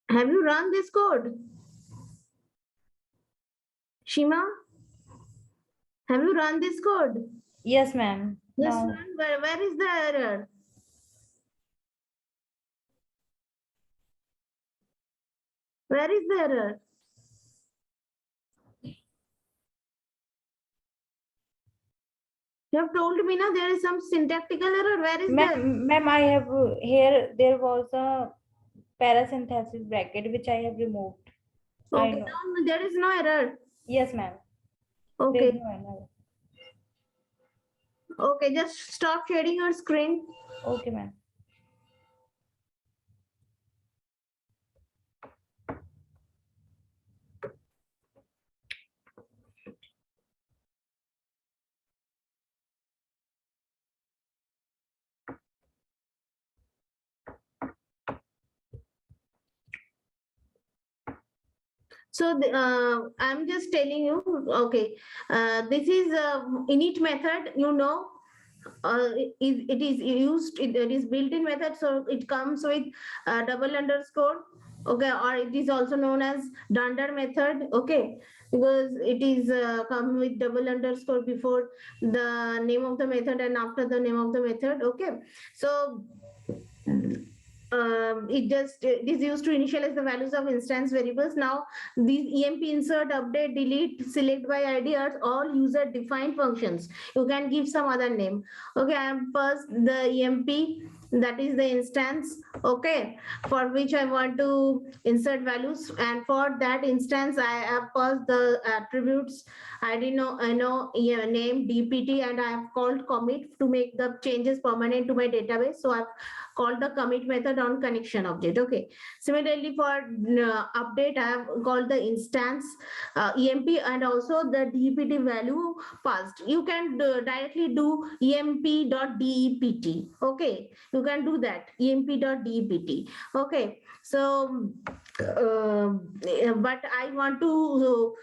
Have you run this code? Shima, have you run this code? Yes, ma'am. Just Now, run. Where is the error? Where is the error? You have told me now there is some syntactical error. Where is that? ma'am, I have here. There was a parasympathesis bracket which I have removed. I Okay, know. now there is no error. Yes, ma'am. There's Okay, no error. okay, just stop sharing your screen. Okay, ma'am. So I'm just telling you, okay, this is init method, you know, it is used, it is built-in method, so it comes with double underscore, okay, or it is also known as dunder method, okay, because it is come with double underscore before the name of the method and after the name of the method, okay. So it is used to initialize the values of instance variables. Now these emp insert, update, delete, select by id are all user defined functions. You can give some other name. Okay, I am first the emp, that is the instance, okay, for which I want to insert values, and for that instance I have passed the attributes id, I know yeah, name, dpt, and I have called commit to make the changes permanent to my database. So I've called the commit method on connection object, okay. Similarly for update, I have called the instance emp, and also the dpt value passed. You can directly do emp.dept, okay, you can do that, emp.dept, okay. So but I want to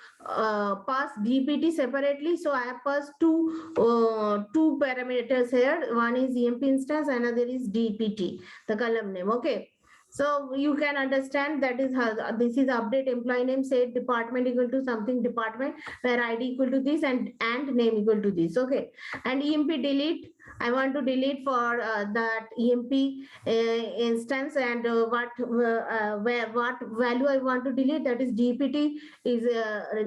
pass dpt separately, so I have passed two parameters here. One is emp instance, another is dpt, the column name, okay. So you can understand that is how this is update employee name, say department equal to something department, where id equal to this and name equal to this, okay. And emp delete, I want to delete for that emp instance, and what value I want to delete, that is dpt is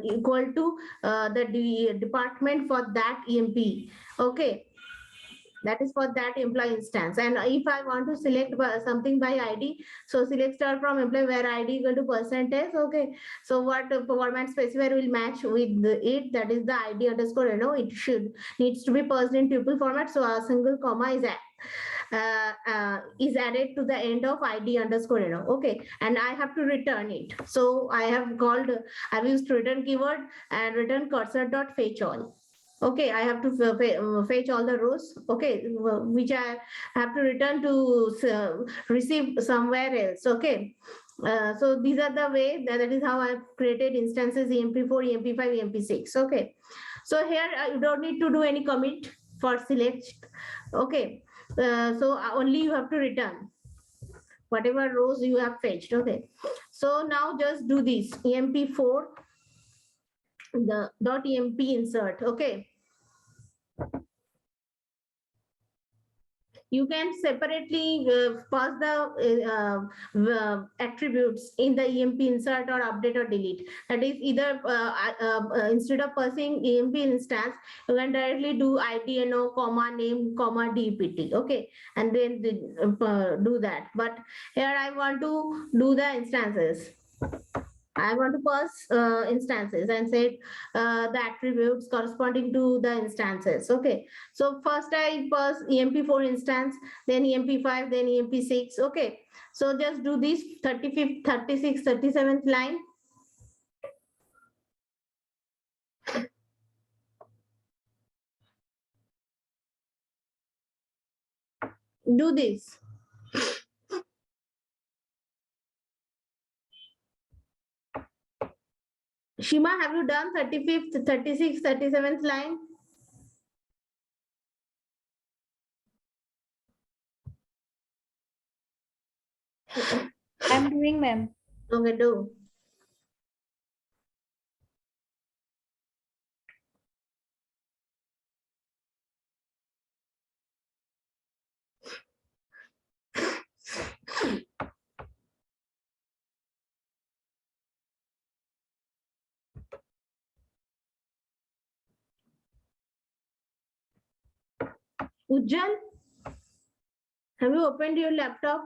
equal to the department for that emp, okay. That is for that employee instance. And if I want to select something by id, so select star from employee where id equal to percentage, okay. So what format specifier will match with it, that is the id underscore, you know, it should needs to be parsed in tuple format, so a single comma is is added to the end of id underscore okay, and I have to return it. So I've used return keyword and return cursor dot fetch all. Okay, I have to fetch all the rows, okay, which I have to return to receive somewhere else. Okay, so these are the way that is how I've created instances emp4, emp5, emp6. Okay, so here you don't need to do any commit for select. Okay, so only you have to return whatever rows you have fetched. Okay, so now just do this emp4 the dot emp insert. Okay, you can separately pass the attributes in the emp insert or update or delete. That is either instead of passing emp instance, you can directly do idno comma name comma dpt. Okay, and then do that. But here I want to do the instances. I want to pass instances and set the attributes corresponding to the instances. Okay. So first I pass EMP4 instance, then EMP5, then EMP6. Okay. So just do this 35th, 36th, 37th line. Do this. Shima, have you done 35th, 36th, 37th line? I'm doing, ma'am. Okay, do. Ujjal, have you opened your laptop?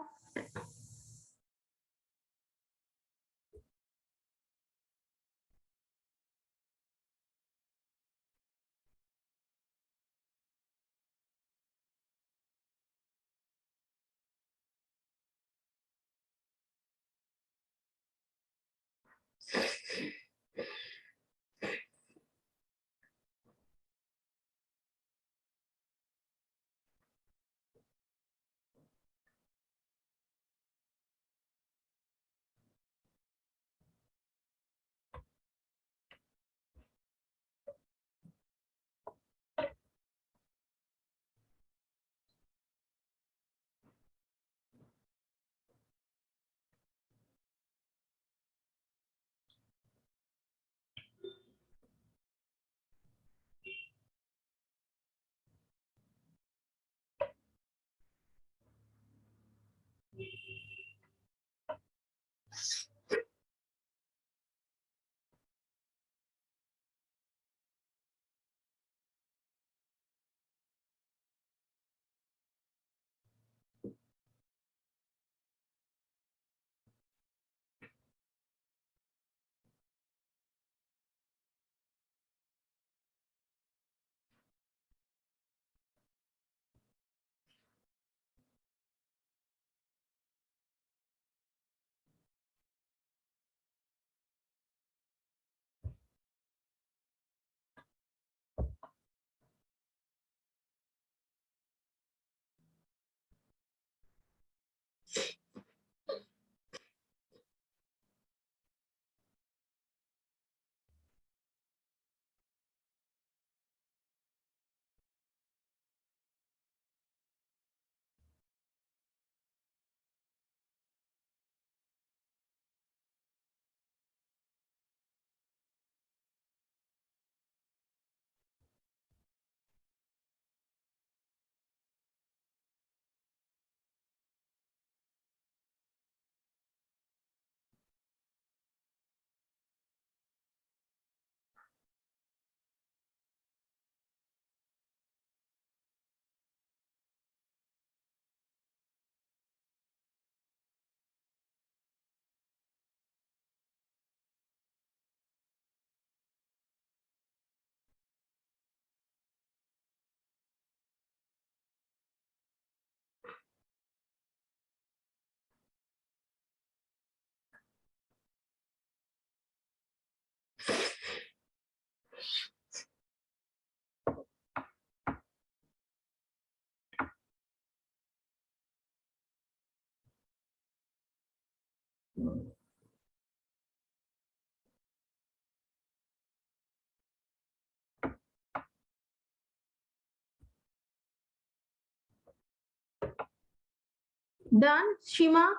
Done, Shima?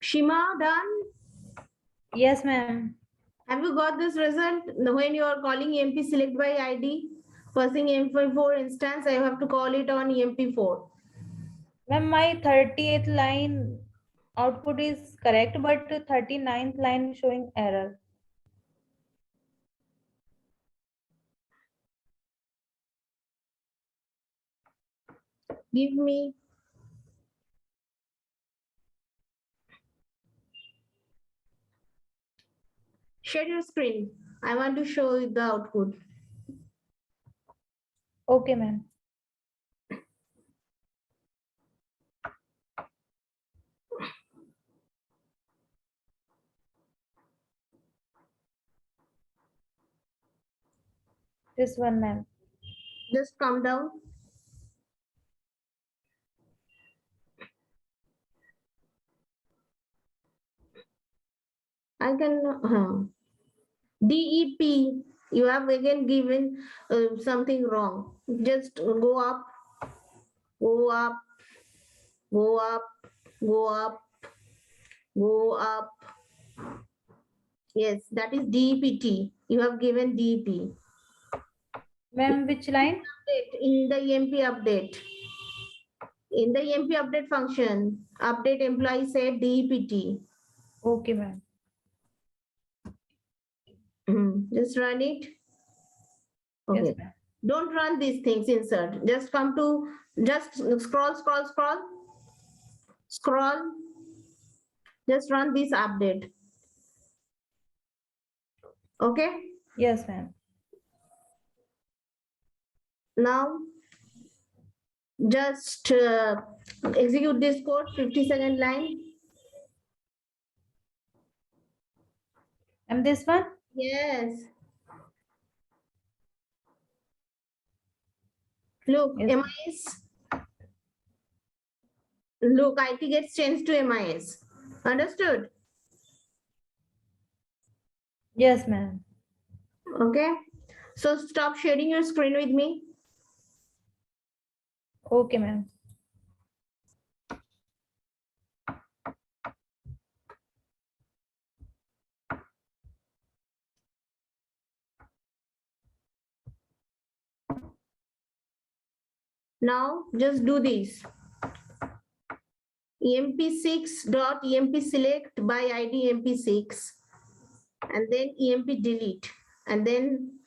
Shima, done? Yes, ma'am. Have you got this result? When you are calling EMP select by ID, passing EMP4 instance, I have to call it on EMP4. Ma'am, my 38th line output is correct, but 39th line showing error. Give me. Share your screen. I want to show you the output. Okay, ma'am. This one, ma'am. Just come down. I can. DEP, you have again given something wrong. Just go up, go up, go up, go up, go up. Yes, that is DEPT. You have given DEP. Ma'am, which line? In the EMP update. In the EMP update function, update employee said DEPT. Okay, ma'am. Just run it. Okay. Yes, ma'am. Don't run these things insert. Just come to, just scroll, scroll, scroll. Scroll. Just run this update. Okay. Yes, ma'am. Now, just execute this code, 52nd line. And this one? Yes. Look, Yes. MIS. Look, IT gets changed to MIS. Understood? Yes, ma'am. Okay. So stop sharing your screen with me. Okay, ma'am. Now just do this. emp6.emp select by id emp6 and then emp delete, and then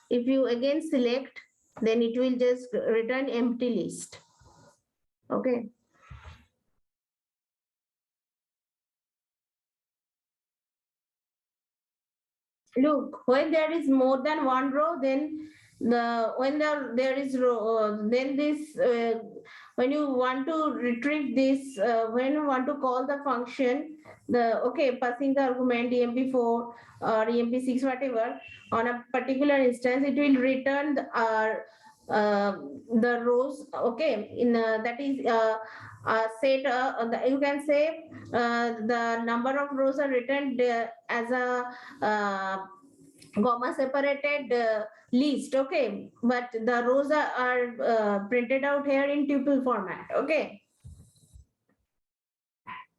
if you again select, then it will just return empty list. Okay. Look, when there is more than one row, then when there is row, then this when you want to retrieve this, when you want to call the function, passing the argument emp4 or emp6 whatever on a particular instance, it will return the rows. Okay, in that is set. You can say the number of rows are returned as a comma separated list. Okay, but the rows are printed out here in tuple format. Okay,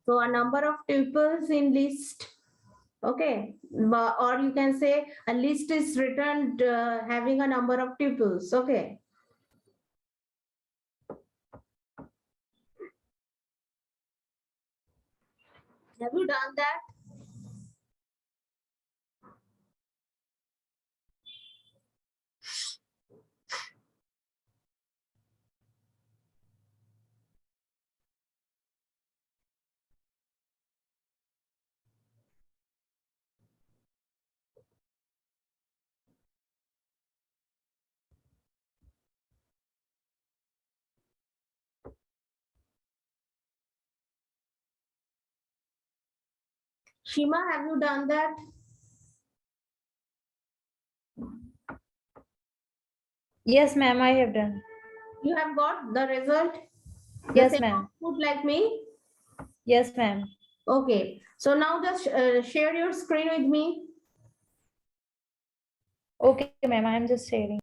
so a number of tuples in list. Okay, or you can say a list is returned having a number of tuples. Okay. Have you done that? Shima, have you done that? Yes, ma'am, I have done. You have got the result? The Yes, same ma'am. output like me? Yes, ma'am. Okay. So now just share your screen with me. Okay, ma'am, I am just sharing.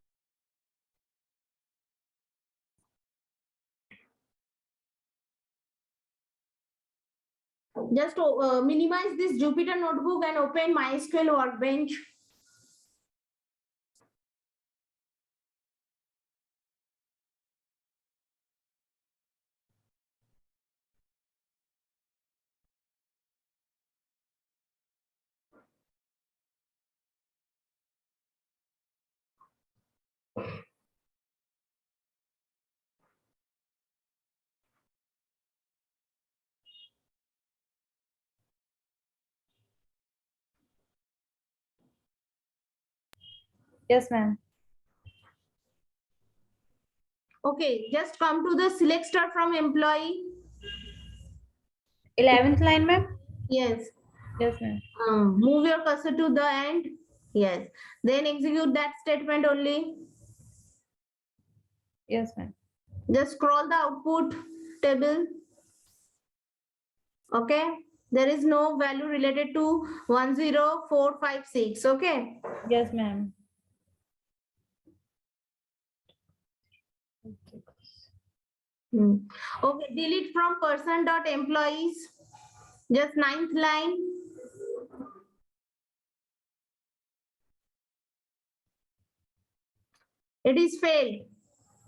Just minimize this Jupyter notebook and open Mysql Workbench. Yes, ma'am. Okay, just come to the select star from employee. 11th line, ma'am. Yes. Yes, ma'am. Move your cursor to the end. Yes. Then execute that statement only. Yes, ma'am. Just scroll the output table. Okay. There is no value related to 10456. Okay. Yes, ma'am. Okay. Delete from person.employees. Just 9th line. It is failed.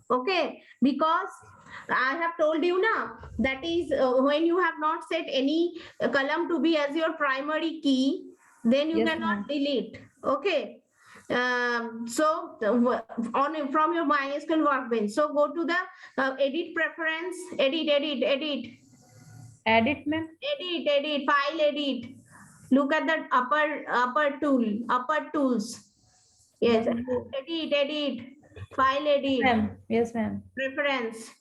Okay, because I have told you now that is when you have not set any column to be as your primary key, then you Yes, cannot ma'am. delete. Okay. So on from your MySQL workbench, so go to the edit preference, edit, Edit, ma'am. file edit. Look at the upper tools. Yes, Ma'am. edit, file edit, Ma'am. Yes, ma'am. preference.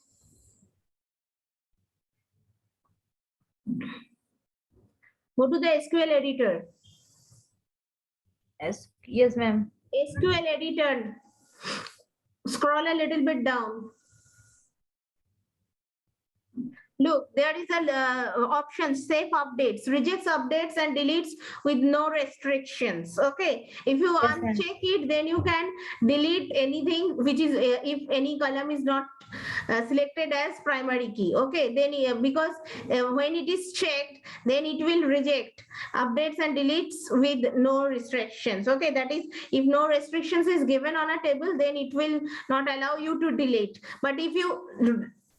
Go to the SQL editor. Yes, ma'am. SQL editor. Scroll a little bit down. Look, there is a option save updates, rejects updates and deletes with no restrictions. Okay, if you Yes, ma'am. uncheck it, then you can delete anything which is if any column is not selected as primary key. Okay, then because when it is checked, then it will reject updates and deletes with no restrictions. Okay, that is if no restrictions is given on a table, then it will not allow you to delete. But if you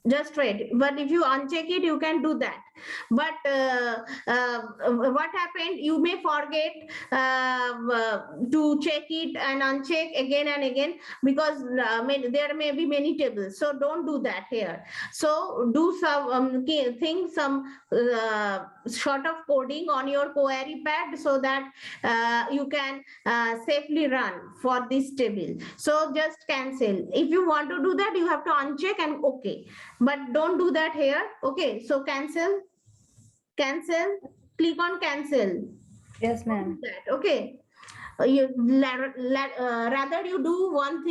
just wait, but if you uncheck it, you can do that. But what happened, you may forget to check it and uncheck again and again, because there may be many tables, so don't do that here. So do some some sort of coding on your query pad, so that you can safely run for this table. So just cancel. If you want to do that, you have to uncheck and okay, but don't do that here. Okay, so cancel, click on cancel. Yes, Don't ma'am. do that. Okay, rather you do one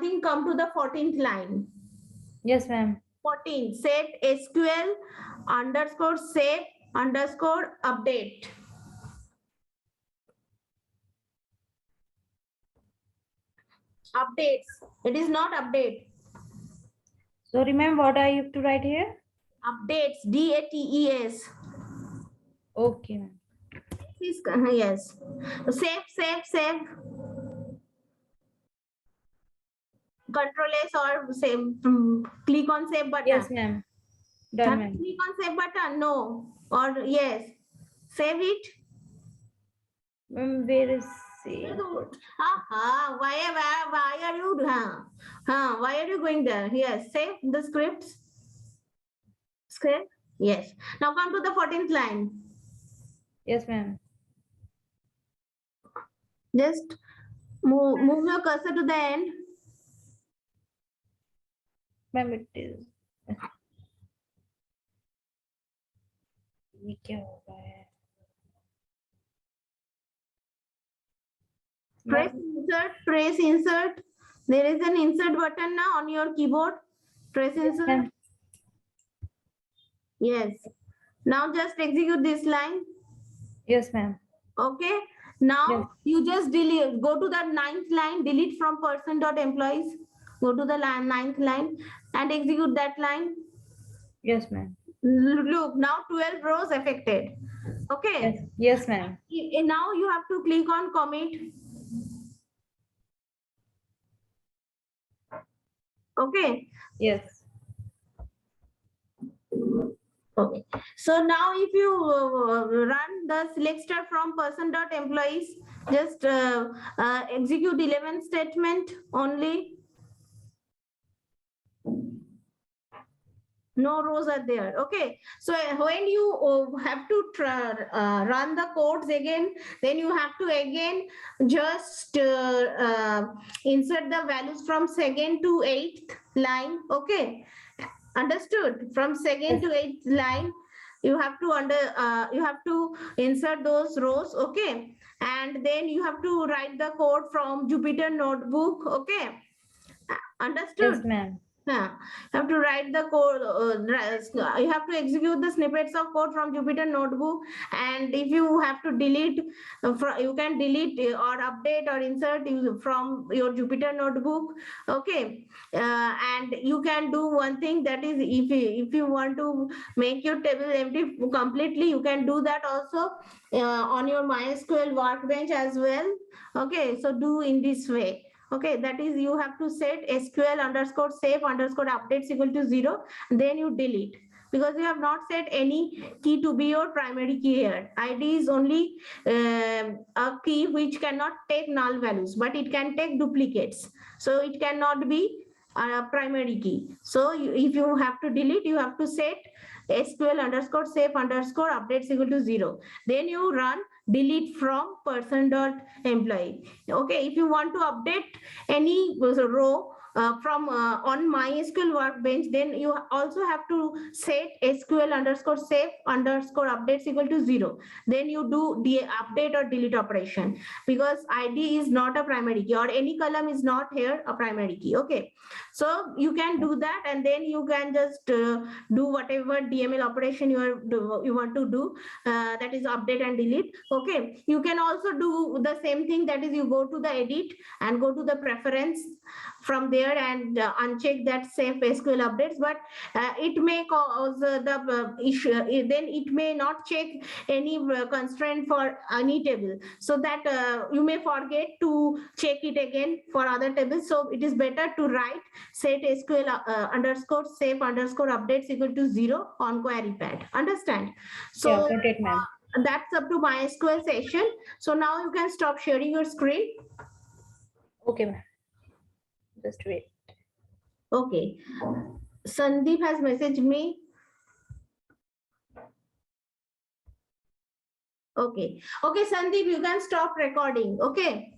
thing, come to the 14th line. Yes, ma'am. 14, set SQL underscore save underscore update. Updates, it is not update. So remember what I have to write here? Updates, DATES. Okay, ma'am. Yes. Save. Control S or save. Click on save button. Yes, ma'am. Done, Have ma'am. you click on save button? No. Or yes. Save it. Ma'am, where is save? Why are you why are you going there? Yes, save the scripts. Script. Yes. Now come to the 14th line. Yes, ma'am. Just move your cursor to the end. Ma'am, it is. ये क्या होगा है? Press insert, press insert. There is an insert button now on your keyboard. Press insert. ma'am. Yes. Now just execute this line. Yes, ma'am. Okay. Now Yes. you just delete, go to the 9th line, delete from person.employees. Go to the ninth line and execute that line. Yes, ma'am. Look, now 12 rows affected. Okay. Yes. Yes, ma'am. Now you have to click on commit. Okay. Yes. Okay. So now if you run the select star from person.employees, just execute 11 statement only. No rows are there. Okay. So when you have to run the codes again, then you have to again just insert the values from 2nd to 8th line. Okay. Understood? From 2nd to 8th line, you have to insert those rows. Okay. And then you have to write the code from Jupyter notebook. Okay. Understood? Yes, ma'am. Yeah, you have to write the code. You have to execute the snippets of code from Jupyter notebook. And if you have to delete, you can delete or update or insert from your Jupyter notebook. Okay, and you can do one thing, that is, if you want to make your table empty completely, you can do that also on your Mysql Workbench as well. Okay, so do in this way. Okay, that is, you have to set SQL underscore save underscore updates equal to 0. Then you delete, because you have not set any key to be your primary key here. ID is only a key which cannot take null values, but it can take duplicates. So it cannot be a primary key. So if you have to delete, you have to set SQL underscore save underscore updates equal to 0. Then you run delete from person.employee. Okay, if you want to update any row from on MySQL Workbench, then you also have to set SQL underscore save underscore updates equal to 0. Then you do the update or delete operation, because ID is not a primary key, or any column is not here a primary key. Okay, so you can do that, and then you can just do whatever DML operation you want to do, that is update and delete. Okay, you can also do the same thing, that is, you go to the edit and go to the preference from there and uncheck that save SQL updates, but it may cause the issue, then it may not check any constraint for any table, so that you may forget to check it again for other tables. So it is better to write set SQL underscore save underscore updates equal to 0 on query pad. Understand? So Yeah, got it, ma'am. that's up to MySQL session. So now you can stop sharing your screen. Okay, ma'am. Just wait. Okay. Sandeep has messaged me. Okay. Okay, Sandeep, you can stop recording. Okay.